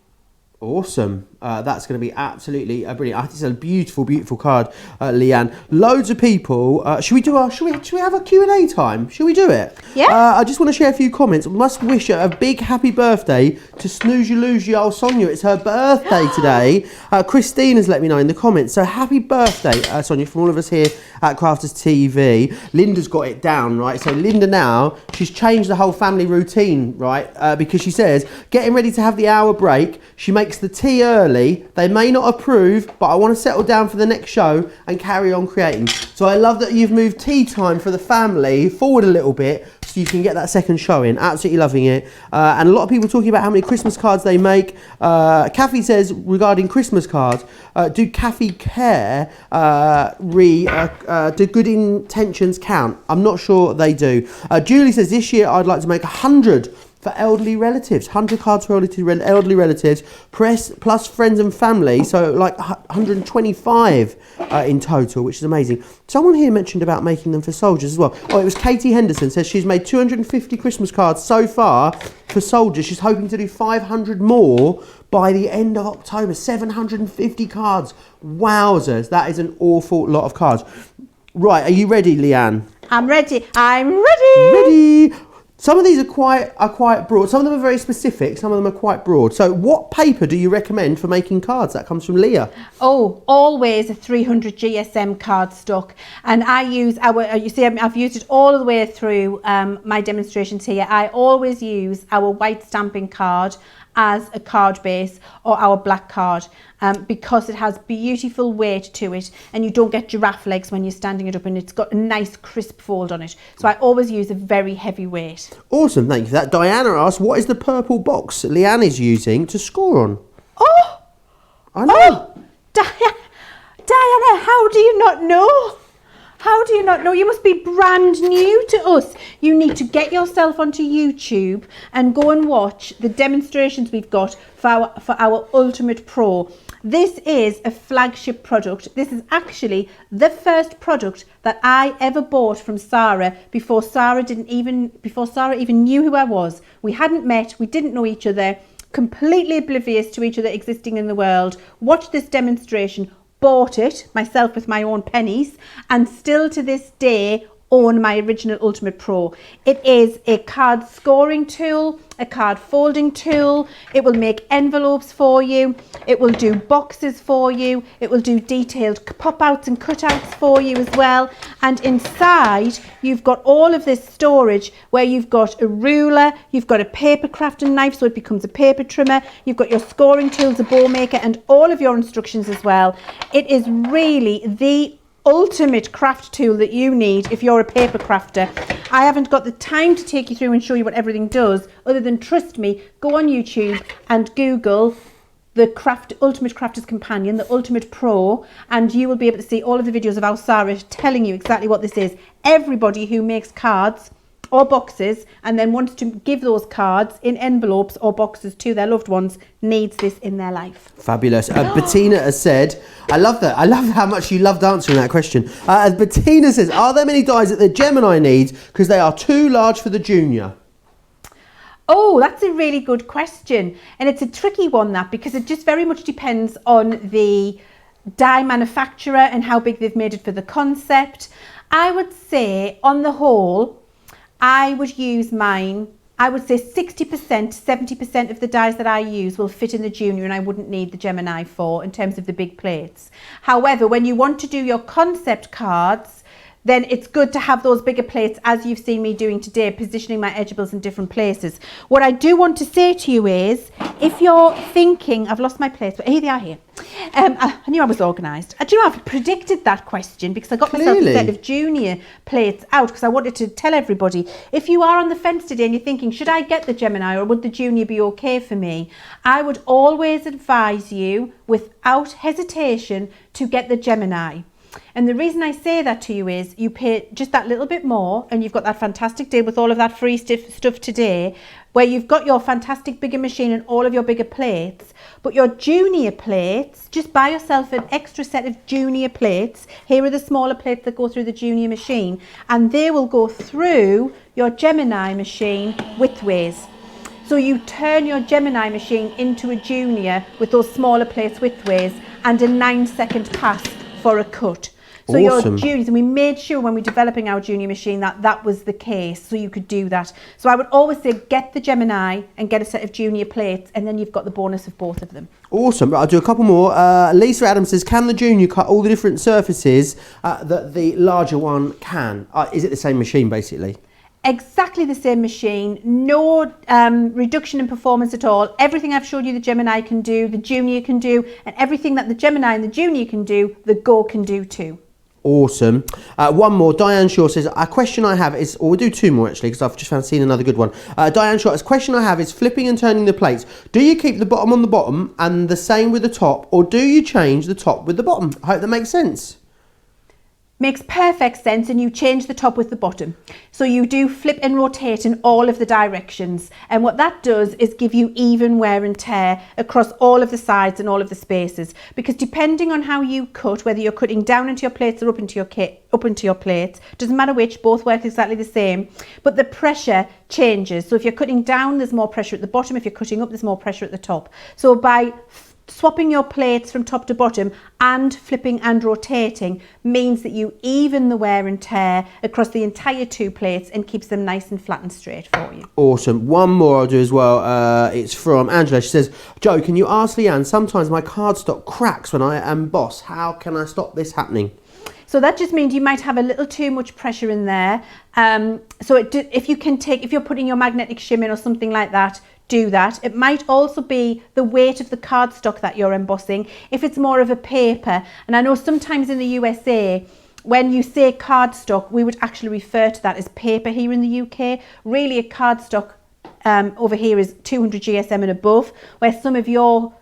Awesome. That's going to be absolutely brilliant. I think it's a beautiful, beautiful card, Leanne. Loads of people. Should we have a Q&A time? Should we do it? Yeah. I just want to share a few comments. Must wish her a big happy birthday to Snooze You Lose You old Sonia. It's her birthday today. Christine has let me know in the comments. So happy birthday, Sonia, from all of us here at Crafters TV. Linda's got it down, right? So Linda now, she's changed the whole family routine, right? Because she says, getting ready to have the hour break, she makes the tea early. They may not approve, but I want to settle down for the next show and carry on creating. So I love that you've moved tea time for the family forward a little bit so you can get that second show in. Absolutely loving it. And a lot of people talking about how many Christmas cards they make. Kathy says regarding Christmas cards, do Kathy care? Do good intentions count? I'm not sure they do. Julie says this year I'd like to make 100 for elderly relatives. 100 cards for elderly relatives, plus friends and family. So like 125 in total, which is amazing. Someone here mentioned about making them for soldiers as well. Oh, it was Katie Henderson, says she's made 250 Christmas cards so far for soldiers. She's hoping to do 500 more by the end of October. 750 cards. Wowzers, that is an awful lot of cards. Right, are you ready, Leanne? I'm ready. I'm ready. Ready. Some of these are quite broad. Some of them are very specific. Some of them are quite broad. So what paper do you recommend for making cards? That comes from Leah. Oh, always a 300 GSM cardstock. And I use you see, I've used it all the way through my demonstrations here. I always use our white stamping card as a card base, or our black card, because it has beautiful weight to it, and you don't get giraffe legs when you're standing it up, and it's got a nice crisp fold on it. So I always use a very heavy weight. Awesome, thank you for that. Diana asks, what is the purple box Leanne is using to score on? Oh! I know. Oh! Diana, how do you not know? How do you not know? You must be brand new to us. You need to get yourself onto YouTube and go and watch the demonstrations we've got for our Ultimate Pro. This is a flagship product. This is actually the first product that I ever bought from Sarah before Sarah even knew who I was. We hadn't met, we didn't know each other, completely oblivious to each other existing in the world. Watched this demonstration, bought it myself with my own pennies, and still to this day own my original Ultimate Pro. It is a card scoring tool, a card folding tool. It will make envelopes for you. It will do boxes for you. It will do detailed pop-outs and cutouts for you as well. And inside, you've got all of this storage where you've got a ruler, you've got a paper crafting knife so it becomes a paper trimmer, you've got your scoring tools, a bow maker, and all of your instructions as well. It is really the ultimate craft tool that you need if you're a paper crafter. I haven't got the time to take you through and show you what everything does, other than, trust me, go on YouTube and Google the Ultimate Crafter's Companion, the Ultimate Pro, and you will be able to see all of the videos of our Sarah telling you exactly what this is. Everybody who makes cards or boxes and then wants to give those cards in envelopes or boxes to their loved ones needs this in their life. Fabulous. Bettina has said, I love that. I love how much you loved answering that question. Bettina says, are there many dies that the Gemini needs because they are too large for the Junior? Oh, that's a really good question. And it's a tricky one, that, because it just very much depends on the die manufacturer and how big they've made it for the concept. I would say, on the whole, I would use mine. I would say 60%, 70% of the dies that I use will fit in the Junior, and I wouldn't need the Gemini for, in terms of the big plates. However, when you want to do your concept cards, then it's good to have those bigger plates, as you've seen me doing today, positioning my edgeables in different places. What I do want to say to you is, if you're thinking, I've lost my plates, but here they are here. I knew I was organised. Do you know, I've predicted that question because I got myself a set of Junior plates out because I wanted to tell everybody, if you are on the fence today and you're thinking, should I get the Gemini or would the Junior be okay for me? I would always advise you, without hesitation, to get the Gemini. And the reason I say that to you is you pay just that little bit more and you've got that fantastic deal with all of that free stuff today, where you've got your fantastic bigger machine and all of your bigger plates. But your Junior plates, just buy yourself an extra set of Junior plates. Here are the smaller plates that go through the Junior machine, and they will go through your Gemini machine widthways. So you turn your Gemini machine into a Junior with those smaller plates widthways and a 9-second pass for a cut. So awesome. Your Juniors, and we made sure when we were developing our Junior machine that was the case, so you could do that. So I would always say get the Gemini and get a set of Junior plates, and then you've got the bonus of both of them. Awesome. Right, I'll do a couple more. Lisa Adams says, can the Junior cut all the different surfaces that the larger one can? Is it the same machine basically? Exactly the same machine, no reduction in performance at all. Everything I've showed you the Gemini can do, the Junior can do, and everything that the Gemini and the Junior can do, the Go can do too. Awesome. One more. Diane Shaw says, a question I have is, or we'll do two more actually because I've just seen another good one. Diane Shaw, a question I have is flipping and turning the plates. Do you keep the bottom on the bottom and the same with the top, or do you change the top with the bottom? I hope that makes sense. makes perfect sense, and you change the top with the bottom. So you do flip and rotate in all of the directions, and what that does is give you even wear and tear across all of the sides and all of the spaces, because depending on how you cut, whether you're cutting down into your plates or up into your plates, doesn't matter which, both work exactly the same, but the pressure changes. So if you're cutting down, there's more pressure at the bottom. If you're cutting up, there's more pressure at the top. So by swapping your plates from top to bottom and flipping and rotating means that you even the wear and tear across the entire 2 plates and keeps them nice and flat and straight for you. Awesome. One more I'll do as well. It's from Angela. She says, Joe, can you ask Leanne, sometimes my cardstock cracks when I emboss. How can I stop this happening? So that just means you might have a little too much pressure in there. If you're putting your magnetic shim in or something like that, do that. It might also be the weight of the cardstock that you're embossing. If it's more of a paper, and I know sometimes in the USA, when you say cardstock, we would actually refer to that as paper here in the UK. Really, a cardstock over here is 200 GSM and above, where some of your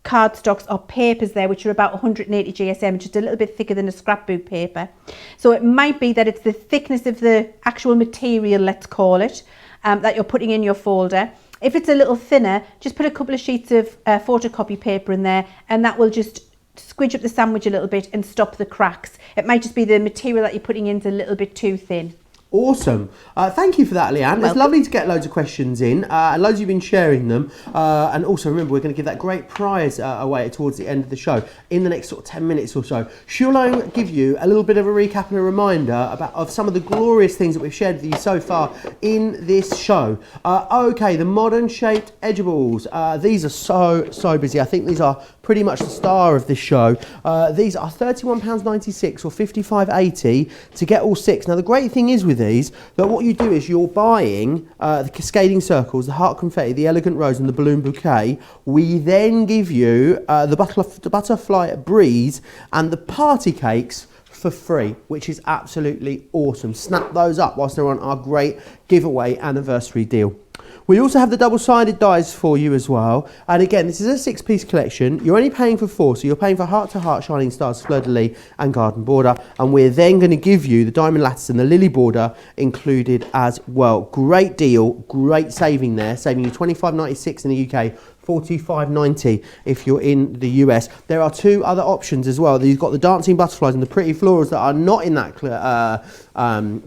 cardstocks or papers there, which are about 180 GSM, just a little bit thicker than a scrapbook paper. So it might be that it's the thickness of the actual material, let's call it, that you're putting in your folder. If it's a little thinner, just put a couple of sheets of photocopy paper in there, and that will just squidge up the sandwich a little bit and stop the cracks. It might just be the material that you're putting in is a little bit too thin. Awesome. Thank you for that, Leanne. It's lovely to get loads of questions in. Loads of you have been sharing them. And also remember, we're going to give that great prize away towards the end of the show in the next sort of 10 minutes or so. She'll give you a little bit of a recap and a reminder of some of the glorious things that we've shared with you so far in this show. Okay, the modern shaped edibles. These are so busy. I think these are pretty much the star of this show. These are £31.96 or $55.80 to get all 6. Now the great thing is with these, that what you do is you're buying the cascading circles, the heart confetti, the elegant rose and the balloon bouquet. We then give you the butterfly breeze and the party cakes for free, which is absolutely awesome. Snap those up whilst they're on our great giveaway anniversary deal. We also have the double-sided dies for you as well. And again, this is a 6-piece collection. You're only paying for 4, so you're paying for Heart to Heart, Shining Stars, Fleur de Lis and Garden Border. And we're then going to give you the diamond lattice and the lily border included as well. Great deal, great saving there, saving you $25.96 in the UK, $45.90 if you're in the US. There are 2 other options as well. You've got the dancing butterflies and the pretty florals that are not in that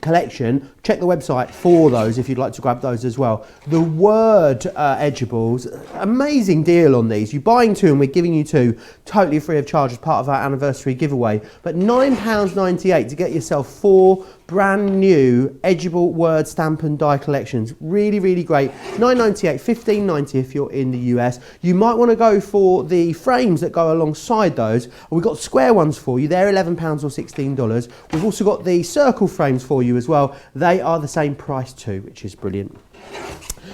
collection. Check the website for those if you'd like to grab those as well. The Word edibles, amazing deal on these. You're buying 2 and we're giving you 2 totally free of charge as part of our anniversary giveaway. But £9.98 to get yourself 4 brand new Edgeable Word stamp and die collections. Really, really great. $9.98, $15.90 if you're in the US. You might want to go for the frames that go alongside those. We've got square ones for you. They're £11 or $16. We've also got the circle frames for you as well. They are the same price too, which is brilliant.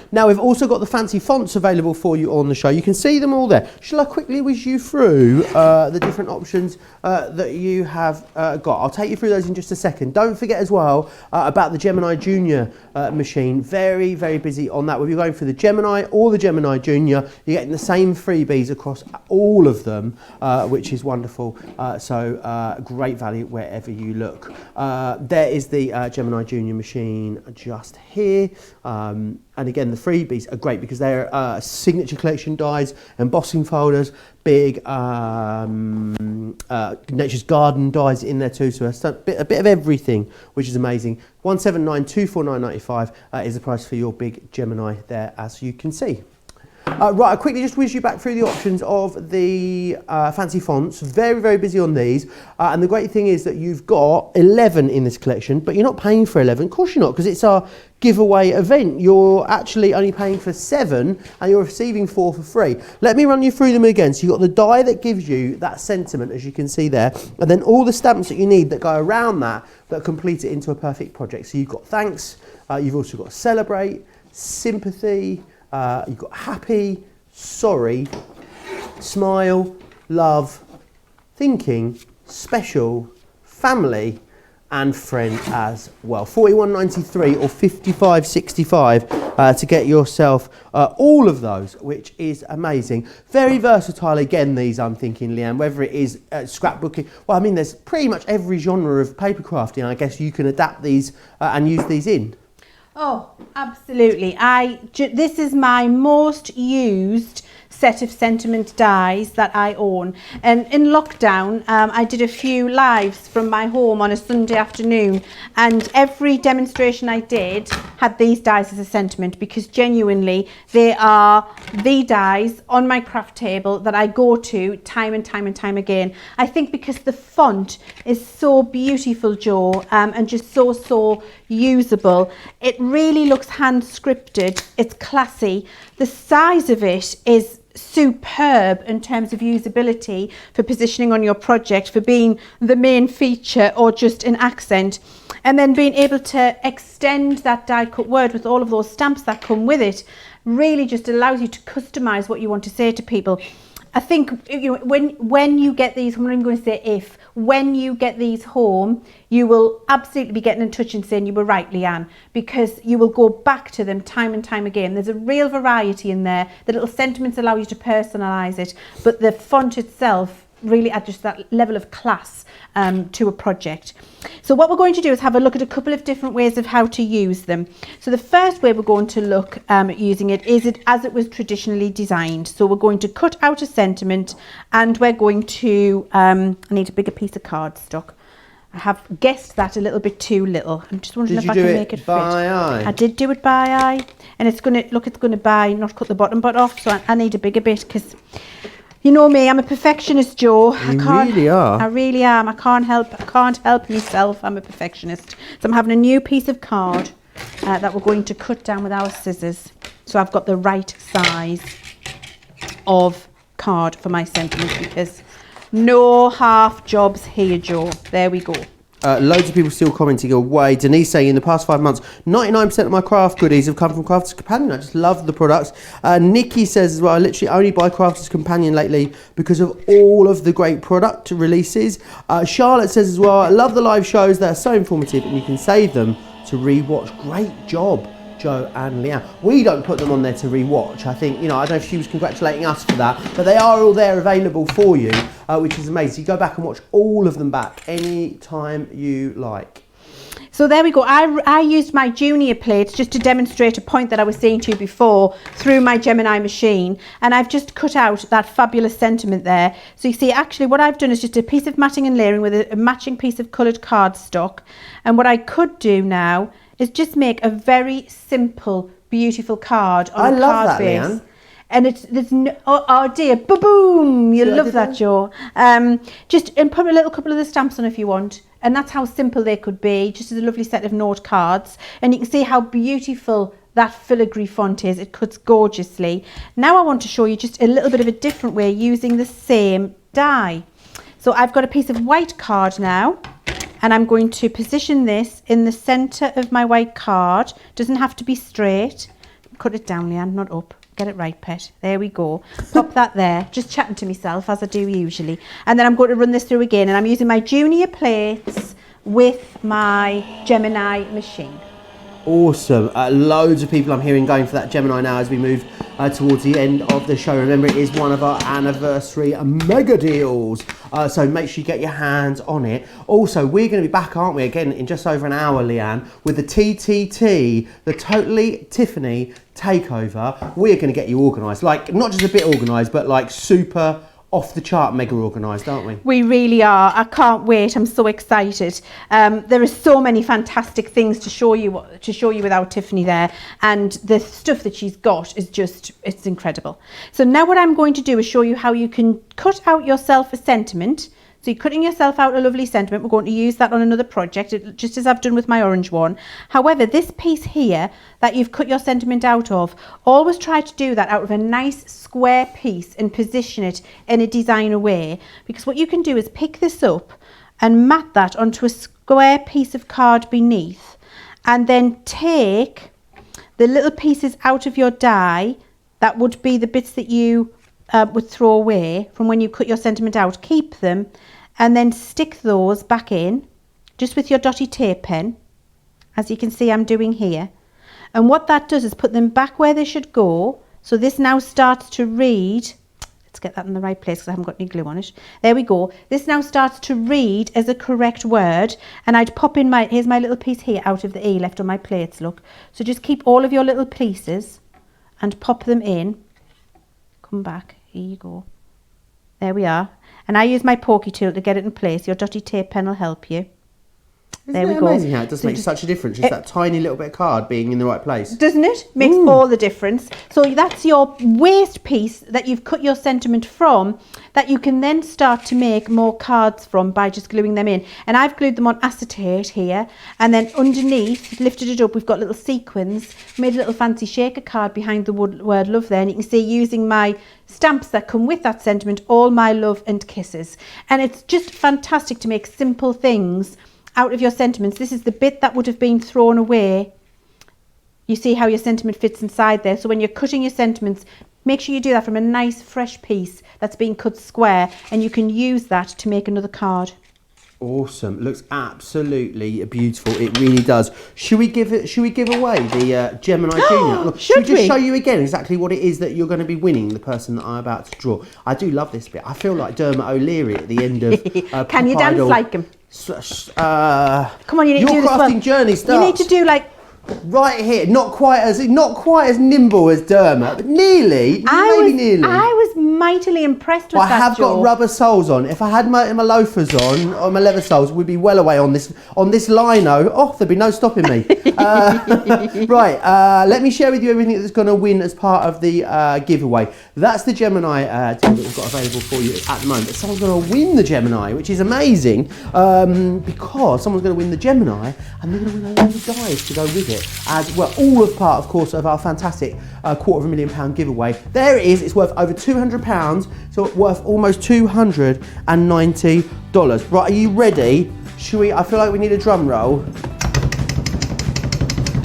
Now we've also got the fancy fonts available for you on the show. You can see them all there. Shall I quickly whiz you through the different options that you have got? I'll take you through those in just a second. Don't forget as well about the Gemini Junior machine. Very, very busy on that. Whether you're going for the Gemini or the Gemini Junior, you're getting the same freebies across all of them, which is wonderful. So great value wherever you look. There is the Gemini Junior machine just here. And again, the freebies are great because they're signature collection dies, embossing folders, big Nature's Garden dies in there too. So a bit of everything, which is amazing. $179,249.95 is the price for your big Gemini there, as you can see. Right, I'll quickly just whiz you back through the options of the fancy fonts. Very, very busy on these. And the great thing is that you've got 11 in this collection, but you're not paying for 11. Of course you're not, because it's our giveaway event. You're actually only paying for 7 and you're receiving 4 for free. Let me run you through them again. So you've got the die that gives you that sentiment, as you can see there, and then all the stamps that you need that go around that complete it into a perfect project. So you've got thanks, you've also got celebrate, sympathy, you've got happy, sorry, smile, love, thinking, special, family, and friend as well. $41.93 or $55.65 to get yourself all of those, which is amazing. Very versatile again, these, I'm thinking, Leanne, whether it is scrapbooking. Well, I mean, there's pretty much every genre of paper crafting. I guess you can adapt these and use these in. Oh, absolutely. This is my most used set of sentiment dies that I own, and in lockdown I did a few lives from my home on a Sunday afternoon, and every demonstration I did had these dies as a sentiment, because genuinely they are the dies on my craft table that I go to time and time and time again. I think because the font is so beautiful, Joe, and just so usable. It really looks hand scripted. It's classy. The size of it is superb in terms of usability for positioning on your project, for being the main feature or just an accent, and then being able to extend that die cut word with all of those stamps that come with it really just allows you to customize what you want to say to people. I think, you know, when you get these, I'm not even going to say if, when you get these home, you will absolutely be getting in touch and saying you were right, Leanne, because you will go back to them time and time again. There's a real variety in there. The little sentiments allow you to personalize it, but the font itself really adds just that level of class to a project. So what we're going to do is have a look at a couple of different ways of how to use them. So the first way we're going to look at using it is it as it was traditionally designed. So we're going to cut out a sentiment, and we're going to, I need a bigger piece of cardstock. I have guessed that a little bit too little. I'm just wondering if I can make it fit. I did do it by eye, and it's going to look, it's going to not cut the bottom bit off, so I need a bigger bit, because you know me, I'm a perfectionist, Joe. You really are. I really am. I can't help myself. I'm a perfectionist. So I'm having a new piece of card that we're going to cut down with our scissors. So I've got the right size of card for my sentiments, because no half jobs here, Joe. There we go. Loads of people still commenting away. Denise saying, in the past 5 months, 99% of my craft goodies have come from Crafters Companion. I just love the products. Nikki says as well, I literally only buy Crafters Companion lately because of all of the great product releases. Charlotte says as well, I love the live shows. They're so informative and you can save them to re-watch. Great job, Joe and Leanne. We don't put them on there to re-watch. I think, you know, I don't know if she was congratulating us for that, but they are all there available for you, which is amazing. You go back and watch all of them back any time you like. So there we go. I used my junior plates just to demonstrate a point that I was saying to you before through my Gemini machine, and I've just cut out that fabulous sentiment there. So you see, actually what I've done is just a piece of matting and layering with a matching piece of coloured cardstock, and what I could do now is just make a very simple, beautiful card on a card base. Leanne. And there's no, oh dear, boom! You'll love that, Joe. Just and put a little couple of the stamps on if you want, and that's how simple they could be. Just as a lovely set of note cards, and you can see how beautiful that filigree font is. It cuts gorgeously. Now I want to show you just a little bit of a different way using the same die. So I've got a piece of white card now, and I'm going to position this in the centre of my white card. Doesn't have to be straight. Cut it down, Leanne, not up. Get it right, pet. There we go. Pop that there. Just chatting to myself as I do usually. And then I'm going to run this through again, and I'm using my junior plates with my Gemini machine. Awesome. Loads of people I'm hearing going for that Gemini now as we move towards the end of the show. Remember, it is one of our anniversary mega deals. So make sure you get your hands on it. Also, we're going to be back, aren't we, again in just over an hour, Leanne, with the TTT, the Totally Tiffany takeover. We're going to get you organised. Like, not just a bit organised, but like super off the chart mega organised, aren't we? We really are. I can't wait. I'm so excited. There are so many fantastic things to show you with our Tiffany there, and the stuff that she's got is just, it's incredible. So now what I'm going to do is show you how you can cut out yourself a sentiment. So you're cutting yourself out a lovely sentiment. We're going to use that on another project, just as I've done with my orange one. However, this piece here that you've cut your sentiment out of, always try to do that out of a nice square piece and position it in a designer way. Because what you can do is pick this up and mat that onto a square piece of card beneath, and then take the little pieces out of your die that would be the bits that you would throw away from when you cut your sentiment out. Keep them and then stick those back in just with your dotty tape pen, as you can see I'm doing here. And what that does is put them back where they should go. So this now starts to read. Let's get that in the right place because I haven't got any glue on it. There we go. This now starts to read as a correct word. And I'd pop in here's my little piece here out of the E left on my plates, look. So just keep all of your little pieces and pop them in. Come back. Here you go. There we are. And I use my pokey tool to get it in place. Your dotty tape pen will help you. Isn't it amazing how it does make such a difference? Just that tiny little bit of card being in the right place. Doesn't it? Makes all the difference. So that's your waste piece that you've cut your sentiment from, that you can then start to make more cards from by just gluing them in. And I've glued them on acetate here. And then underneath, lifted it up, we've got little sequins. Made a little fancy shaker card behind the word love there. And you can see using my stamps that come with that sentiment, all my love and kisses. And it's just fantastic to make simple things out of your sentiments. This is the bit that would have been thrown away. You see how your sentiment fits inside there. So when you're cutting your sentiments, make sure you do that from a nice fresh piece that's been cut square, and you can use that to make another card. Awesome. Looks absolutely beautiful. It really does. Should we give away the Gemini Junior? Look, should we just show you again exactly what it is that you're going to be winning, the person that I'm about to draw? I do love this bit. I feel like Dermot O'Leary at the end of Can you dance like him? Come on, you need to do this crafting journey starts. You need to do like right here, not quite as nimble as Dermot, but nearly. Nearly. I was mightily impressed with that. I have got rubber soles on. If I had my loafers on, or my leather soles, we'd be well away on this lino. Oh, there'd be no stopping me. Right, let me share with you everything that's going to win as part of the giveaway. That's the Gemini deal that we've got available for you at the moment. Someone's going to win the Gemini, which is amazing, because someone's going to win the Gemini, and they're going to win a load of dies to go with it. As well, all of part, of course, of our fantastic £250,000 giveaway. There it is. It's worth over £200, so worth almost $290. Right, are you ready? Should we? I feel like we need a drum roll.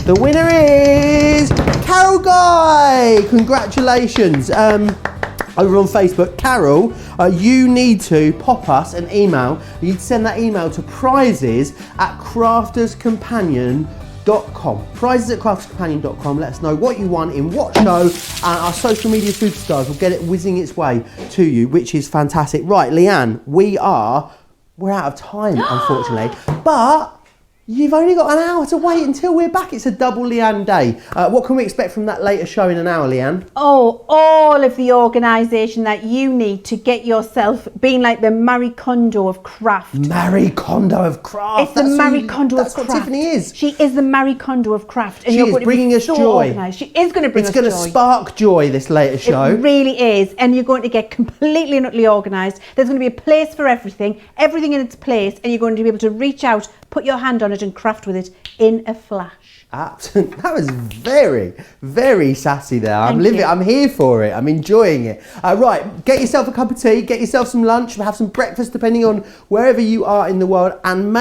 The winner is Carol Guy. Congratulations. Over on Facebook, Carol, you need to pop us an email. You need to send that email to prizes@crafterscompanion.com. Prizes@crafterscompanion.com. Let us know what you won in what show, and our social media superstars will get it whizzing its way to you, which is fantastic. Right, Leanne, we're out of time, unfortunately, but you've only got an hour to wait until we're back. It's a double Leanne day. What can we expect from that later show in an hour, Leanne? Oh, all of the organisation that you need to get yourself being like the Marie Kondo of craft. Marie Kondo of craft. It's the Marie Kondo of craft. That's what Tiffany is. She is the Marie Kondo of craft. And she is bringing us joy. Organised. She is going to bring us joy. It's going to spark joy, this later show. It really is. And you're going to get completely and utterly organised. There's going to be a place for everything in its place, and you're going to be able to reach out, put your hand on it and craft with it in a flash. That was very, very sassy there. I'm here for it. I'm enjoying it. Right, get yourself a cup of tea, get yourself some lunch, have some breakfast, depending on wherever you are in the world, and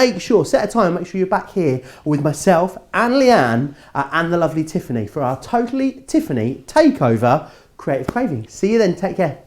set a time, make sure you're back here with myself and Leanne and the lovely Tiffany for our Totally Tiffany Takeover Creative Craving. See you then. Take care.